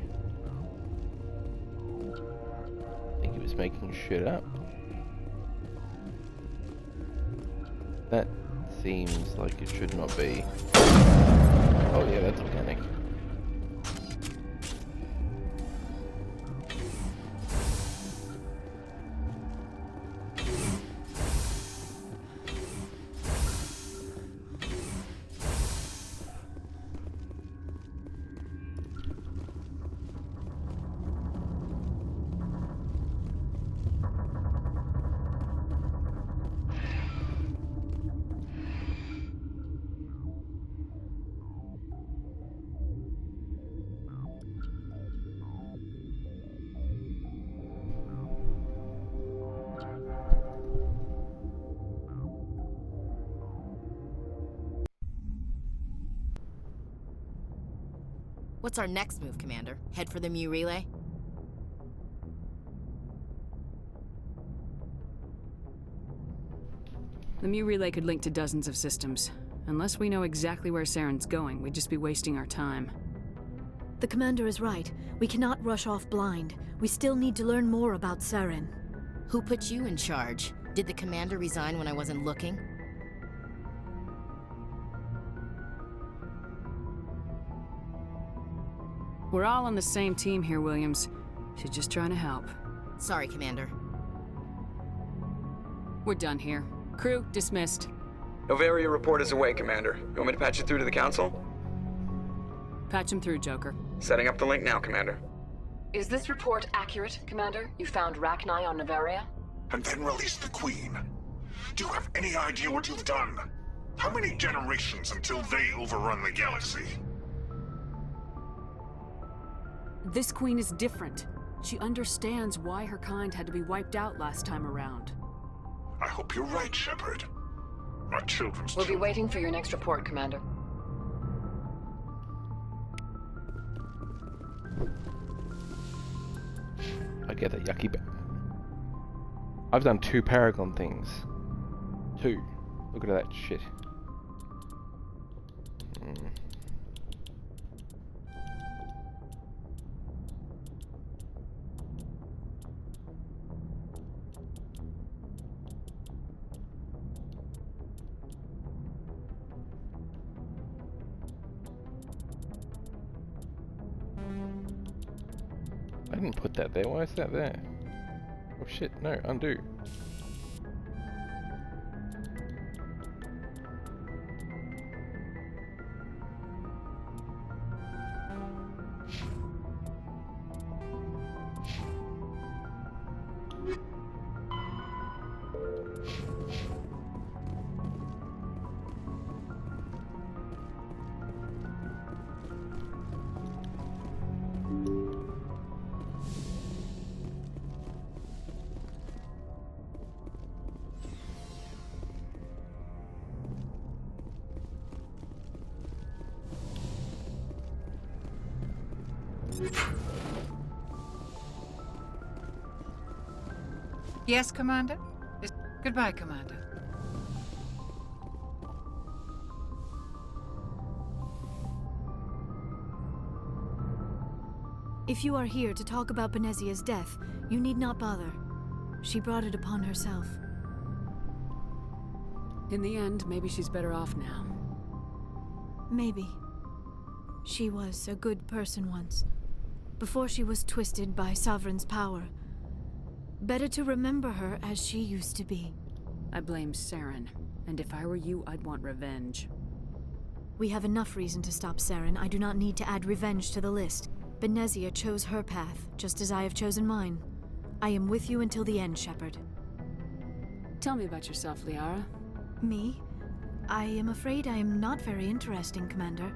I think he was making shit up. That seems like it should not be. Oh yeah, that's organic. What's our next move, Commander? Head for the Mu relay? The Mu relay could link to dozens of systems. Unless we know exactly where Saren's going, we'd just be wasting our time. The commander is right. We cannot rush off blind. We still need to learn more about Saren. Who put you in charge? Did the commander resign when I wasn't looking? We're all on the same team here, Williams. She's just trying to help. Sorry, Commander. We're done here. Crew, dismissed. Novaria report is away, Commander. You want me to patch it through to the Council? Patch him through, Joker. Setting up the link now, Commander. Is this report accurate, Commander? You found Rachni on Novaria? And then released the Queen. Do you have any idea what you've done? How many generations until they overrun the galaxy? This Queen is different. She understands why her kind had to be wiped out last time around. I hope you're right, Shepard. Our children's We'll be waiting for your next report, Commander. I get that yucky bit. I've done 2 Paragon things. 2. Look at that shit. I didn't put that there. Why is that there? Oh shit, no, undo. Yes, Commander? Goodbye, Commander. If you are here to talk about Benezia's death, you need not bother. She brought it upon herself. In the end, maybe she's better off now. Maybe. She was a good person once, before she was twisted by Sovereign's power. Better to remember her as she used to be. I blame Saren, and if I were you, I'd want revenge. We have enough reason to stop Saren. I do not need to add revenge to the list. Benezia chose her path, just as I have chosen mine. I am with you until the end, Shepard. Tell me about yourself, Liara. Me? I am afraid I am not very interesting, Commander.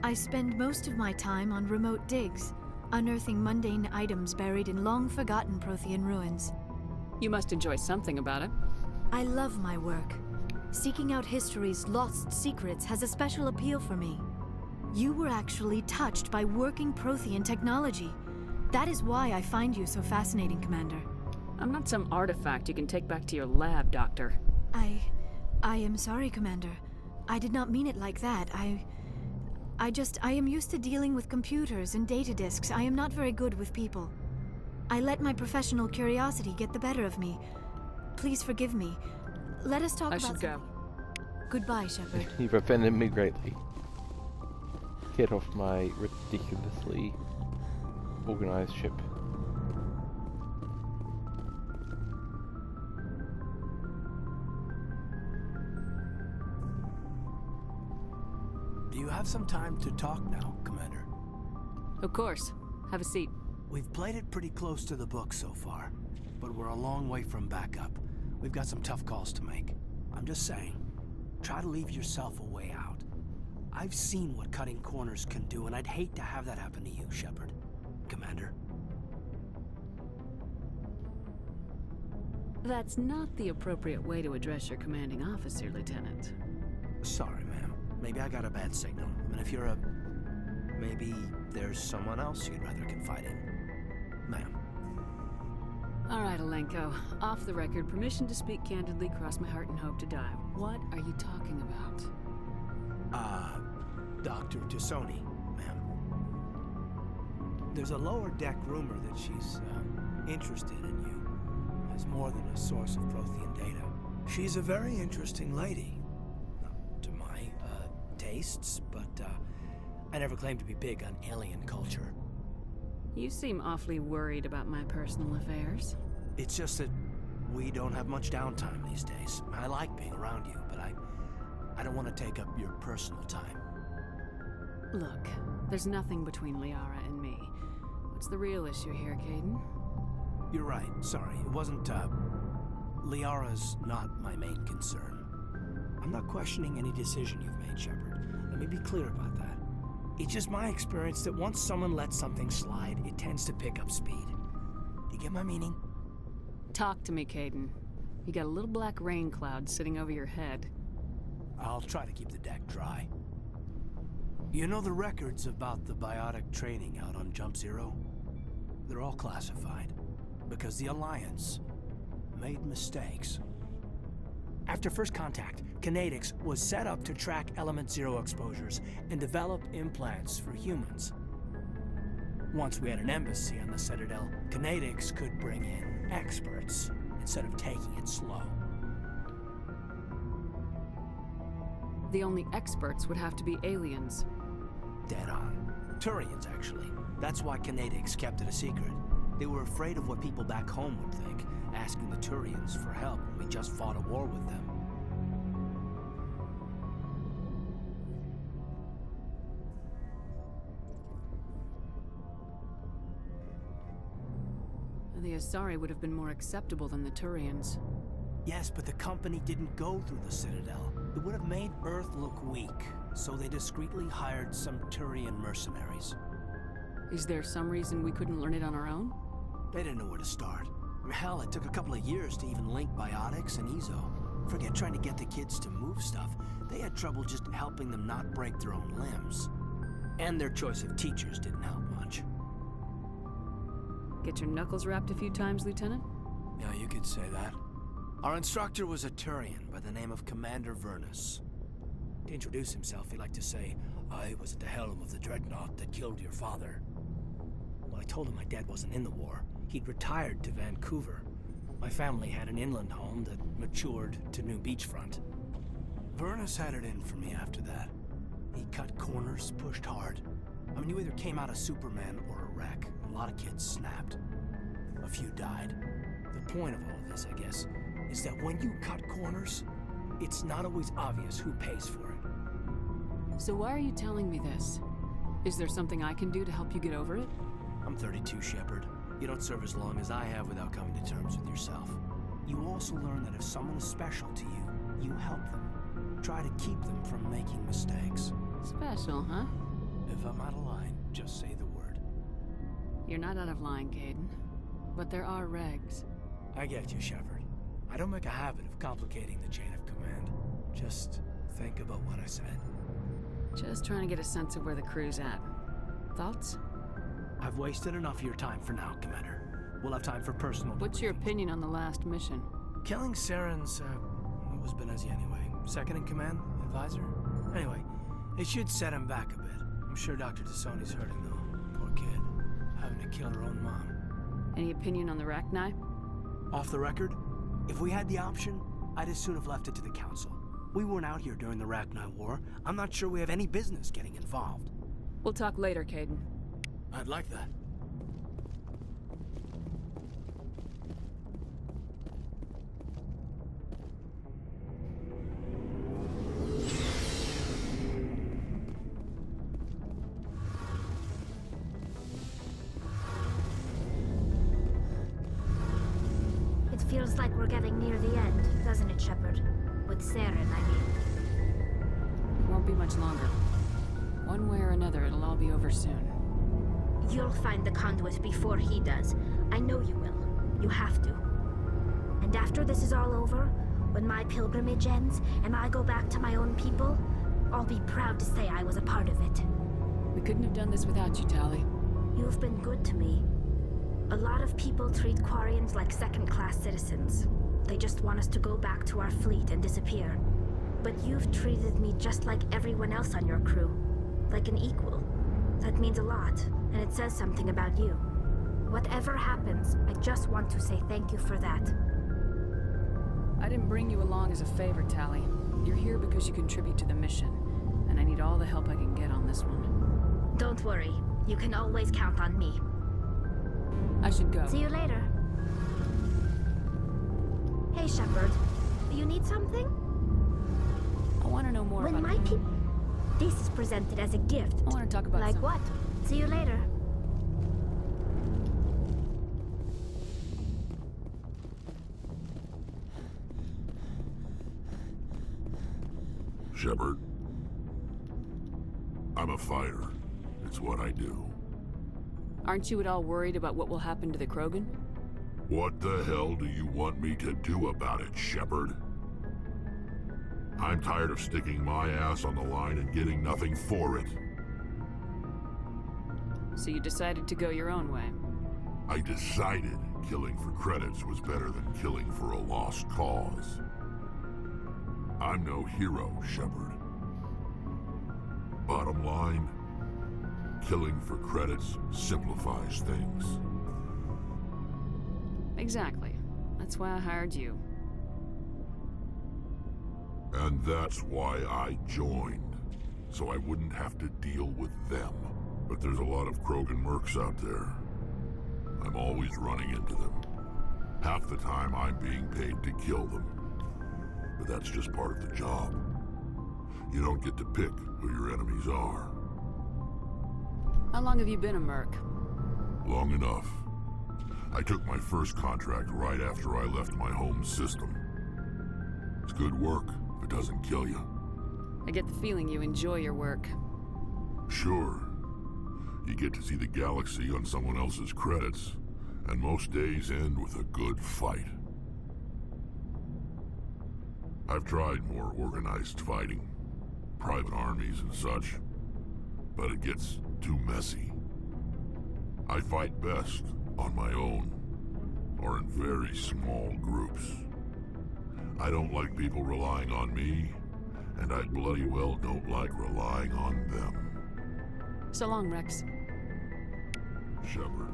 I spend most of my time on remote digs, unearthing mundane items buried in long-forgotten Prothean ruins. You must enjoy something about it. I love my work. Seeking out history's lost secrets has a special appeal for me. You were actually touched by working Prothean technology. That is why I find you so fascinating, Commander. I'm not some artifact you can take back to your lab, Doctor. I am sorry, Commander. I did not mean it like that. I am used to dealing with computers and data disks. I am not very good with people. I let my professional curiosity get the better of me. Please forgive me. Let us talk about I should go. Goodbye, Shepard. You've offended me greatly. Get off my ridiculously organized ship. Do you have some time to talk now, Commander? Of course. Have a seat. We've played it pretty close to the book so far, but we're a long way from backup. We've got some tough calls to make. I'm just saying, try to leave yourself a way out. I've seen what cutting corners can do, and I'd hate to have that happen to you, Shepard. Commander. That's not the appropriate way to address your commanding officer, Lieutenant. Sorry, ma'am. Maybe I got a bad signal. I mean, if you're a... Maybe there's someone else you'd rather confide in. Ma'am. All right, Alenko. Off the record, permission to speak candidly, cross my heart and hope to die. What are you talking about? Dr. T'Soni, ma'am. There's a lower deck rumor that she's, interested in you as more than a source of Prothean data. She's a very interesting lady. Not to my, tastes, but, I never claimed to be big on alien culture. You seem awfully worried about my personal affairs. It's just that we don't have much downtime these days. I like being around you, but I don't want to take up your personal time. Look, there's nothing between Liara and me. What's the real issue here, Kaidan? You're right. Sorry. It wasn't, Liara's not my main concern. I'm not questioning any decision you've made, Shepard. Let me be clear about that. It's just my experience that once someone lets something slide, it tends to pick up speed. Do you get my meaning? Talk to me, Kaidan. You got a little black rain cloud sitting over your head. I'll try to keep the deck dry. You know the records about the biotic training out on Jump Zero? They're all classified, because the Alliance made mistakes. After first contact, Kinetics was set up to track Element Zero exposures and develop implants for humans. Once we had an embassy on the Citadel, Kinetics could bring in experts instead of taking it slow. The only experts would have to be aliens. Dead on. Turians, actually. That's why Kinetics kept it a secret. They were afraid of what people back home would think, asking the Turians for help when we just fought a war with them. The Asari would have been more acceptable than the Turians. Yes, but the company didn't go through the Citadel. It would have made Earth look weak, so they discreetly hired some Turian mercenaries. Is there some reason we couldn't learn it on our own? They didn't know where to start. Hell, it took a couple of years to even link biotics and Ezo. Forget trying to get the kids to move stuff. They had trouble just helping them not break their own limbs. And their choice of teachers didn't help much. Get your knuckles rapped a few times, Lieutenant? Yeah, you could say that. Our instructor was a Turian by the name of Commander Vernus. To introduce himself, he liked to say, "I was at the helm of the dreadnought that killed your father." Well, I told him my dad wasn't in the war. He'd retired to Vancouver. My family had an inland home that matured to New Beachfront. Vernus had it in for me after that. He cut corners, pushed hard. I mean, you either came out a Superman or a wreck. A lot of kids snapped. A few died. The point of all of this, I guess, is that when you cut corners, it's not always obvious who pays for it. So why are you telling me this? Is there something I can do to help you get over it? I'm 32, Shepard. You don't serve as long as I have without coming to terms with yourself. You also learn that if someone is special to you, you help them. try to keep them from making mistakes. Special, huh? If I'm out of line, just say the word. You're not out of line, Caden. But there are regs. I get you, Shepard. I don't make a habit of complicating the chain of command. Just think about what I said. Just trying to get a sense of where the crew's at. Thoughts? I've wasted enough of your time for now, Commander. We'll have time for personal... What's your opinion on the last mission? Killing Saren's, what was Benezi anyway? Second in command? Advisor? Anyway, it should set him back a bit. I'm sure Dr. T'Soni's hurting, though. Poor kid. Having to kill her own mom. Any opinion on the Rachni? Off the record, if we had the option, I'd as soon have left it to the Council. We weren't out here during the Rachni War. I'm not sure we have any business getting involved. We'll talk later, Caden. I'd like that. It feels like we're getting near the end, doesn't it, Shepard? With Saren, I mean. Won't be much longer. One way or another, it'll all be over soon. You'll find the conduit before he does. I know you will. You have to. And after this is all over, when my pilgrimage ends and I go back to my own people, I'll be proud to say I was a part of it. We couldn't have done this without you, Tali. You've been good to me. A lot of people treat Quarians like second-class citizens. They just want us to go back to our fleet and disappear. But you've treated me just like everyone else on your crew. Like an equal. That means a lot, and it says something about you. Whatever happens, I just want to say thank you for that. I didn't bring you along as a favor, Tali. You're here because you contribute to the mission, and I need all the help I can get on this one. Don't worry. You can always count on me. I should go. See you later. Hey, Shepard. You need something? I want to know more about my people... This is presented as a gift. I want to talk about Like what? See you later. Shepard. I'm a fighter. It's what I do. Aren't you at all worried about what will happen to the Krogan? What the hell do you want me to do about it, Shepard? I'm tired of sticking my ass on the line and getting nothing for it. So you decided to go your own way? I decided killing for credits was better than killing for a lost cause. I'm no hero, Shepard. Bottom line, killing for credits simplifies things. Exactly. That's why I hired you. And that's why I joined. So I wouldn't have to deal with them. But there's a lot of Krogan mercs out there. I'm always running into them. Half the time I'm being paid to kill them. But that's just part of the job. You don't get to pick who your enemies are. How long have you been a merc? Long enough. I took my first contract right after I left my home system. It's good work if it doesn't kill you. I get the feeling you enjoy your work. Sure. You get to see the galaxy on someone else's credits, and most days end with a good fight. I've tried more organized fighting, private armies and such, but it gets too messy. I fight best on my own, or in very small groups. I don't like people relying on me, and I bloody well don't like relying on them. So long, Rex. Shepard.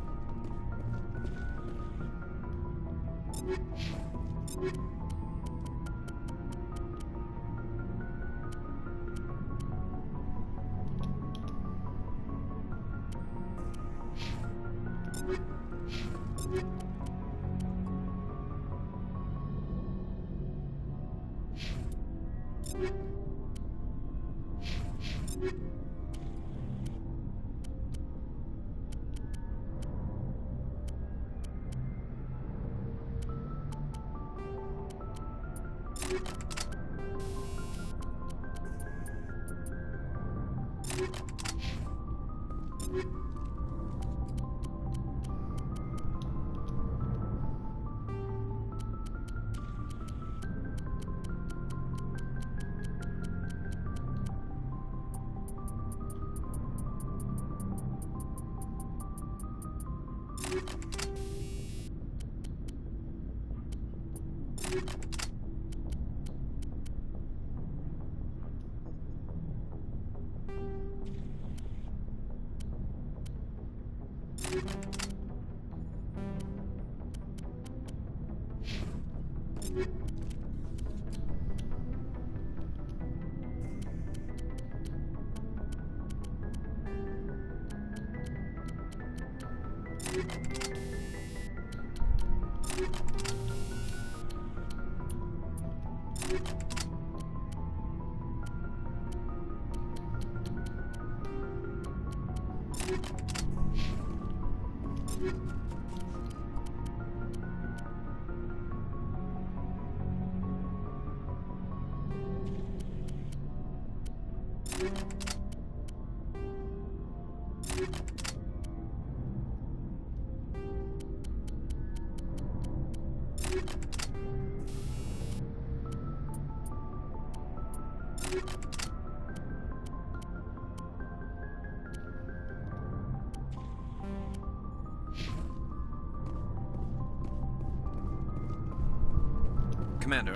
Commander,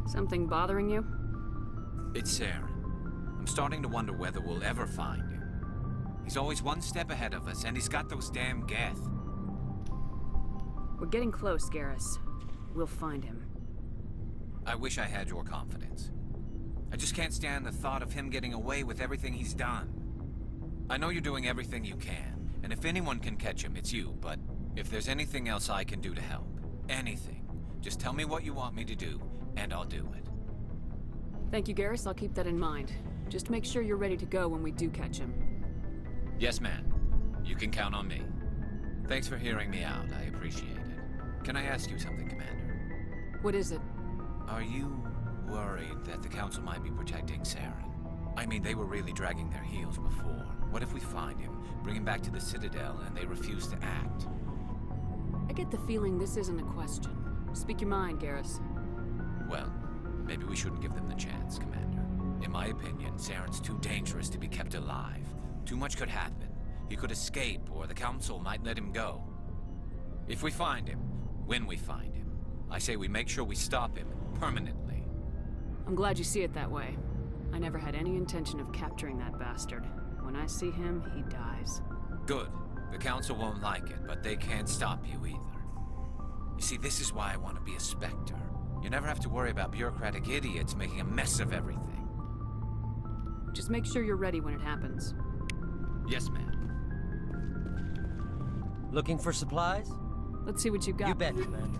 Something bothering you? It's Saren. I'm starting to wonder whether we'll ever find him. He's always one step ahead of us, and he's got those damn Geth. We're getting close, Garrus. We'll find him. I wish I had your confidence. I just can't stand the thought of him getting away with everything he's done. I know you're doing everything you can, and if anyone can catch him, it's you, but if there's anything else I can do to help, anything, just tell me what you want me to do, and I'll do it. Thank you, Garrus. I'll keep that in mind. Just make sure you're ready to go when we do catch him. Yes, ma'am. You can count on me. Thanks for hearing me out. I appreciate it. Can I ask you something, Commander? What is it? Are you worried that the Council might be protecting Saren? I mean, they were really dragging their heels before. What if we find him, bring him back to the Citadel, and they refuse to act? I get the feeling this isn't a question. Speak your mind, Garrus. Well, maybe we shouldn't give them the chance, Commander. In my opinion, Saren's too dangerous to be kept alive. Too much could happen. He could escape, or the Council might let him go. If we find him, when we find him, I say we make sure we stop him permanently. I'm glad you see it that way. I never had any intention of capturing that bastard. When I see him, he dies. Good. The Council won't like it, but they can't stop you either. You see, this is why I want to be a Spectre. You never have to worry about bureaucratic idiots making a mess of everything. Just make sure you're ready when it happens. Yes, ma'am. Looking for supplies? Let's see what you got. You bet, Commander.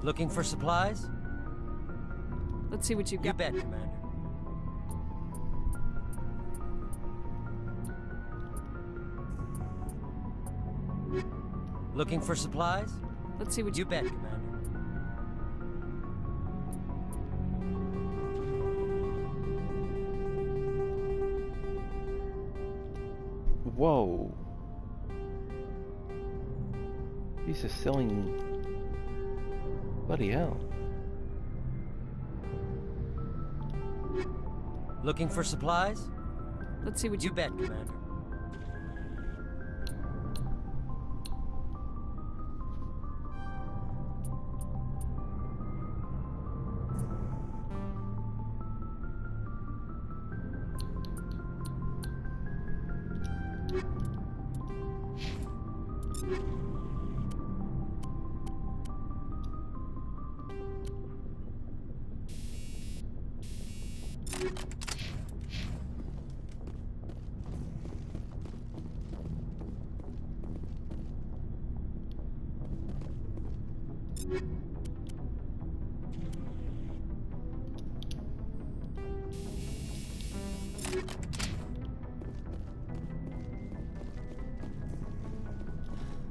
Looking for supplies? Let's see what you got. You bet, Commander. Looking for supplies? Let's see what you bet, Commander. Whoa. These are selling... Bloody hell. Looking for supplies? Let's see what you bet, Commander.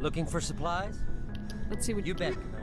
Looking for supplies? Let's see what you bet, Commander.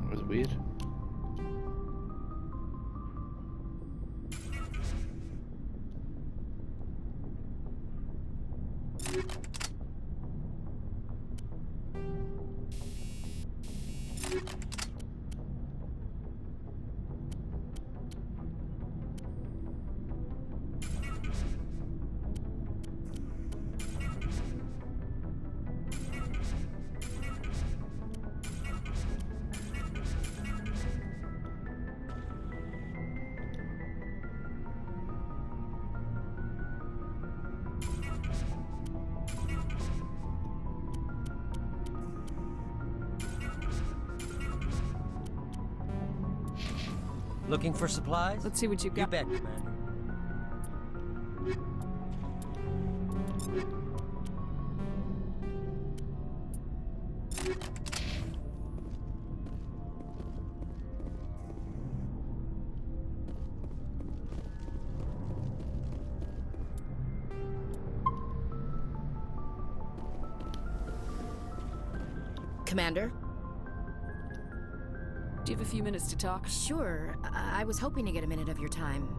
That was weird. Looking for supplies? Let's see what you got. You bet, Commander. Commander? Do you have a few minutes to talk? Sure. I was hoping to get a minute of your time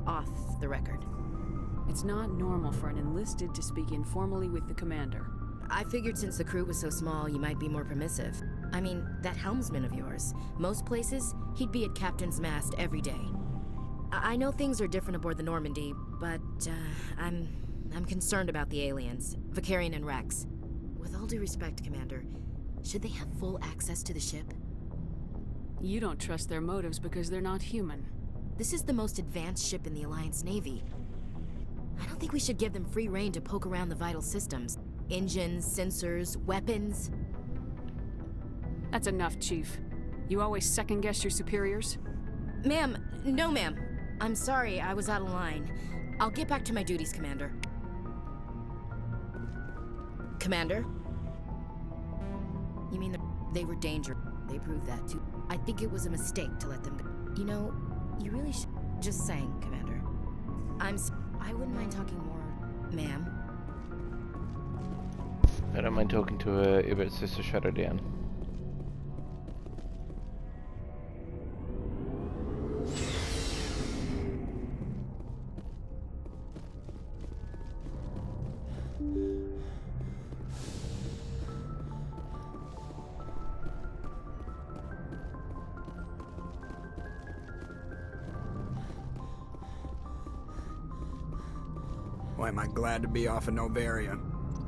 off the record. It's not normal for an enlisted to speak informally with the commander. I figured since the crew was so small, you might be more permissive. I mean, that helmsman of yours. Most places, he'd be at captain's mast every day. I know things are different aboard the Normandy, but I'm concerned about the aliens, Vakarian and Rex. With all due respect, Commander, should they have full access to the ship? You don't trust their motives because they're not human. This is the most advanced ship in the Alliance Navy. I don't think we should give them free rein to poke around the vital systems. Engines, sensors, weapons. That's enough, Chief. You always second-guess your superiors? Ma'am, no ma'am. I'm sorry, I was out of line. I'll get back to my duties, Commander. Commander? You mean they were dangerous? They proved that too. I think it was a mistake to let them go. You know, you really should. Just saying, Commander. I wouldn't mind talking more, ma'am. I don't mind talking to her if it's just to shut her down. Boy, am I glad to be off of Noveria.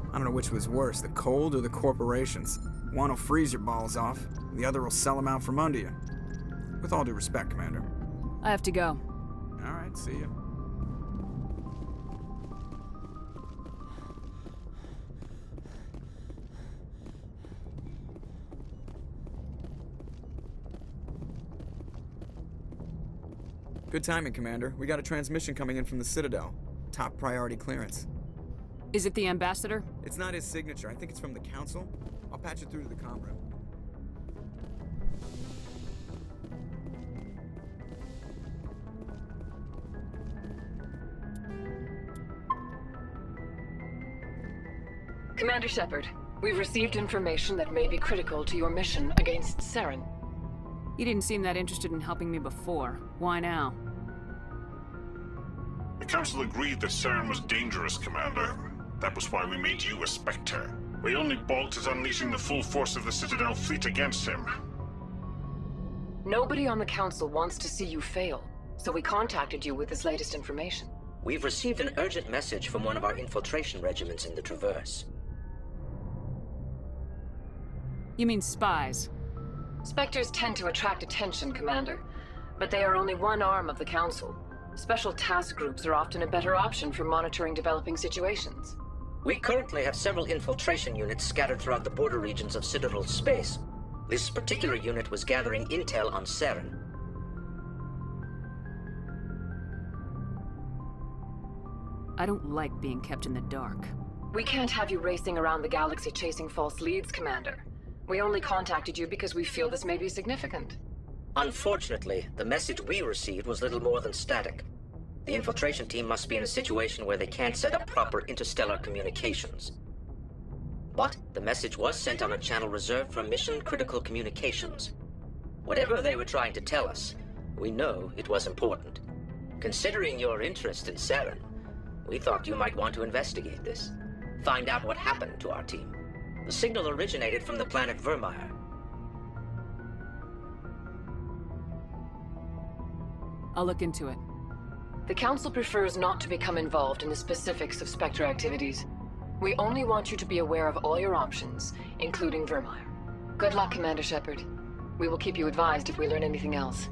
I don't know which was worse, the cold or the corporations. One will freeze your balls off, the other will sell them out from under you. With all due respect, Commander. I have to go. All right, see ya. Good timing, Commander. We got a transmission coming in from the Citadel. Top priority clearance. Is it the ambassador? It's not his signature. I think it's from the Council. I'll patch it through to the comm room. Commander Shepard, we've received information that may be critical to your mission against Saren. You didn't seem that interested in helping me before. Why now? The Council agreed that Saren was dangerous, Commander. That was why we made you a Spectre. We only balked at unleashing the full force of the Citadel fleet against him. Nobody on the Council wants to see you fail, so we contacted you with this latest information. We've received an urgent message from one of our infiltration regiments in the Traverse. You mean spies? Spectres tend to attract attention, Commander, but they are only one arm of the Council. Special task groups are often a better option for monitoring developing situations. We currently have several infiltration units scattered throughout the border regions of Citadel space. This particular unit was gathering intel on Saren. I don't like being kept in the dark. We can't have you racing around the galaxy chasing false leads, Commander. We only contacted you because we feel this may be significant. Unfortunately, the message we received was little more than static. The infiltration team must be in a situation where they can't set up proper interstellar communications. But the message was sent on a channel reserved for mission-critical communications. Whatever they were trying to tell us, we know it was important. Considering your interest in Saren, we thought you might want to investigate this. Find out what happened to our team. The signal originated from the planet Vermeer. I'll look into it. The Council prefers not to become involved in the specifics of Spectre activities. We only want you to be aware of all your options, including Vermeer. Good luck, Commander Shepard. We will keep you advised if we learn anything else.